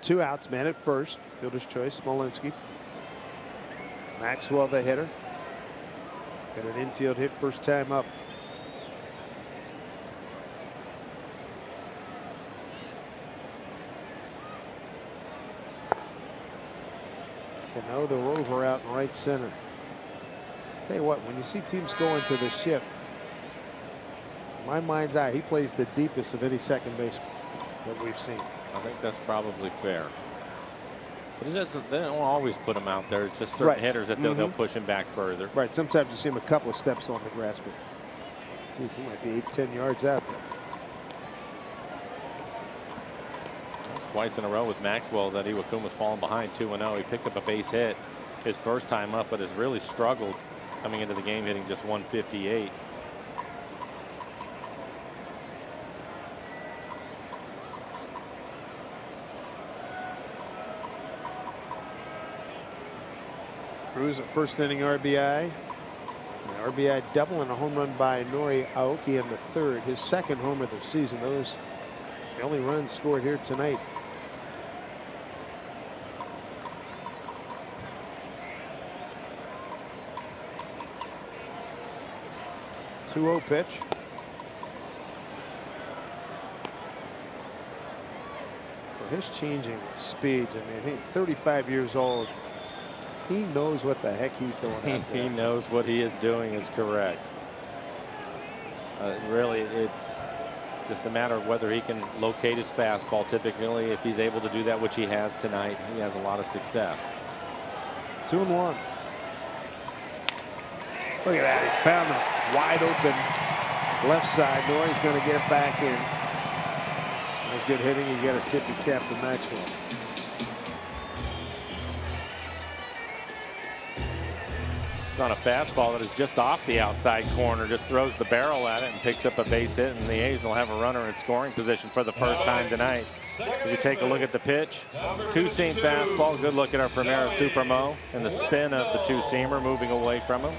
2 outs, man at first. Fielder's choice, Smolinski. Maxwell, the hitter. Got an infield hit first time up. Cano, the rover, out in right center. Tell you what, when you see teams go into the shift, in my mind's eye, he plays the deepest of any second baseman that we've seen. I think that's probably fair. But they don't always put him out there. It's just certain hitters that they'll push him back further. Right. Sometimes you see him a couple of steps on the grass, but geez, he might be 8-10 yards out there. That's twice in a row with Maxwell that Iwakuma's fallen behind 2-0. He picked up a base hit his first time up, but has really struggled coming into the game, hitting just 158. Cruz, a first inning RBI. An RBI double and a home run by Nori Aoki in the third. His second homer of the season. Those the only runs scored here tonight. Two-0 pitch. Well, his changing speeds. I mean, he's 35 years old. He knows what the heck he's doing out there. He knows what he is doing is correct. Really, it's just a matter of whether he can locate his fastball. Typically, if he's able to do that, which he has tonight, he has a lot of success. 2-1. Look at that. He found a wide open left side. Nori's going to get it back in. That's good hitting. You got to tip your cap to Maxwell. On a fastball that is just off the outside corner, just throws the barrel at it and picks up a base hit, and the A's will have a runner in scoring position for the first time tonight. As you take a look at the pitch, two-seam fastball, good look at our Primera Supremo, and the spin of the two-seamer moving away from him.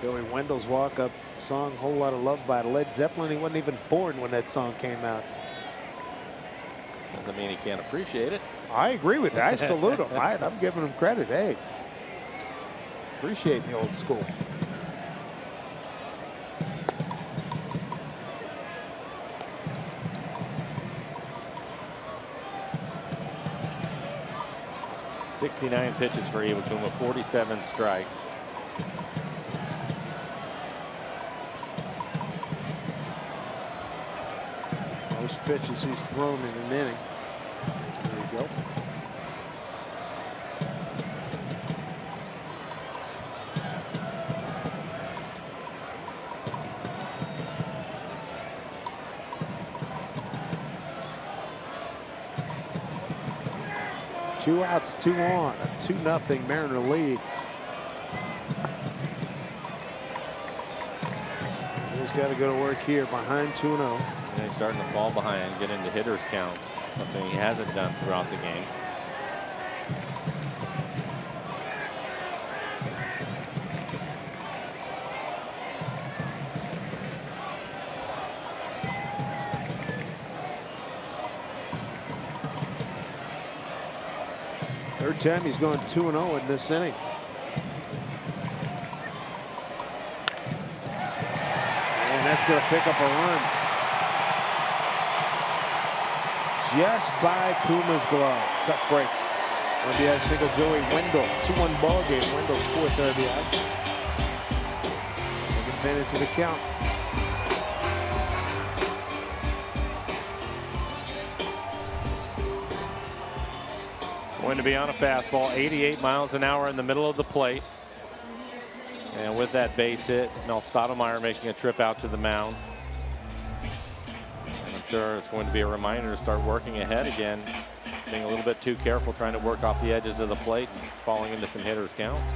Joey Wendell's walk-up song, Whole Lot of Love by Led Zeppelin. He wasn't even born when that song came out. Doesn't mean he can't appreciate it. I agree with you. I salute him. I'm giving him credit. Hey, appreciate the old school. .69 pitches for Iwakuma, 47 strikes. Most pitches he's thrown in an inning. There you go. Two outs, 2 on, a 2-0 Mariner lead. He's got to go to work here behind 2-0. And he's starting to fall behind, get into hitters counts, something he hasn't done throughout the game. Third time he's gone 2-0 in this inning. And that's going to pick up a run. Just by Kuma's glove. Tough break. RBI single, Joey Wendell. 2-1 ball game. Wendell's fourth RBI. Take advantage of the count. Going to be on a fastball, 88 miles an hour in the middle of the plate. And with that base hit, Mel Stottlemyre making a trip out to the mound. Sure, it's going to be a reminder to start working ahead again, being a little bit too careful, trying to work off the edges of the plate and falling into some hitters counts.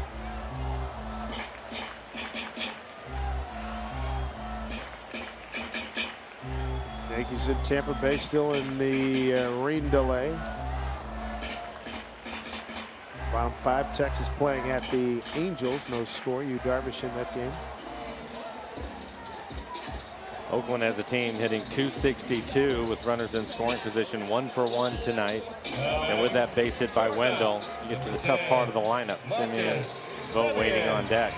Yankees in Tampa Bay still in the rain delay. Bottom 5, Texas playing at the Angels. No score. Yu Darvish in that game. Oakland as a team hitting .262 with runners in scoring position, 1 for 1 tonight. And with that base hit by Wendell, you get to the tough part of the lineup. Simeon, Vogt waiting on deck.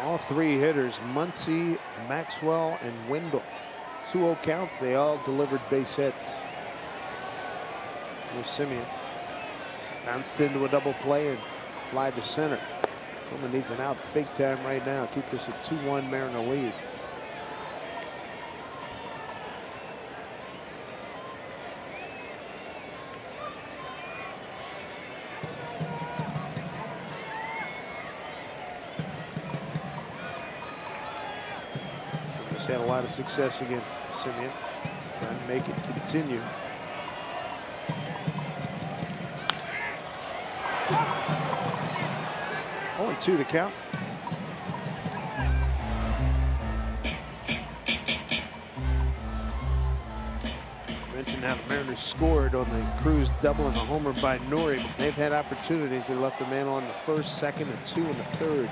All three hitters, Muncy, Maxwell, and Wendell. 2-0 counts. They all delivered base hits. Here's Simeon. Bounced into a double play and fly to center. Coleman needs an out big time right now. Keep this a 2-1 Mariner lead. Had a lot of success against Simeon, trying to make it continue. Oh, and 2 the count. Mentioned how the Mariners scored on the Cruz double and a homer by Nori, but they've had opportunities. They left a man on the first, second, and 2 in the third.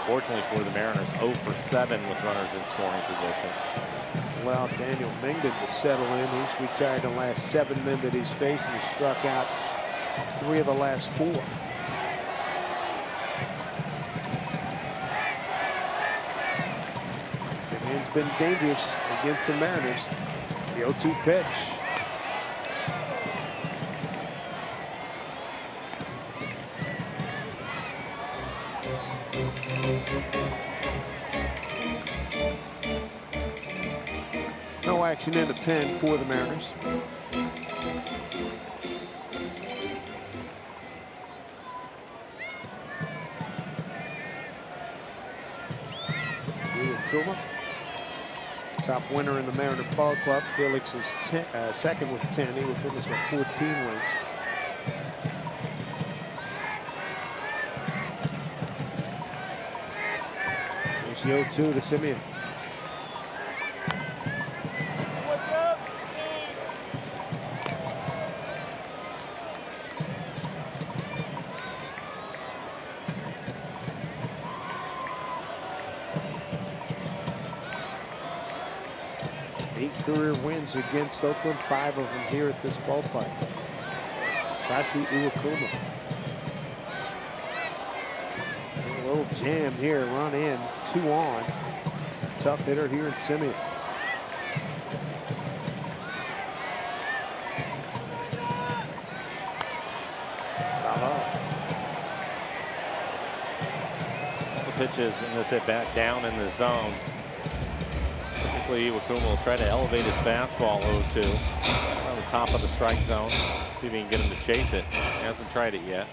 Unfortunately for the Mariners, 0 for 7 with runners in scoring position. Well, Daniel Mengden to settle in. He's retired the last 7 men that he's faced, and he struck out 3 of the last 4. Simeon's been dangerous against the Mariners. The 0-2 pitch. No action in the pen for the Mariners. Kuma, top winner in the Mariner Ball Club. Felix is second with 10. Kuma's got 14 wins. There's the 0-2 to Simeon. Career wins against Oakland, 5 of them here at this ballpark. Sashi Iwakuma. A little jam here, run in, 2 on. Tough hitter here in Simeon. The pitches in this at bat down in the zone. Iwakuma will try to elevate his fastball 0-2 on the top of the strike zone. See if he can get him to chase it. He hasn't tried it yet.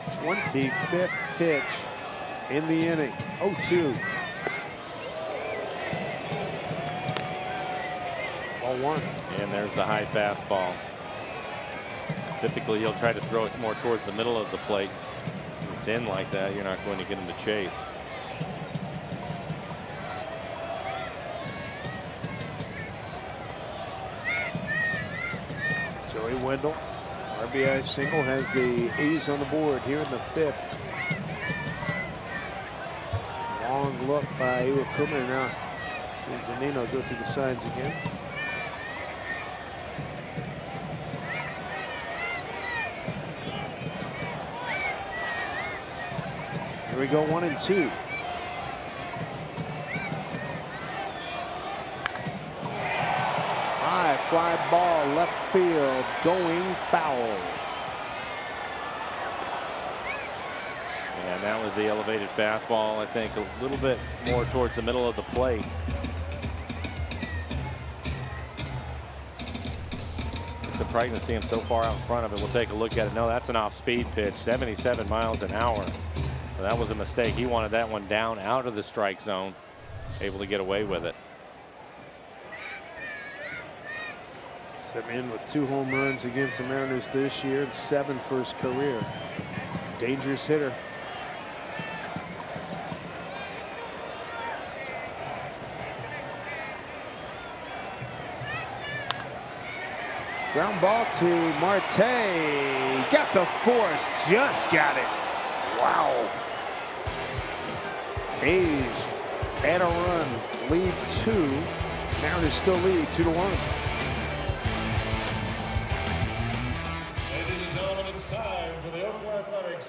The 25th pitch in the inning. 0-2. 1. And there's the high fastball. Typically, he'll try to throw it more towards the middle of the plate. If it's in like that, you're not going to get him to chase. Joey Wendell, RBI single, has the A's on the board here in the 5th. Long look by Iwakuma. Now Zanino go through the signs again. Here we go, 1-2. High fly ball, left field, going foul. And that was the elevated fastball, I think, a little bit more towards the middle of the plate. It's surprising to see him so far out in front of it. We'll take a look at it. No, that's an off-speed pitch, 77 miles an hour. So that was a mistake. He wanted that one down out of the strike zone, able to get away with it. Simeon with 2 home runs against the Mariners this year and 7 for his career. Dangerous hitter. Ground ball to Marte. Got the force. Just got it. Wow. A's add a run. Lead 2. Mariners still lead 2-1. Ladies and gentlemen, it's time for the Oakland Athletics.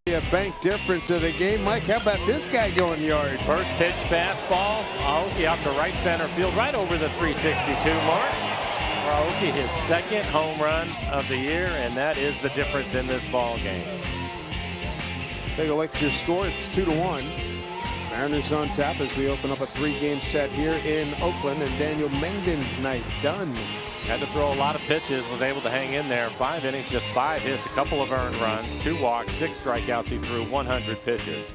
A bank difference of the game. Mike, how about this guy going yard? First pitch fastball. Aoki out to right center field, right over the 362 mark. Aoki, his second home run of the year, and that is the difference in this ball game. Take a look at your score. It's 2-1. Mariners on top as we open up a 3-game set here in Oakland, and Daniel Mengden's night done. Had to throw a lot of pitches, was able to hang in there. 5 innings, just 5 hits, a couple of earned runs, 2 walks, 6 strikeouts. He threw 100 pitches.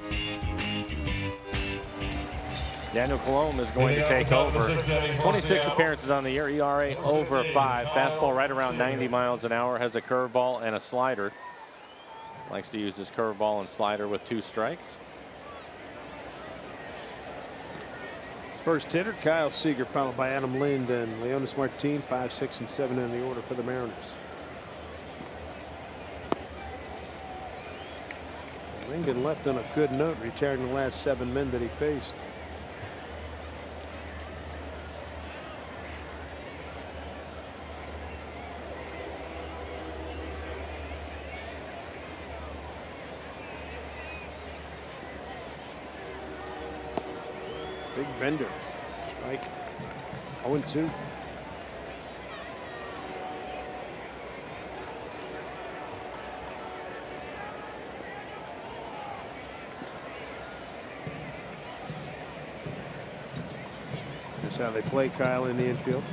Daniel Colomb is going to take over. 26 appearances on the year, ERA over 5. Fastball right around 90 miles an hour. Has a curveball and a slider. Likes to use his curveball and slider with 2 strikes. First hitter, Kyle Seager, followed by Adam Lind and Leonis Martin, 5, 6, and 7 in the order for the Mariners. Linden left on a good note, retiring the last 7 men that he faced. Big bender. Strike. 0-2. That's how they play Kyle in the infield.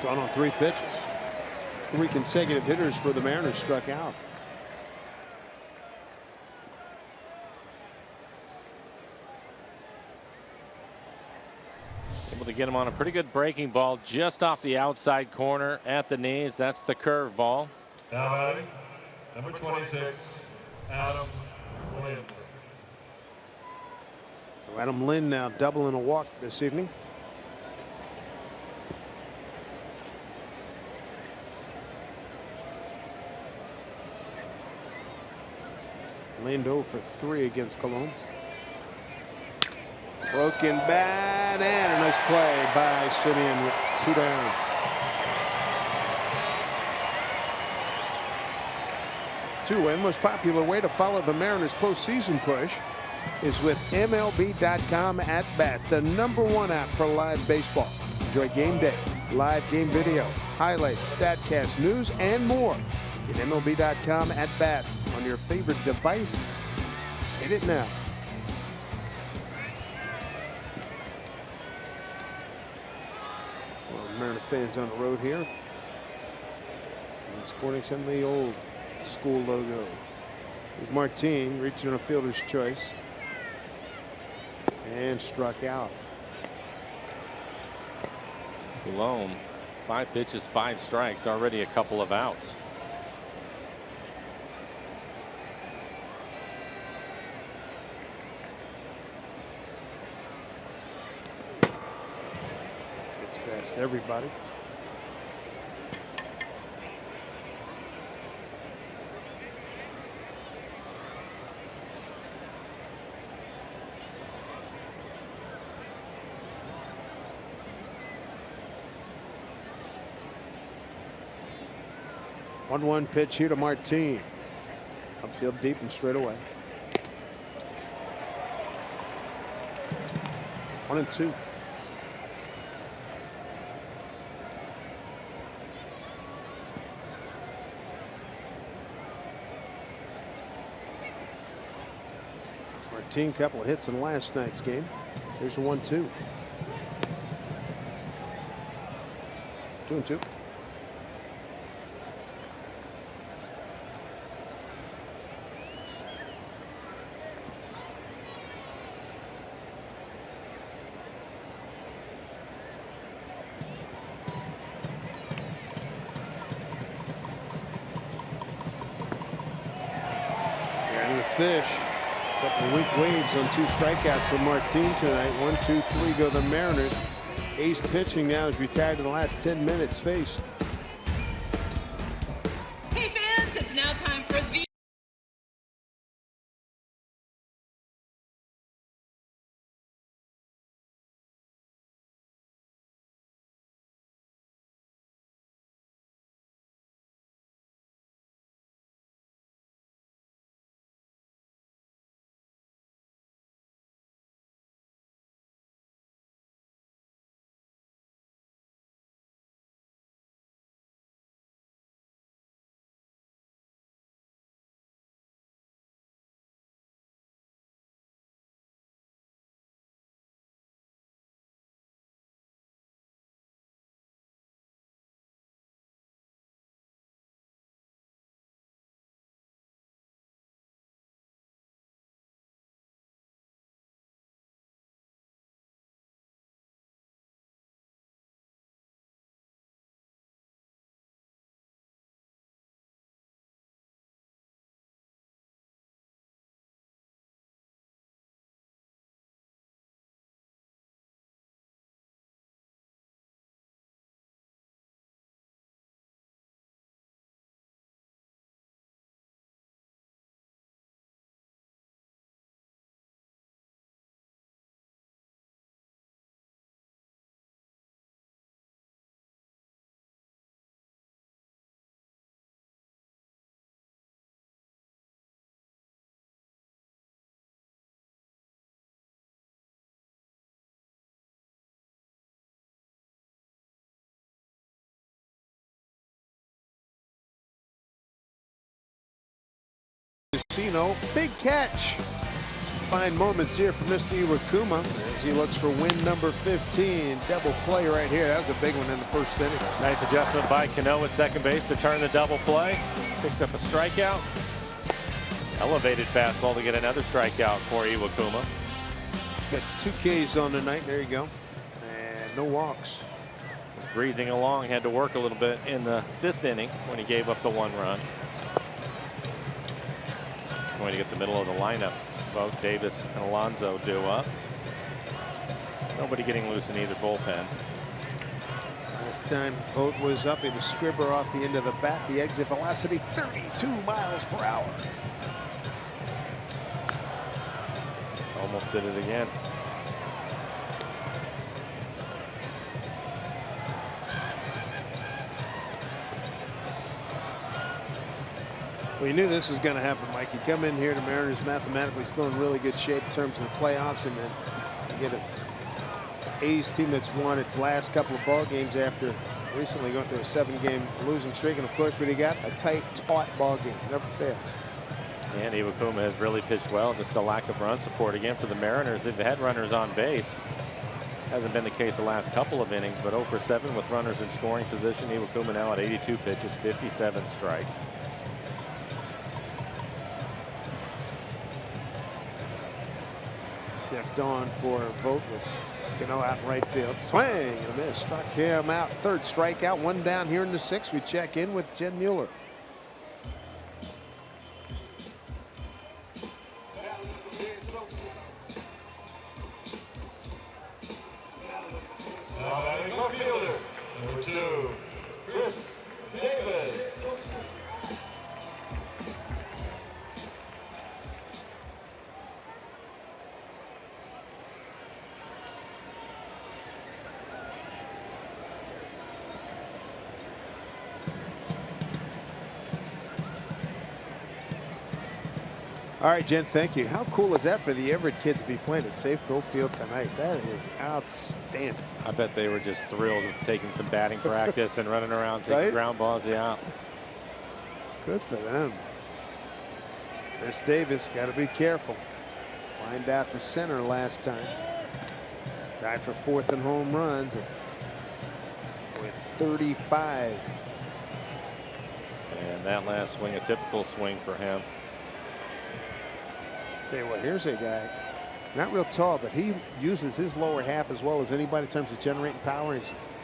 Gone on 3 pitches. 3 consecutive hitters for the Mariners struck out. Able to get him on a pretty good breaking ball just off the outside corner at the knees. That's the curve ball. Now batting, number 26, Adam Lind. Adam Lind now doubling a walk this evening. Lind 0 for 3 against Cologne. Broken bat and a nice play by Simeon with 2 down. The most popular way to follow the Mariners postseason push is with MLB.com at bat, the #1 app for live baseball. Enjoy game day, live game video, highlights, StatCast, news, and more. Get MLB.com at bat on your favorite device. Hit it now. Well, Mariner fans on the road here. And sporting some of the old school logo. There's Martin reaching on a fielder's choice. And struck out. Coulombe, 5 pitches, 5 strikes, already a couple of outs. Gets past everybody. One pitch here to Martin. Upfield deep and straight away. 1-2. Martin, couple of hits in last night's game. Here's the 1-2. 2-2. Fish. A couple of weak waves on 2 strikeouts from Martin tonight. 1, 2, 3 go the Mariners. Ace pitching now is retired in the last 10 minutes faced. Hey fans, it's now time for the Casino, big catch. Fine moments here for Mr. Iwakuma as he looks for win number 15. Double play right here. That was a big one in the first inning. Nice adjustment by Cano at second base to turn the double play. Picks up a strikeout. Elevated fastball to get another strikeout for Iwakuma. Got 2 Ks on the night. There you go. And no walks. Was breezing along. Had to work a little bit in the 5th inning when he gave up the 1 run. Going to get the middle of the lineup. Both Davis and Alonso do up. Nobody getting loose in either bullpen. Last time Vogt was up, it was Scribber off the end of the bat. The exit velocity 32 miles per hour. Almost did it again. We knew this was going to happen, Mike. You come in here, the Mariners mathematically still in really good shape in terms of the playoffs, and then you get an A's team that's won its last couple of ball games after recently going through a 7-game losing streak. And of course, when you got a tight, taut ball game, never fails. And Iwakuma has really pitched well. Just a lack of run support again for the Mariners. They've had runners on base. Hasn't been the case the last couple of innings, but 0 for 7 with runners in scoring position. Iwakuma now at 82 pitches, 57 strikes. Shift on for Vogt with Cano out in right field. Swing and a miss. Struck him out. Third strikeout. One down here in the sixth. We check in with Jen Mueller. Left fielder, number 2, Chris Davis. All right, Jen, thank you. How cool is that for the Everett kids to be playing at Safeco Field tonight? That is outstanding. I bet they were just thrilled with taking some batting practice and running around taking ground balls. Yeah. Good for them. Chris Davis got to be careful. Lined out to center last time. Tied for 4th in home runs with 35. And that last swing, a typical swing for him. Tell you what, here's a guy, not real tall, but he uses his lower half as well as anybody in terms of generating power.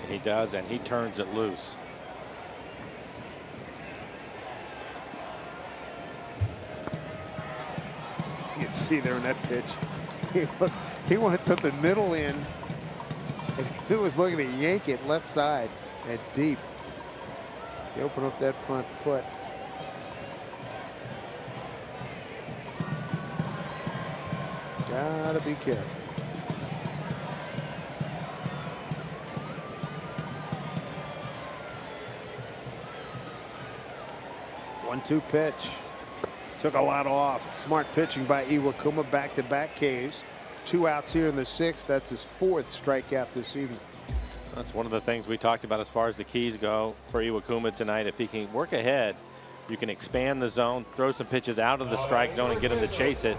He does, and he turns it loose. You can see there in that pitch. He wanted something middle in, and he was looking to yank it left side and deep. He opened up that front foot. Gotta be careful. One-two pitch. Took a lot off. Smart pitching by Iwakuma. Back-to-back Ks. 2 outs here in the 6th. That's his 4th strikeout this evening. That's one of the things we talked about as far as the keys go for Iwakuma tonight. If he can work ahead, you can expand the zone, throw some pitches out of the strike zone and get him to chase it.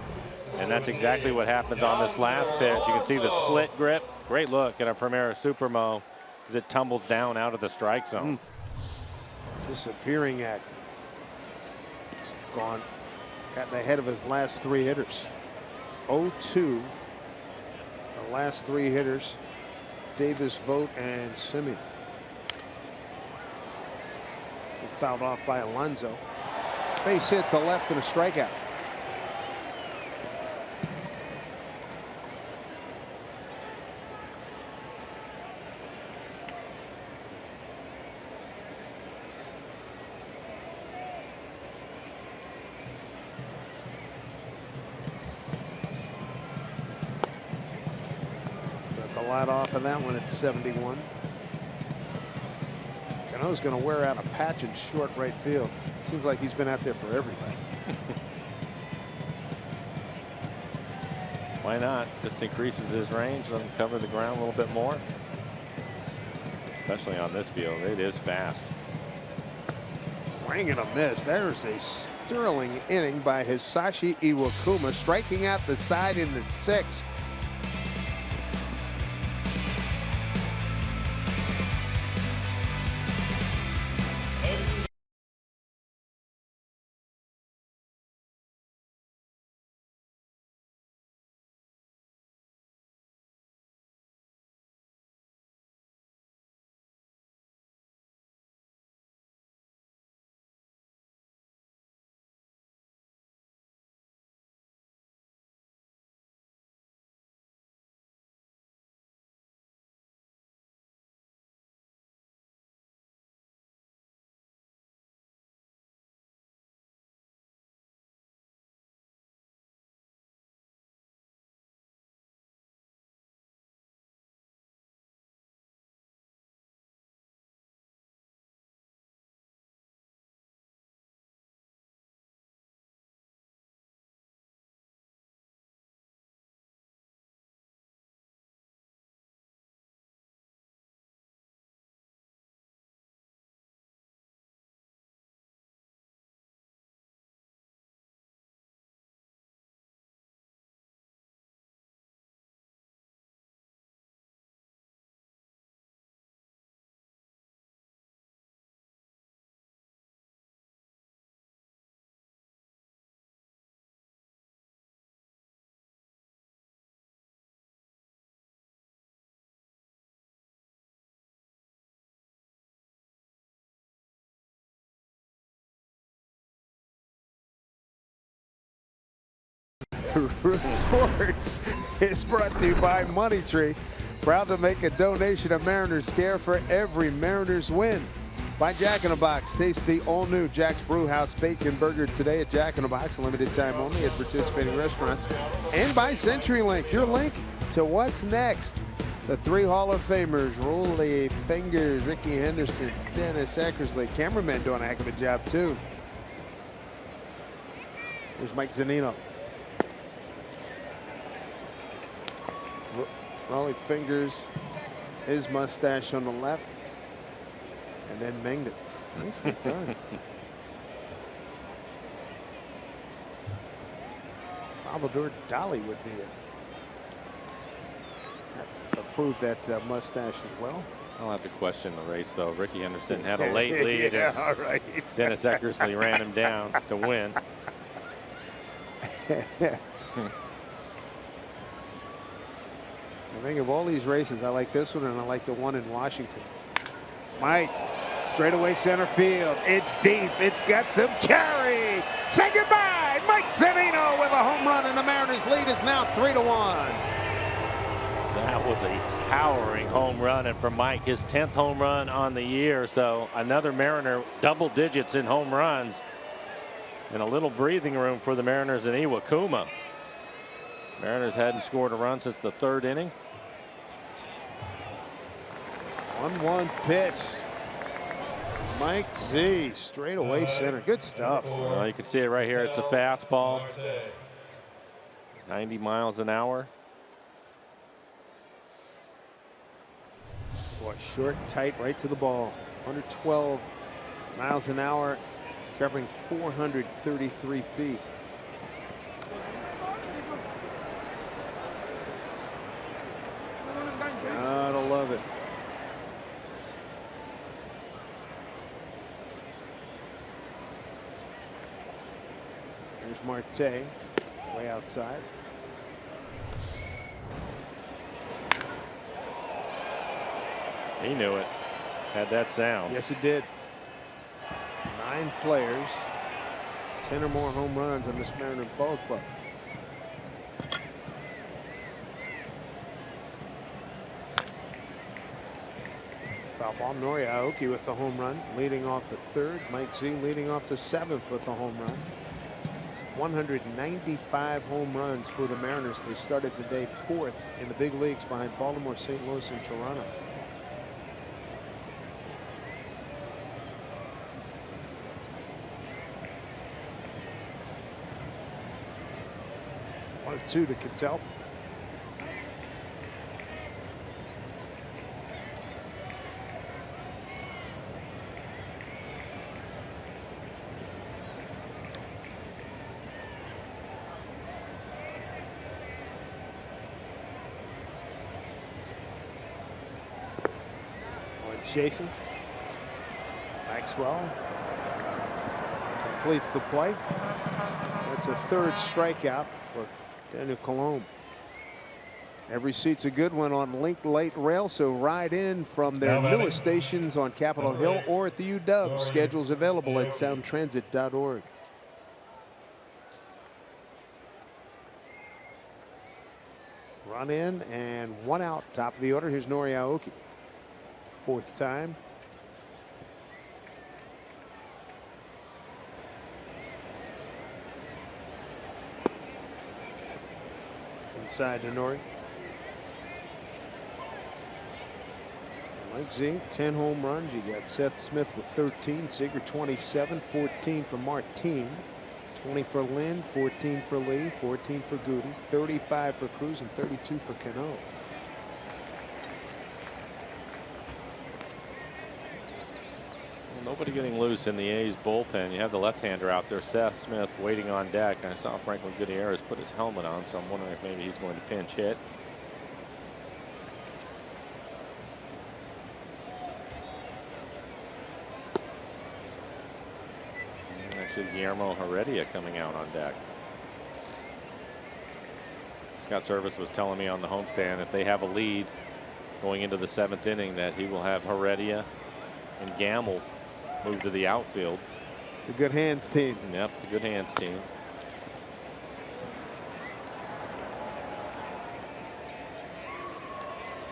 And that's exactly what happens on this last pitch. You can see the split grip. Great look at our Primera Supermo as it tumbles down out of the strike zone. Disappearing act. Gone. Gotten ahead of his last 3 hitters. 0-2. The last 3 hitters. Davis, Vogt, and Simeon. Fouled off by Alonso. Base hit to left and a strikeout. A lot off of that one at 71. Cano's going to wear out a patch in short right field. Seems like he's been out there for everybody. Why not? Just increases his range, let him cover the ground a little bit more. Especially on this field, it is fast. Swing and a miss. There's a sterling inning by Hisashi Iwakuma, striking out the side in the 6th. Root Sports is brought to you by Money Tree. Proud to make a donation to Mariners Care for every Mariners win. By Jack in the Box. Taste the all-new Jack's Brewhouse Bacon Burger today at Jack in the Box. Limited time only at participating restaurants. And by CenturyLink, your link to what's next. The 3 Hall of Famers, Rolly Fingers, Ricky Henderson, Dennis Eckersley. Cameraman doing a heck of a job, too. Here's Mike Zunino. Rolly Fingers, his mustache on the left. And then Mengnitz. Nicely done. Salvador Dali would be it. Approved that mustache as well. I'll have to question the race, though. Ricky Henderson had a late lead. Yeah, all right. Dennis Eckersley ran him down to win. I think of all these races, I like this one and I like the one in Washington. Mike, straightaway center field. It's deep. It's got some carry. Say goodbye. Mike Zunino with a home run, and the Mariners lead is now 3-1. That was a towering home run, and for Mike, his 10th home run on the year. So another Mariner double digits in home runs, and a little breathing room for the Mariners in Iwakuma. Mariners hadn't scored a run since the 3rd inning. 1-1 pitch. Mike Z, straightaway center. Good stuff. Well, you can see it right here. It's a fastball. 90 miles an hour. Boy, short, tight, right to the ball. 112 miles an hour, covering 433 feet. Gotta love it. Here's Marte, way outside. He knew it. Had that sound. Yes, it did. 9 players, 10 or more home runs on this Mariner ball club. Foul ball. Nori Aoki with the home run, leading off the 3rd. Mike Z leading off the 7th with the home run. It's 195 home runs for the Mariners. They started the day 4th in the big leagues behind Baltimore, St. Louis, and Toronto. One, 2 to Cattell. Chasing. Maxwell completes the play. That's a 3rd strikeout for Daniel Colomb. Every seat's a good one on Link Light Rail, so ride in from their newest stations on Capitol Hill or at the UW. Schedules available at soundtransit.org. Run in and 1 out. Top of the order. Here's Nori Aoki. 4th time. Inside to Nori. Mike Z, 10 home runs. You got Seth Smith with 13, Seager 27, 14 for Martin, 20 for Lynn, 14 for Lee, 14 for Goody, 35 for Cruz, and 32 for Cano. Nobody getting loose in the A's bullpen. You have the left-hander out there, Seth Smith, waiting on deck. I saw Franklin Gutierrez put his helmet on, so I'm wondering if maybe he's going to pinch hit. And actually, Guillermo Heredia coming out on deck. Scott Service was telling me on the homestand if they have a lead going into the 7th inning that he will have Heredia and Gamble move to the outfield. The good hands team. Yep, the good hands team.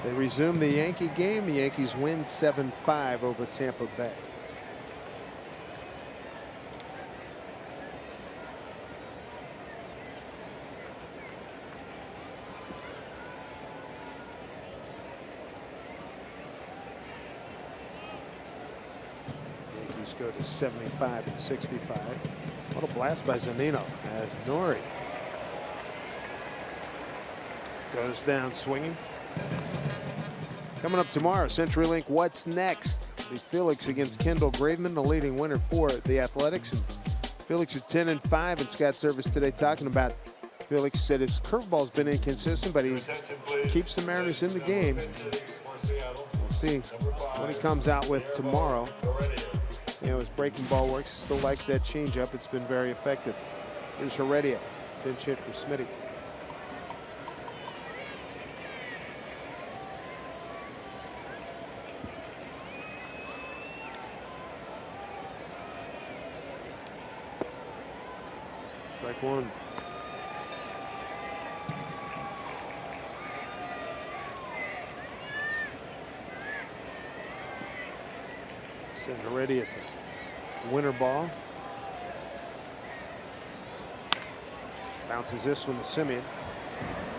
They resume the Yankee game. The Yankees win 7-5 over Tampa Bay. Yankees go to 75 and 65. What a blast by Zunino as Nori goes down swinging. Coming up tomorrow, CenturyLink What's Next? It'll be Felix against Kendall Graveman, the leading winner for the Athletics. And Felix is 10-5, and Scott Service today talking about Felix said his curveball's been inconsistent, but he keeps the Mariners in the game. We'll see what he comes out with tomorrow. See how his breaking ball works. He still likes that changeup. It's been very effective. Here's Heredia, pinch hit for Smitty. Strike one. Send Heredia to winner ball. Bounces this one to Simeon.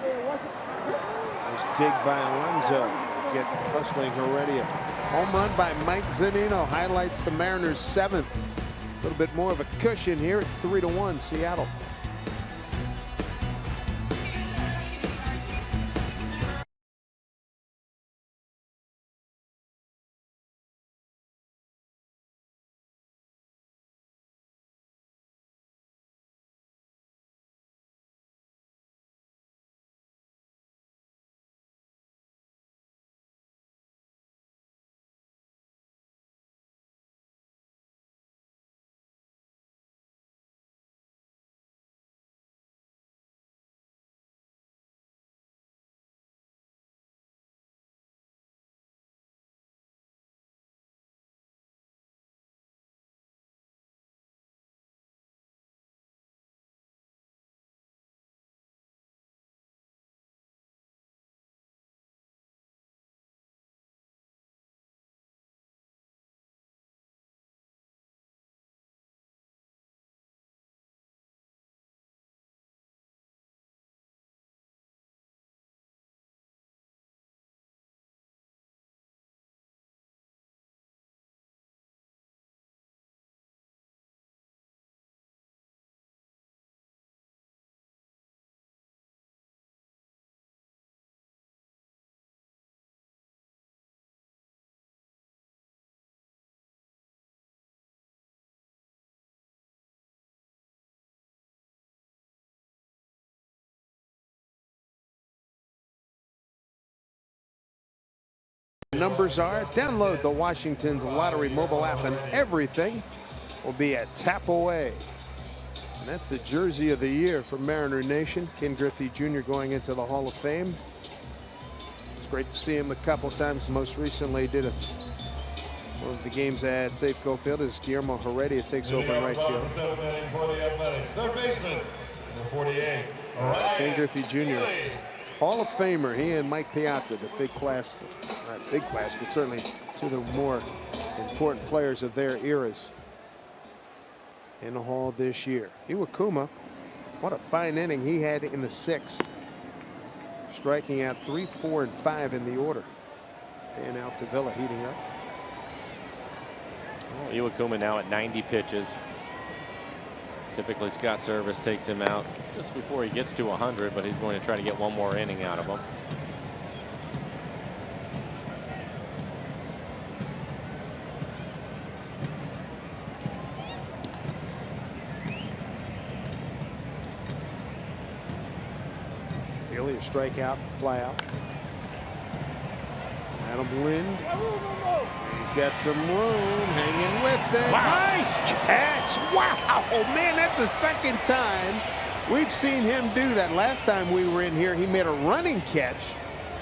Nice dig by Alonso. Get hustling Heredia. Home run by Mike Zunino highlights the Mariners' 7th. A little bit more of a cushion here. It's 3-1 Seattle. Numbers are download the Washington's Lottery mobile app and everything will be a tap away. And that's the jersey of the year for Mariner Nation. Ken Griffey Jr. going into the Hall of Fame. It's great to see him a couple times. Most recently did one of the games at Safeco Field as Guillermo Heredia takes over in right field. Third baseman, number 48. Ken Griffey Jr. Hall of Famer, he and Mike Piazza, the big class, not big class, but certainly two of the more important players of their eras in the Hall this year. Iwakuma, what a fine inning he had in the 6th. Striking out 3, 4, and 5 in the order. Dan Altavilla heating up. Well, Iwakuma now at 90 pitches. Typically Scott Service takes him out just before he gets to 100, but he's going to try to get one more inning out of him. Nearly a strikeout, fly out. Adam Lind. He's got some room, hanging with it. Wow. Nice catch. Wow, man, that's the second time we've seen him do that. Last time we were in here, he made a running catch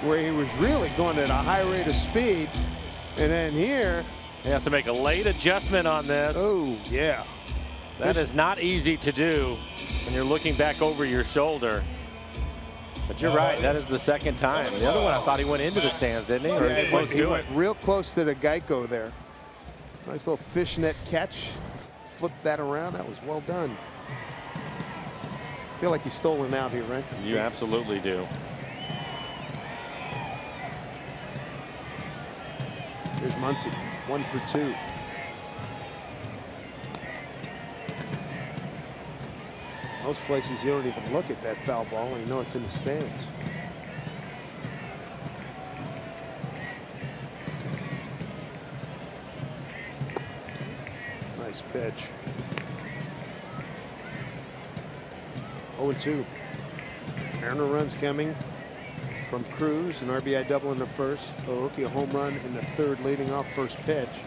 where he was really going at a high rate of speed. And then here, he has to make a late adjustment on this. Oh, yeah. That is not easy to do when you're looking back over your shoulder. But you're right. That is the second time. The other one, I thought he went into the stands, didn't he? Or Yeah, he went real close to the Geico there. Nice little fishnet catch. Flipped that around. That was well done. Feel like he's stolen out here, right? You absolutely do. Here's Muncy, 1 for 2. Most places you don't even look at that foul ball and you know it's in the stands. Nice pitch. 0-2. Mariner runs coming from Cruz, an RBI double in the first. Milwaukee a home run in the third, leading off first pitch.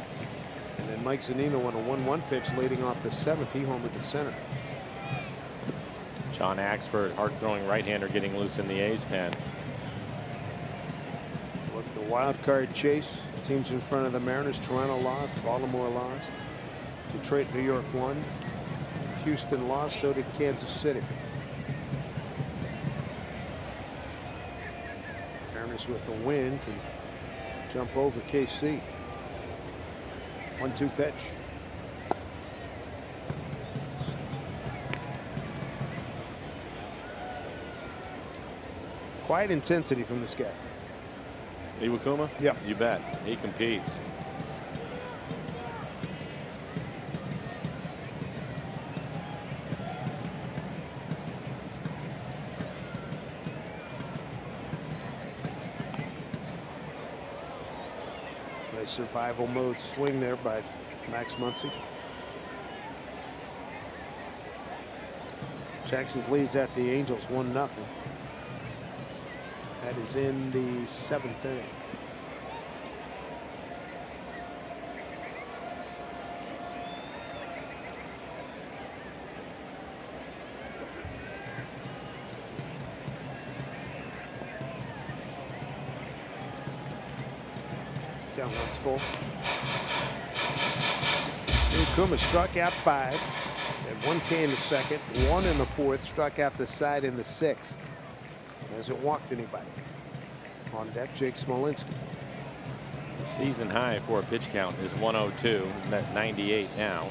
And then Mike Zunino on a 1-1 pitch, leading off the seventh. He homered to center. John Axford, hard-throwing right-hander, getting loose in the A's pen. Look at the wild card chase. Teams in front of the Mariners. Toronto lost. Baltimore lost. Detroit, New York won. Houston lost. So did Kansas City. Mariners with a win can jump over KC. 1-2 pitch. Quiet intensity from this guy. Iwakuma? Yep. You bet. He competes. Nice survival mode swing there by Max Muncy. Jackson's leads at the Angels 1-0. That is in the 7th inning. Count runs full. Iwakuma struck out 5. Had 1 K in the second, 1 in the 4th, struck out the side in the 6th. Hasn't walked anybody. On deck, Jake Smolinski. The season high for a pitch count is 102. He's at 98 now.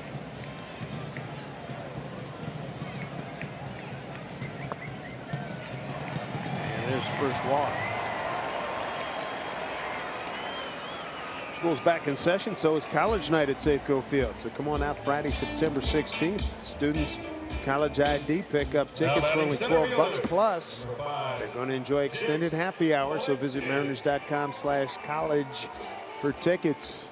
And there's first walk. School's back in session, so is college night at Safeco Field. So come on out Friday, September 16th. Students, college ID, pick up tickets for only $12 plus. They're going to enjoy extended happy hour, so visit mariners.com/college for tickets.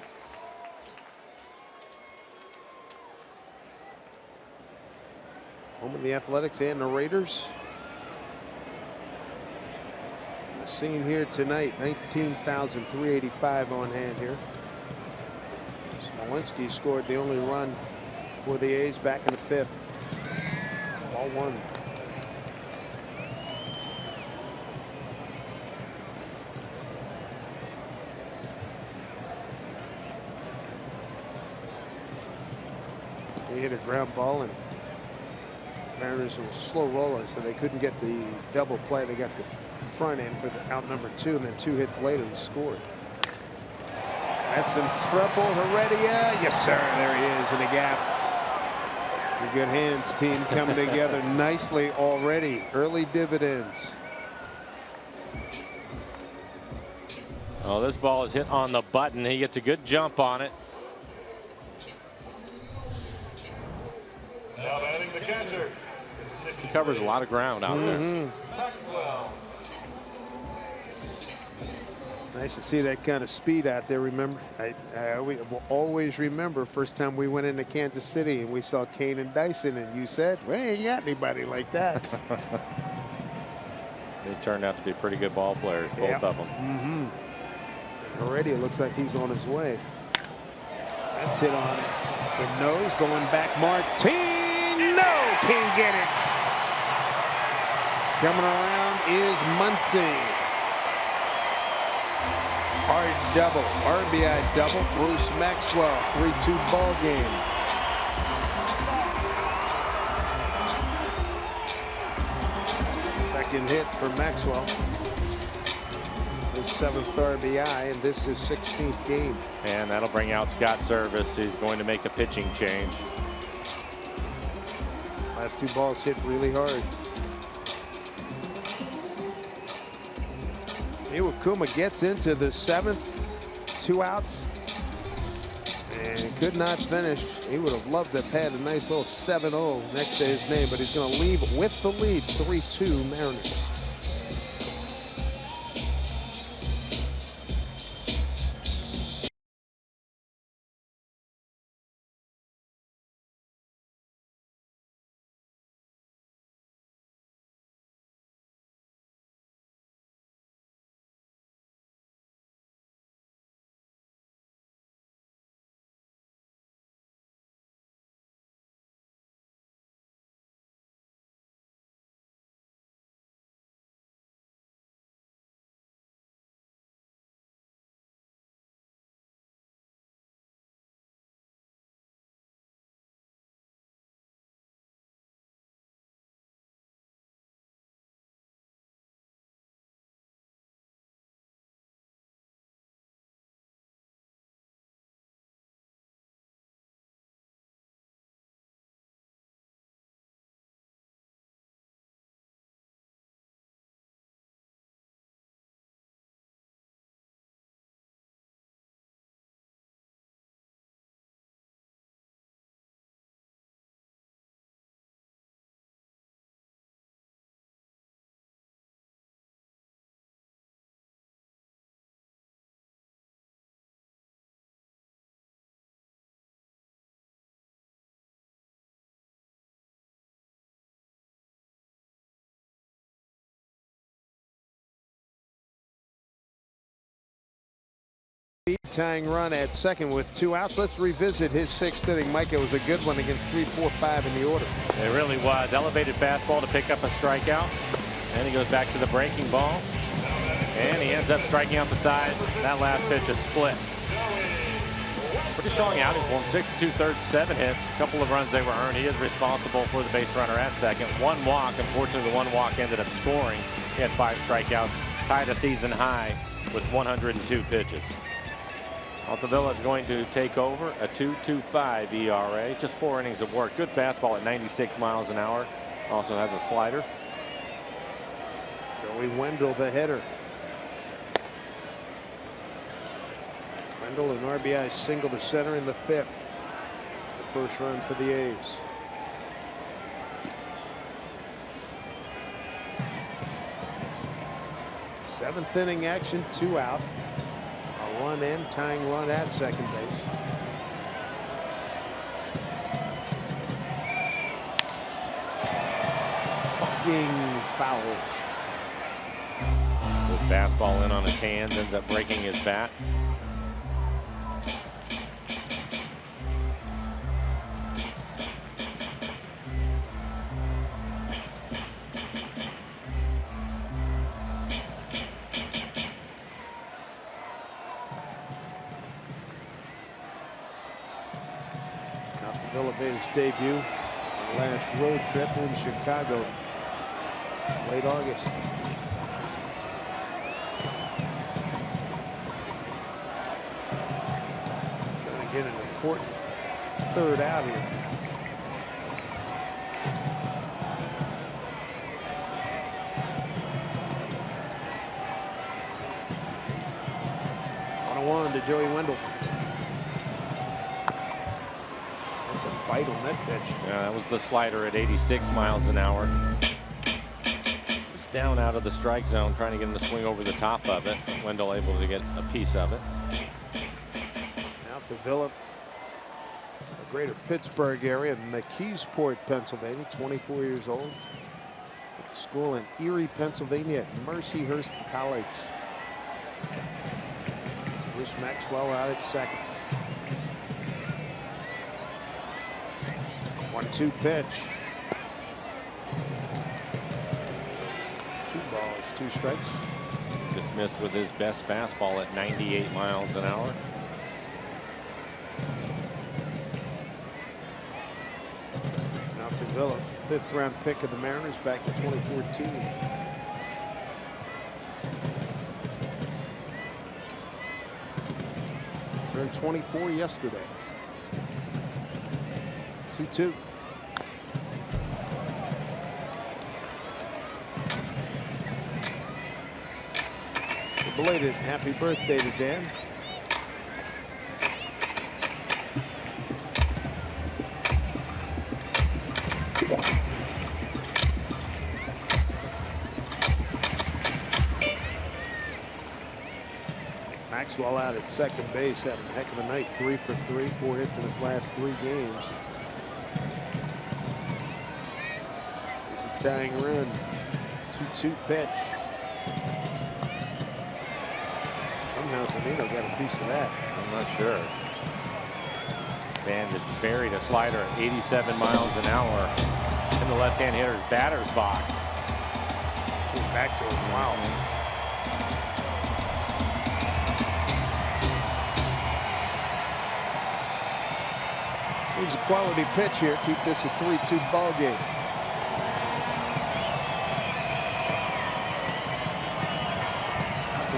Home of the Athletics and the Raiders. Scene here tonight, 19,385 on hand here. Smolinski scored the only run for the A's back in the 5th. Ball 1. He hit a ground ball, and Mariners was a slow roller, so they couldn't get the double play. They got the front end for the out number 2, and then 2 hits later he scored. That's some trouble. Heredia, yes sir, there he is in the gap. The good hands team coming together nicely already. Early dividends. Oh, this ball is hit on the button. He gets a good jump on it. Now batting the catcher. He covers a lot of ground out there. Maxwell. Nice to see that kind of speed out there. Remember, I will always remember first time we went into Kansas City and we saw Kane and Dyson, and you said, we ain't got anybody like that. They turned out to be pretty good ball players, both of them. Already it looks like he's on his way. That's hit on the nose, going back. Martino can't get it. Coming around is Muncy. Hard double, RBI double. Bruce Maxwell, 3-2 ball game. second hit for Maxwell. His 7th RBI, and this is 16th game. And that'll bring out Scott Service. He's going to make a pitching change. Last 2 balls hit really hard. Iwakuma gets into the 7th, 2 outs, and could not finish. He would have loved to have had a nice little 7-0 next to his name, but he's going to leave with the lead, 3-2 Mariners. Tying run at second with 2 outs. Let's revisit his 6th inning. Mike, it was a good one against 3, 4, 5 in the order. It really was. Elevated fastball to pick up a strikeout. And he goes back to the breaking ball. And he ends up striking out the side. That last pitch is split. Pretty strong outing for him. 6 2/3, 7 hits. A couple of runs they were earned. He is responsible for the base runner at second. 1 walk. Unfortunately, the 1 walk ended up scoring. He had 5 strikeouts. Tied a season high with 102 pitches. Altavilla is going to take over, a 2.25 ERA. Just 4 innings of work. Good fastball at 96 miles an hour. Also has a slider. Joey Wendell, the hitter. Wendell, an RBI single to center in the 5th. The first run for the A's. Seventh inning action, 2 out. A run and tying run at second base. Fucking foul. Good fastball in on his hands, ends up breaking his bat. Altavilla made his debut on the last road trip in Chicago, late August. Trying to get an important 3rd out here. On to Joey Wendell. That's a bite on that pitch. Yeah, that was the slider at 86 miles an hour. Just down out of the strike zone, trying to get him to swing over the top of it. Wendell able to get a piece of it. Now to Villa, the greater Pittsburgh area, McKeesport, Pennsylvania, 24 years old. Went to school in Erie, Pennsylvania at Mercyhurst College. It's Bruce Maxwell out at second. 1-2 pitch. 2 balls, 2 strikes. Dismissed with his best fastball at 98 miles an hour. Now to Villa, 5th round pick of the Mariners back in 2014. Turned 24 yesterday. 2-2. Belated happy birthday to Dan. Maxwell out at second base, having a heck of a night. 3 for 3, 4 hits in his last 3 games. Here's a tying run. 2-2 pitch. Somehow Zanino got a piece of that. I'm not sure. Dan just buried a slider at 87 miles an hour in the left-hand hitter's batter's box. Came back to him. Wow. It's a quality pitch here. Keep this a 3-2 ball game.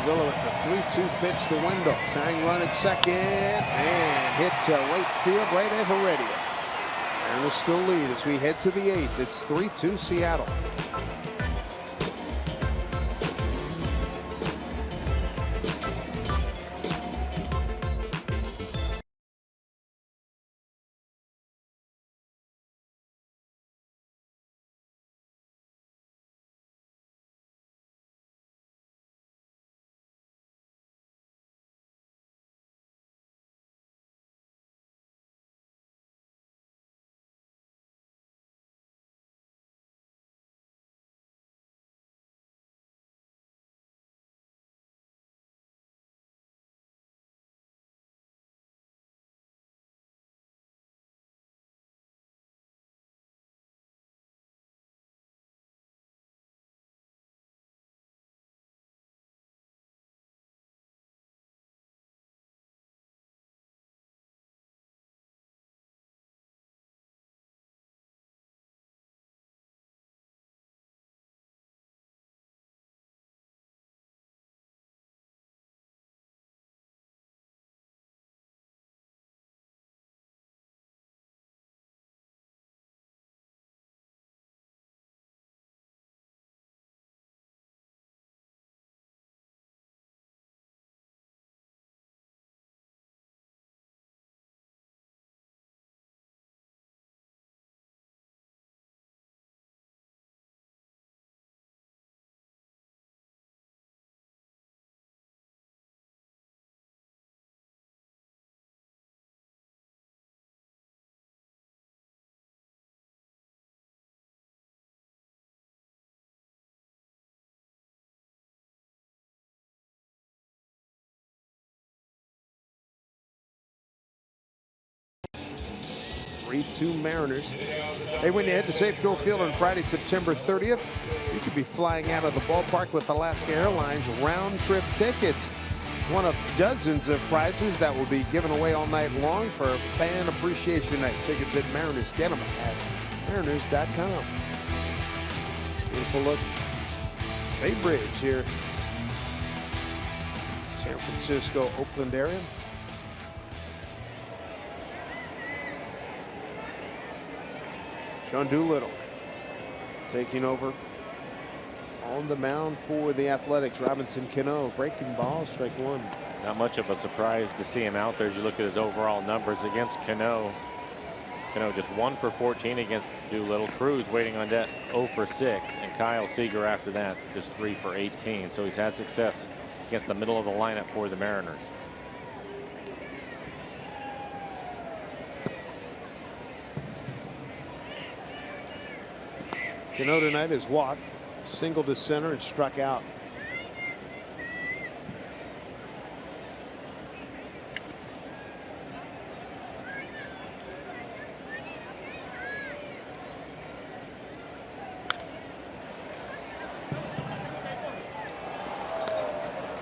With the 3-2 pitch to Wendell. Tying run at second and hit to right field, right at Heredia. And we'll still lead as we head to the 8th. It's 3-2 Seattle. Mariners. Hey, when you head to Safeco Field on Friday, September 30th, you could be flying out of the ballpark with Alaska Airlines round-trip tickets. It's one of dozens of prizes that will be given away all night long for Fan Appreciation Night. Tickets at Mariners. Get them at mariners.com. Beautiful look. Bay Bridge here. San Francisco, Oakland area. Sean Doolittle taking over on the mound for the Athletics. Robinson Cano breaking ball, strike 1. Not much of a surprise to see him out there as you look at his overall numbers against Cano. Cano just 1 for 14 against Doolittle. Cruz waiting on that 0 for 6, and Kyle Seager after that just 3 for 18. So he's had success against the middle of the lineup for the Mariners. Cano tonight has walked, single to center, and struck out.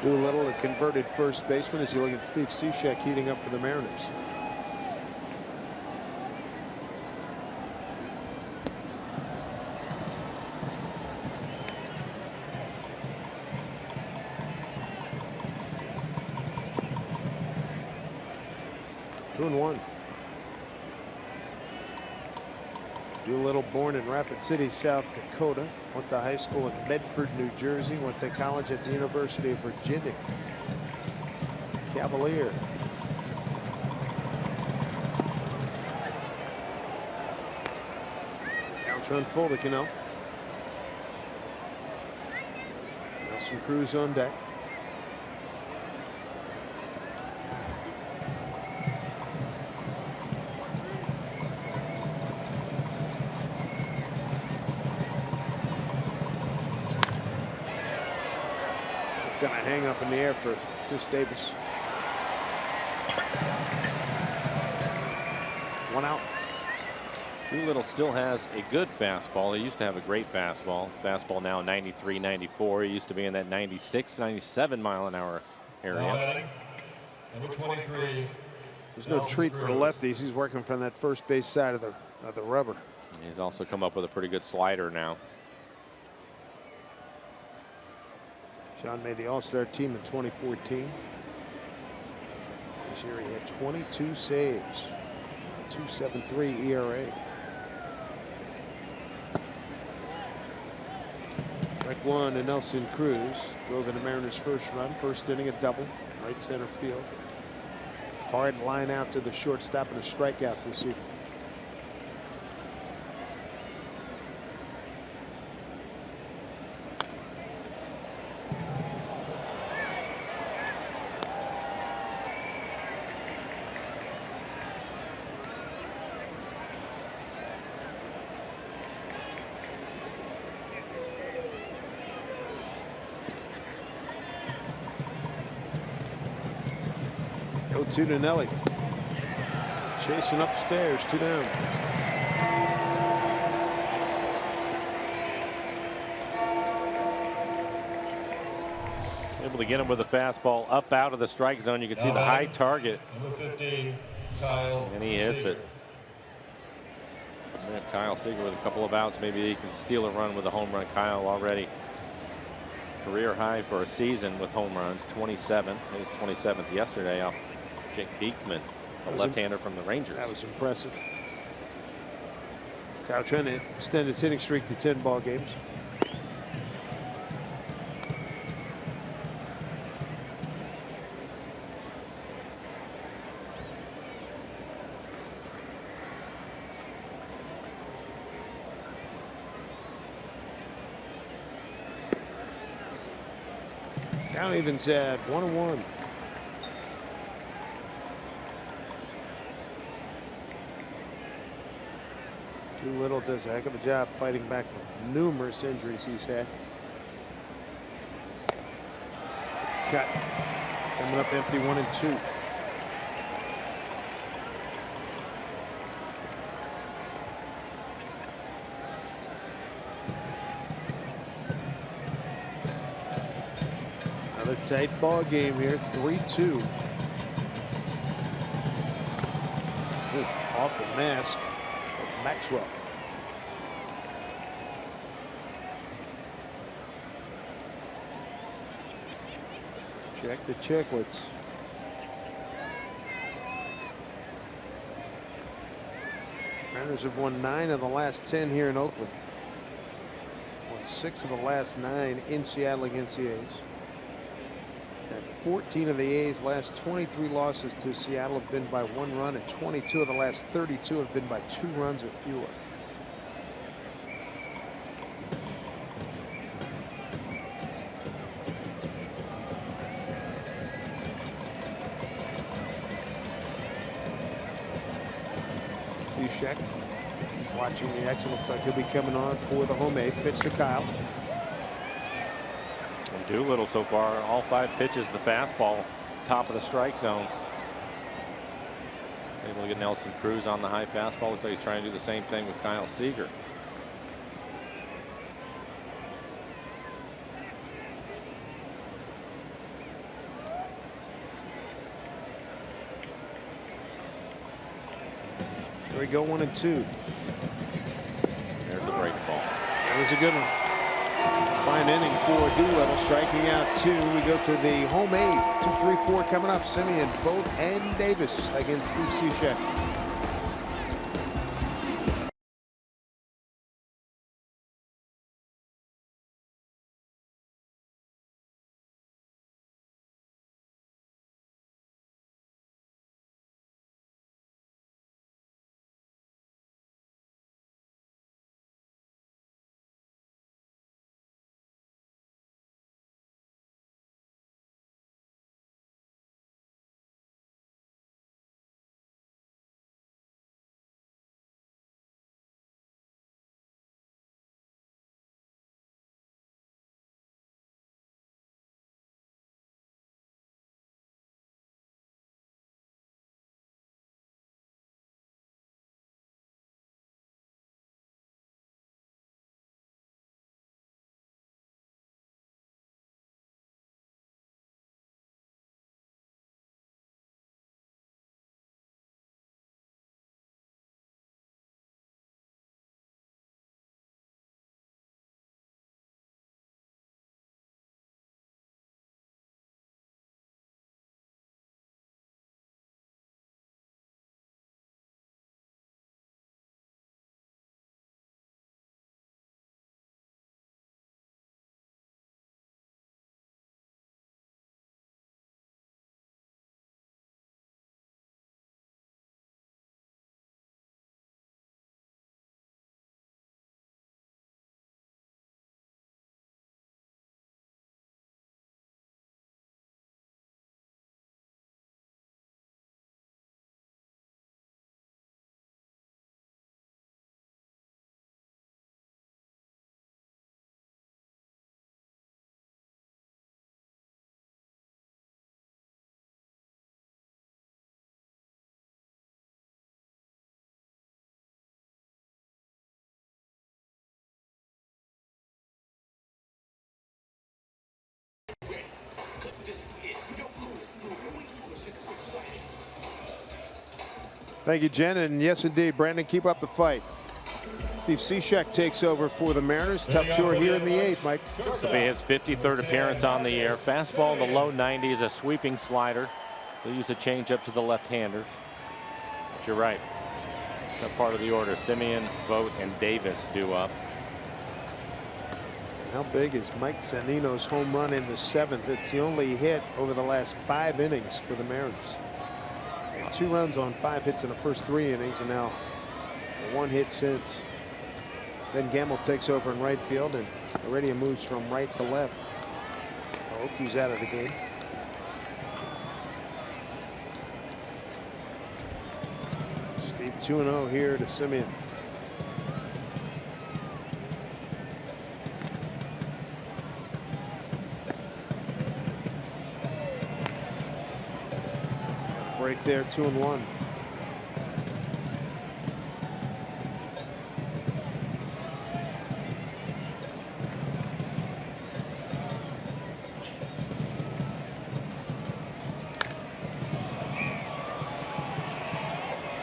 Doolittle, a converted first baseman, as you look at Steve Cishek heating up for the Mariners. 2-1. Doolittle, born in Rapid City, South Dakota. Went to high school in Medford, New Jersey. Went to college at the University of Virginia. Cavalier. Down full to Cano. Nelson Cruz on deck. Going to hang up in the air for Chris Davis. 1 out. Doolittle still has a good fastball. He used to have a great fastball. Fastball now 93, 94. He used to be in that 96, 97 mile an hour area. Number 23. There's no treat for the lefties. He's working from that first base side of the rubber. He's also come up with a pretty good slider now. Sean made the All-Star team in 2014. This year he had 22 saves, 2.73 ERA. Strike one to Nelson Cruz. Drove in the Mariners' first run. First inning, a double, right center field. Hard line out to the shortstop and a strikeout this evening. Two to Nelly. Chasing upstairs, 2 down. Able to get him with a fastball up out of the strike zone. You can see the high target. Number 50, Kyle And he hits Seager. it. And Kyle Seager with a couple of outs. Maybe he can steal a run with a home run. Kyle already career high for a season with home runs, 27. His 27th yesterday off Jake Diekman, a left-hander from the Rangers. That was impressive. Kyle trying to extend his hitting streak to 10 ball games. Count evens at 1-1. Doolittle does a heck of a job fighting back from numerous injuries he's had. Cut. Coming up empty, 1-2. Another tight ball game here, 3-2. Off the mask. Maxwell. Check the chicklets. Mariners have won 9 of the last 10 here in Oakland. Won 6 of the last 9 in Seattle against the A's. And 14 of the A's last 23 losses to Seattle have been by 1 run, and 22 of the last 32 have been by 2 runs or fewer. Cishek watching the action. Looks like he'll be coming on for the home eighth. Pitch to Kyle. And Doolittle so far, all 5 pitches, the fastball, top of the strike zone. Able to get Nelson Cruz on the high fastball. Looks like he's trying to do the same thing with Kyle Seager. There we go, 1-2. There's the breaking ball. That was a good one. Fine inning for Doolittle, striking out 2. We go to the home 8th. 2, 3, 4 coming up. Simeon, Vogt, and Davis against Steve Cishek. Thank you, Jen. And yes, indeed, Brandon, keep up the fight. Steve Cishek takes over for the Mariners. Tough chore here in the 8th, Mike. This will be his 53rd appearance on the year. Fastball in the low 90s, a sweeping slider. He'll use a changeup to the left-handers. But you're right. That part of the order. Simeon, Vogt, and Davis due up. How big is Mike Zunino's home run in the 7th? It's the only hit over the last 5 innings for the Mariners. 2 runs on 5 hits in the first 3 innings, and now 1 hit since. Then Gamble takes over in right field, and Heredia moves from right to left. Oakie's out of the game. Steve 2-0 here to Simeon. Break there, 2-1.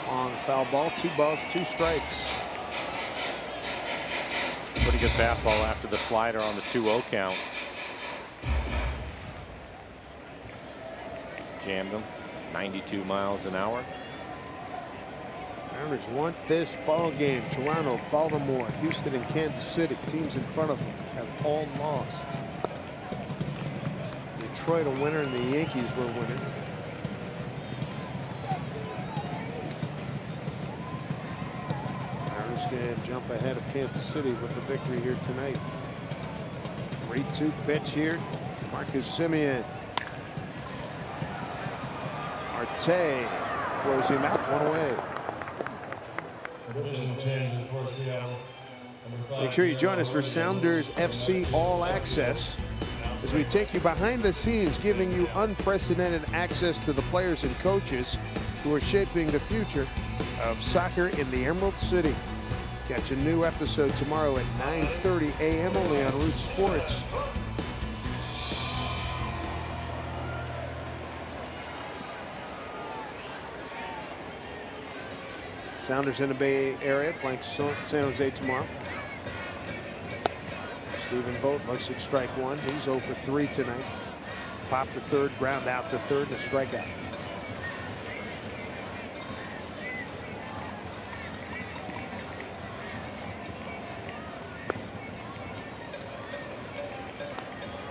On foul ball, 2 balls, 2 strikes. Pretty good fastball after the slider on the 2-0 count. Jammed him. 92 miles an hour. Mariners want this ball game. Toronto, Baltimore, Houston, and Kansas City. Teams in front of them have all lost. Detroit a winner, and the Yankees were winners. Mariners can jump ahead of Kansas City with the victory here tonight. 3-2 pitch here. Marcus Semien. Marte throws him out, 1 away. Make sure you join us for Sounders FC All Access as we take you behind the scenes, giving you unprecedented access to the players and coaches who are shaping the future of soccer in the Emerald City. Catch a new episode tomorrow at 9:30 a.m. only on Root Sports. Sounders in the Bay Area playing San Jose tomorrow. Stephen Vogt looks at strike one. He's 0 for 3 tonight. Pop the third, ground out to third, and a strikeout.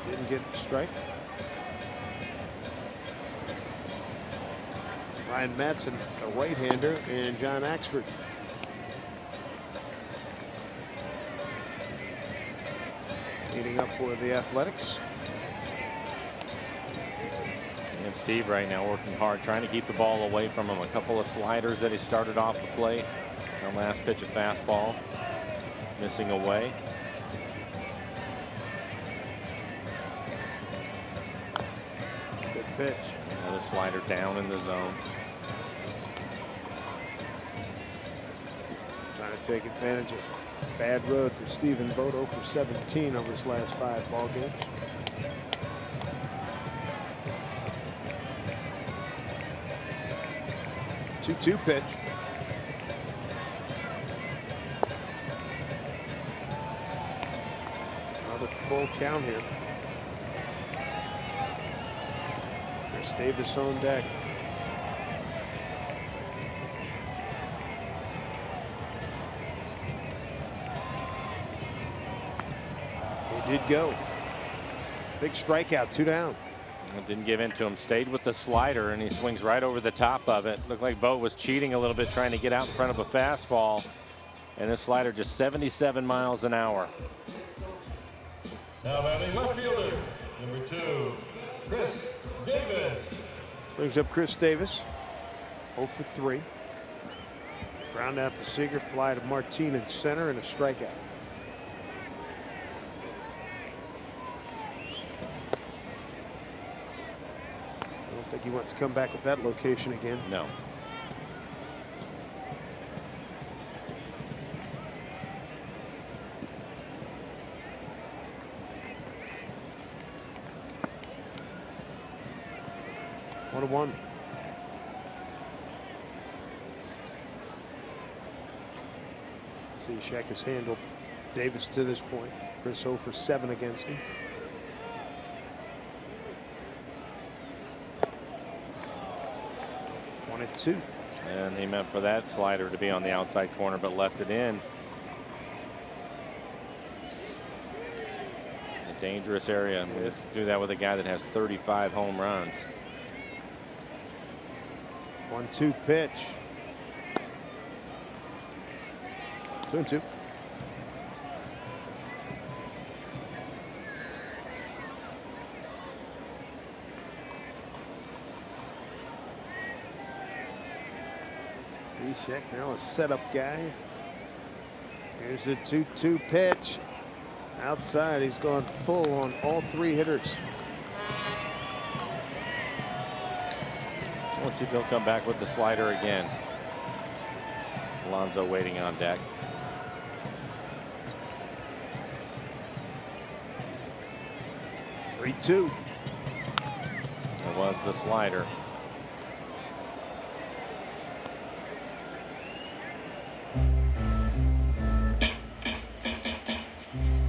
Didn't get the strike. Ryan Madsen, a right-hander, and John Axford. Leading up for the Athletics. And Steve right now working hard, trying to keep the ball away from him. A couple of sliders that he started off the plate. The last pitch, a fastball, missing away. Good pitch. Another slider down in the zone. Trying to take advantage of bad road for Stephen Vogt, 0 for 17 over his last 5 ball games. Two-two pitch. Another full count here. Chris Davis on deck. Did go. Big strikeout, 2 down. It didn't give in to him. Stayed with the slider, and he swings right over the top of it. Looked like Vogt was cheating a little bit, trying to get out in front of a fastball. And this slider just 77 miles an hour. Now batting left fielder, number 2, Chris Davis. Brings up Chris Davis, 0 for 3. Ground out to Seager, fly to Martin in center, and a strikeout. I don't think he wants to come back with that location again. No. One. 1. Cishek has handled Davis to this point. Chris 0 for 7 against him. One and 2. And he meant for that slider to be on the outside corner, but left it in. A dangerous area. Yes. Do that with a guy that has 35 home runs. 1-2 pitch. 2-2. Cishek now a setup guy. Here's the 2-2 pitch. Outside, he's gone full on all 3 hitters. Let's see if he'll come back with the slider again. Alonso waiting on deck. Three, 2. It was the slider.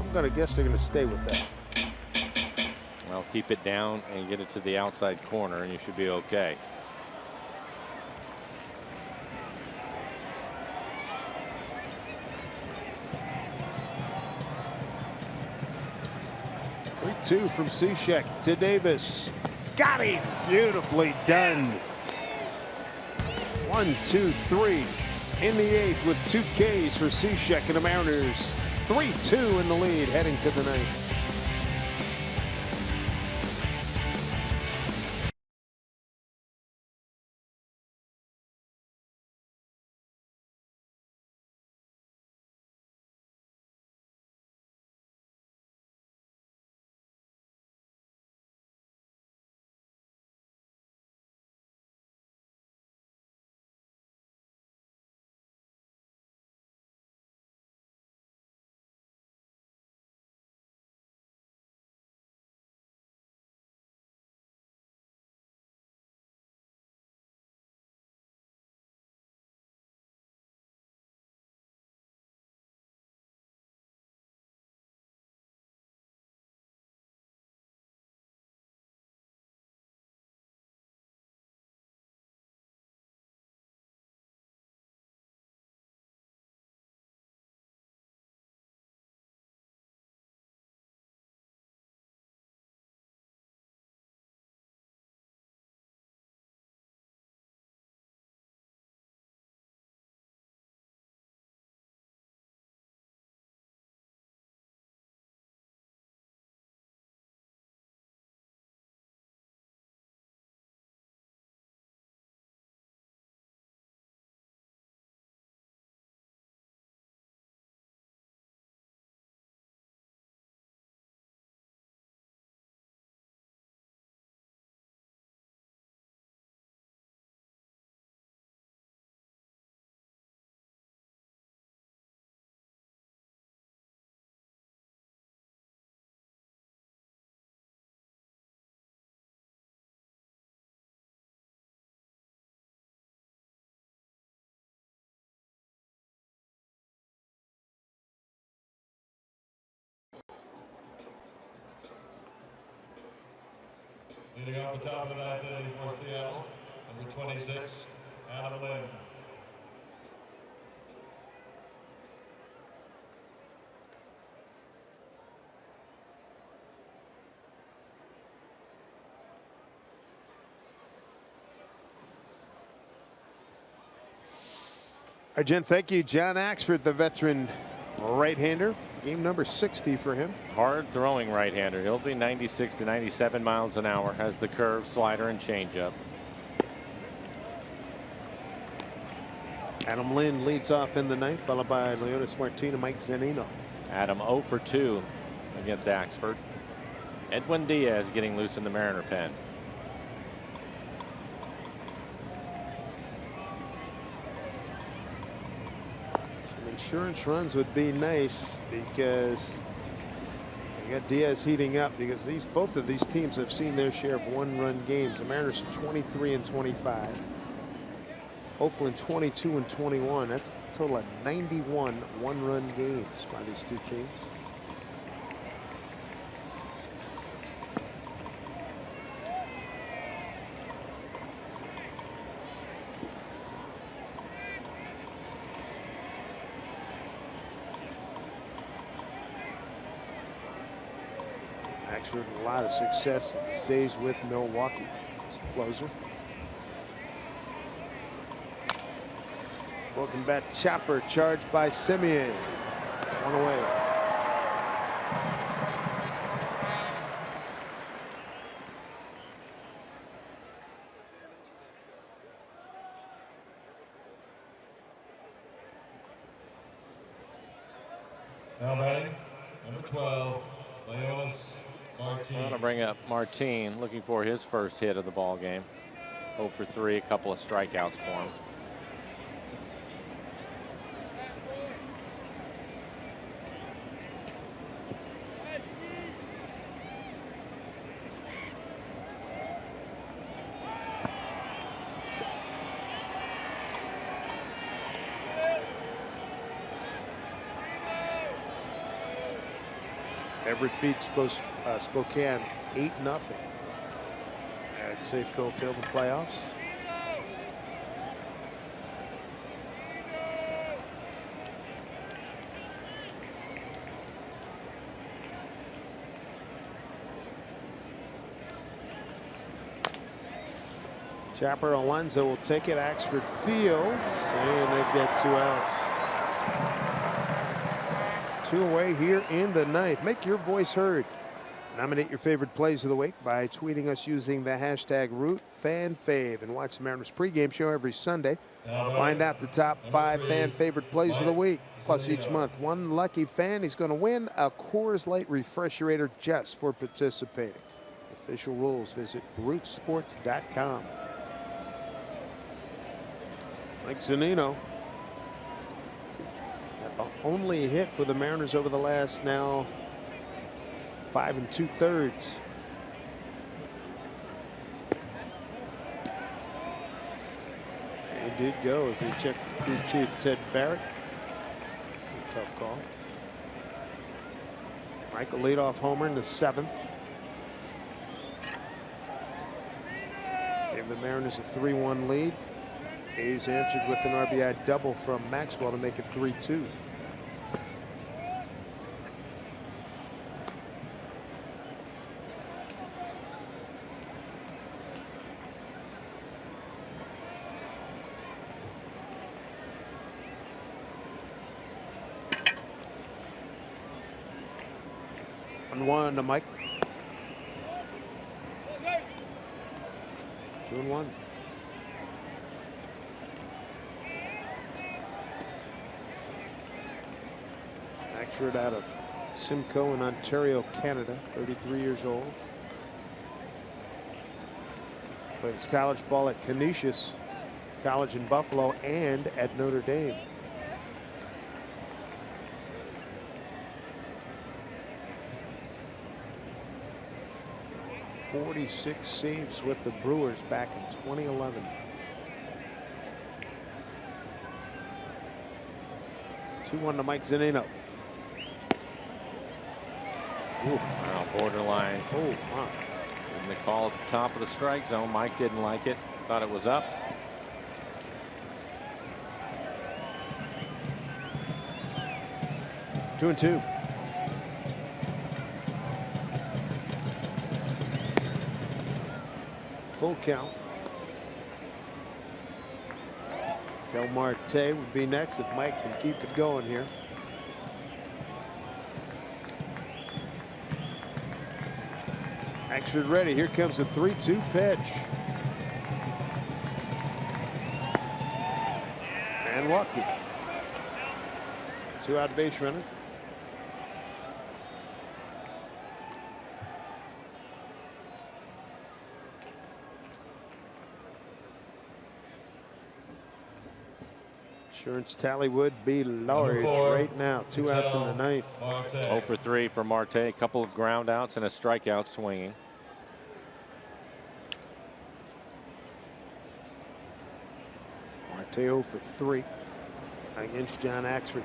I'm going to guess they're going to stay with that. Well, keep it down and get it to the outside corner, and you should be okay. Two from Cishek to Davis. Got him. Beautifully done. 1, 2, 3 in the 8th with 2 Ks for Cishek and the Mariners. 3-2 in the lead heading to the 9th. Leading off the top of the ninth inning for Seattle, number 26, Adam Lind. All right, Jen, thank you. John Axford, the veteran right-hander. Game number 60 for him. Hard throwing right-hander. He'll be 96 to 97 miles an hour. Has the curve, slider, and changeup. Adam Lind leads off in the ninth, followed by Leonys Martin and Mike Zunino. Adam 0 for 2 against Axford. Edwin Diaz getting loose in the Mariner pen. Insurance runs would be nice because you got Diaz heating up, because both of these teams have seen their share of one-run games. The Mariners are 23 and 25. Oakland 22 and 21. That's a total of 91 one-run games by these two teams. Axford a lot of success these days with Milwaukee as a closer. Broken bat chopper charged by Semien. One away. Now batting, number 12, Leonys Martin. Want to bring up Martin, looking for his first hit of the ball game. 0 for 3, a couple of strikeouts for him. Everett beats Spokane 8-0 at Safeco Field in the playoffs. Chopper Alonso will take it. Axford fields, and they've got 2 outs. 2 away here in the ninth. Make your voice heard. Nominate your favorite plays of the week by tweeting us using the hashtag #RootFanFave, and watch the Mariners pregame show every Sunday. Find out the top 5 fan favorite plays of the week. Plus, each month, one lucky fan is going to win a Coors Light Refresherator just for participating. Official rules, visit rootsports.com. Mike Zunino. The only hit for the Mariners over the last now 5 2/3. He did go as he checked crew chief Ted Barrett. Tough call. Michael leadoff homer in the 7th. Gave the Mariners a 3-1 lead. Hayes answered with an RBI double from Maxwell to make it 3-2. And 1 to Mike. 2-1. Axford out of Simcoe in Ontario, Canada, 33 years old. Played his college ball at Canisius College in Buffalo and at Notre Dame. '46 saves with the Brewers back in 2011. 2-1 to Mike Zunino. Wow, borderline. Oh, wow. And the call at the top of the strike zone. Mike didn't like it. Thought it was up. Two and two. Full count. Del Marte would be next if Mike can keep it going here. Axford ready. Here comes a 3-2 pitch. And walked it. 2 out base runner. Insurance tally would be large right now. 2 outs in the ninth. 0 for 3 for Marte. A couple of ground outs and a strikeout swinging. Marte 0 for 3 against John Axford.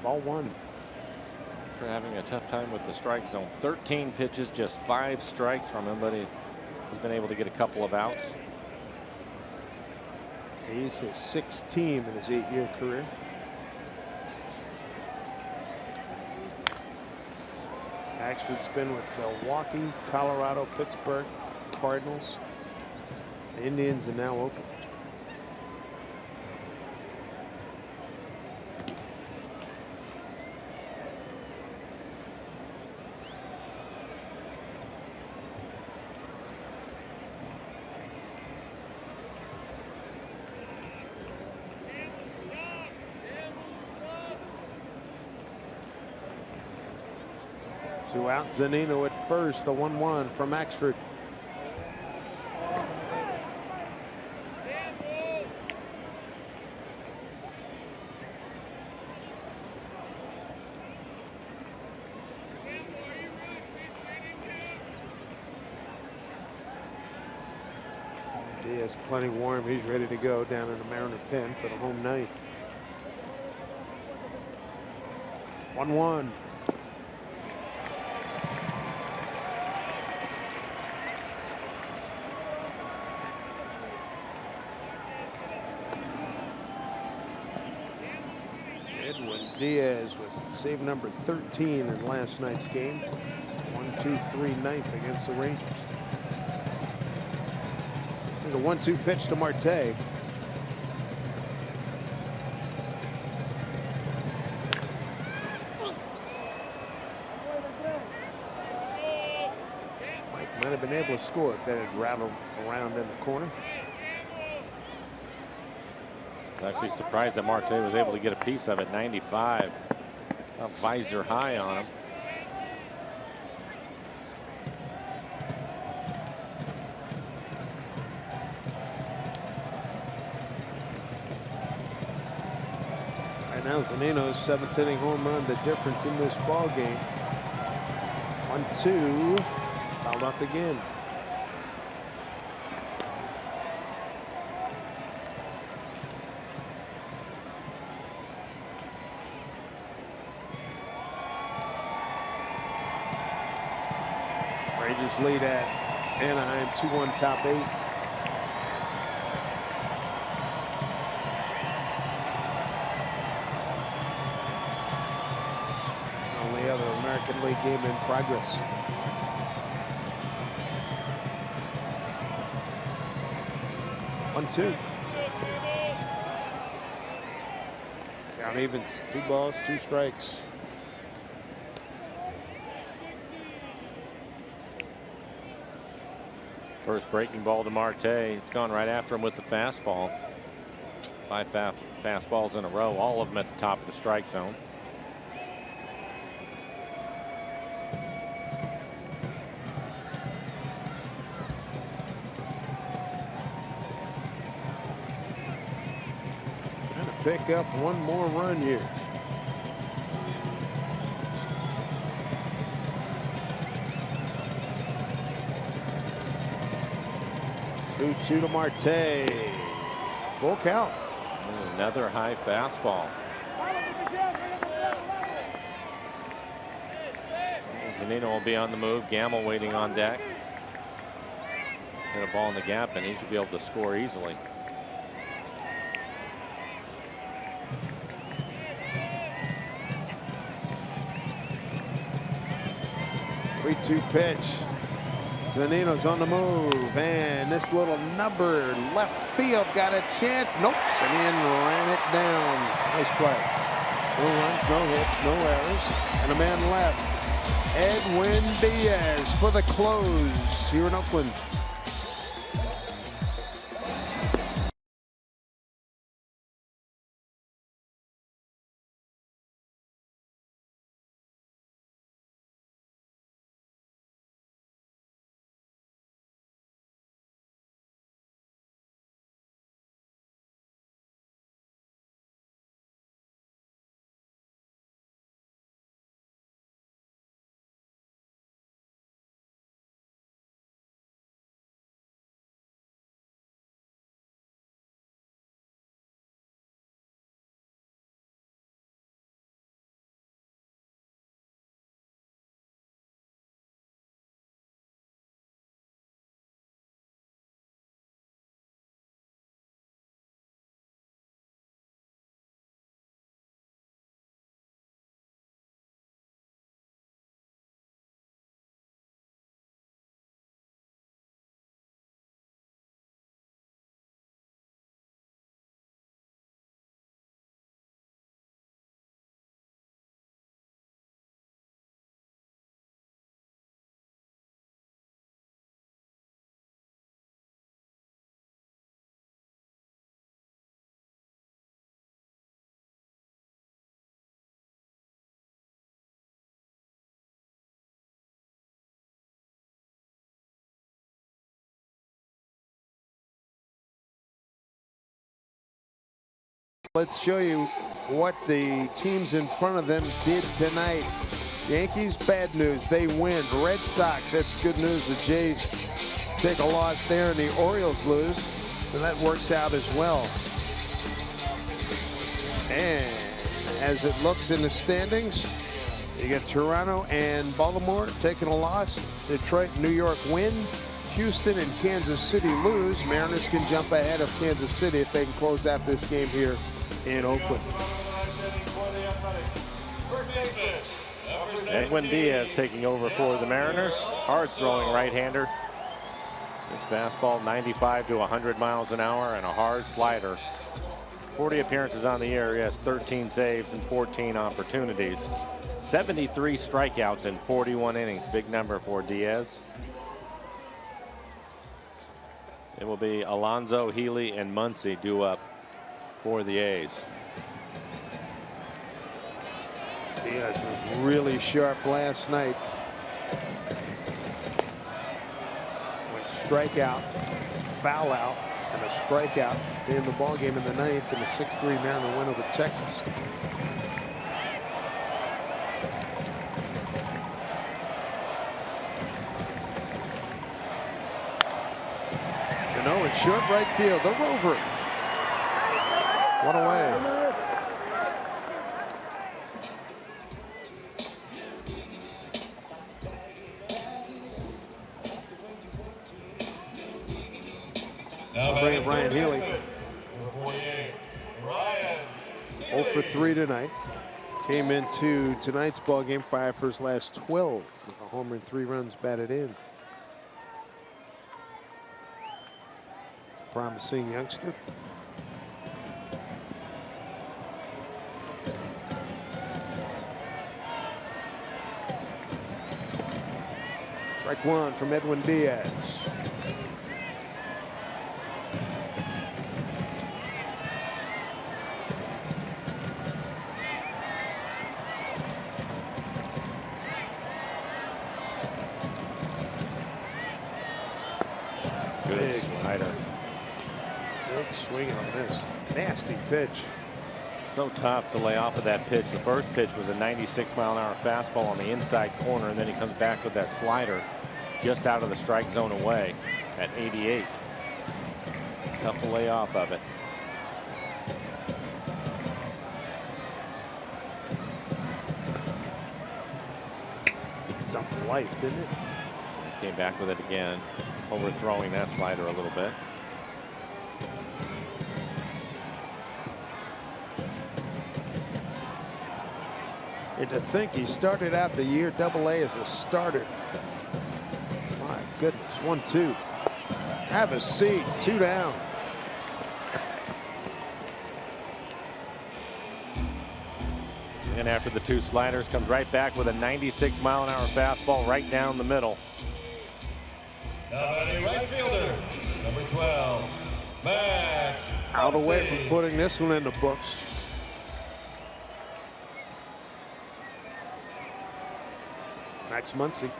Ball 1. For having a tough time with the strike zone. 13 pitches, just 5 strikes from him, but he's been able to get a couple of outs. He's his 6th team in his 8-year career. Axford's been with Milwaukee, Colorado, Pittsburgh, Cardinals, Indians, and now Oakland. Two out. Zunino at first. The 1-1 from Axford. Diaz plenty warm. He's ready to go down in the Mariner pen for the home ninth. 1-1. Diaz with save number 13 in last night's game. 1-2-3 ninth against the Rangers. There's a 1-2 pitch to Marte. Mike might have been able to score if that had rattled around in the corner. Actually surprised that Marte was able to get a piece of it. 95. A visor high on him. Right now Zunino's 7th inning home run, the difference in this ball game. 1-2. Fouled off again. Rangers lead at Anaheim 2-1 top 8. Only other American League game in progress. One-two. Count evens. 2 balls, 2 strikes. First breaking ball to Marte. It's gone right after him with the fastball. 5 fastballs in a row, all of them at the top of the strike zone. Trying to pick up one more run here. Two to Marte. Full count. And another high fastball. Zunino will be on the move. Gamble waiting on deck. Hit a ball in the gap, and he should be able to score easily. Three-two pitch. Zunino's on the move, and this little number left field got a chance. Nope, Simeon ran it down. Nice play. No runs, no hits, no errors, and a man left. Edwin Diaz for the close here in Oakland. Let's show you what the teams in front of them did tonight. Yankees, bad news. They win. Red Sox, that's good news. The Jays take a loss there, and the Orioles lose. So that works out as well. And as it looks in the standings, you get Toronto and Baltimore taking a loss. Detroit and New York win. Houston and Kansas City lose. Mariners can jump ahead of Kansas City if they can close out this game here in Oakland. Edwin Diaz taking over for the Mariners. Hard throwing right-hander. This fastball 95 to 100 miles an hour and a hard slider. 40 appearances on the year. He has 13 saves and 14 opportunities. 73 strikeouts in 41 innings. Big number for Diaz. It will be Alonso, Healy, and Muncy due up for the A's. Diaz was really sharp last night. Went strikeout, foul out, and a strikeout to end the ball game in the ninth in a 6-3 Mariner win over Texas. Cano in short right field. The Rover. One away. Bring in Ryan Healy. 0 for 3 tonight. Came into tonight's ball game 5 for his last 12 with a homer and 3 runs batted in. Promising youngster. Strike one from Edwin Diaz. Good slider. Big swing on this. Nasty pitch. So tough to lay off of that pitch. The first pitch was a 96-mile-an-hour fastball on the inside corner, and then he comes back with that slider just out of the strike zone away at 88. Tough to lay off of it. something life, didn't it? Came back with it again, overthrowing that slider a little bit. And to think he started out the year Double-A as a starter. My goodness, 1-2. Have a seat, 2 down. And after the 2 sliders, comes right back with a 96-mile-an-hour fastball right down the middle. Now batting right fielder, number 12, Max. Out away from putting this one in the books. Max Muncy.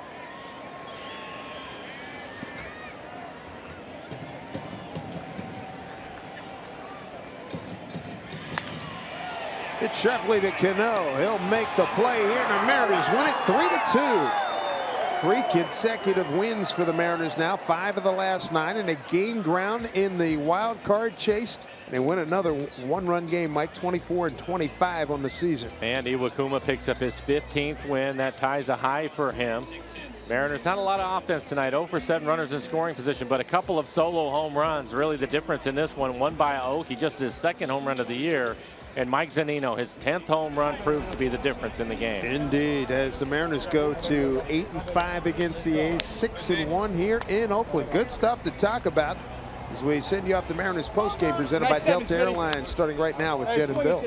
It's sharply to Cano. He'll make the play here, and the Mariners win it 3-2. 3 consecutive wins for the Mariners now, 5 of the last 9, and they gain ground in the wild card chase. And they win another 1-run game, Mike, 24-25 on the season. And Iwakuma picks up his 15th win. That ties a high for him. Mariners, not a lot of offense tonight. 0 for 7 runners in scoring position, but a couple of solo home runs. Really the difference in this one. One by Aoki, just his 2nd home run of the year. And Mike Zunino, his 10th home run, proves to be the difference in the game. Indeed, as the Mariners go to 8-5 against the A's, 6-1 here in Oakland. Good stuff to talk about as we send you off the Mariners postgame presented by Delta Airlines, starting right now with Jed and Bill.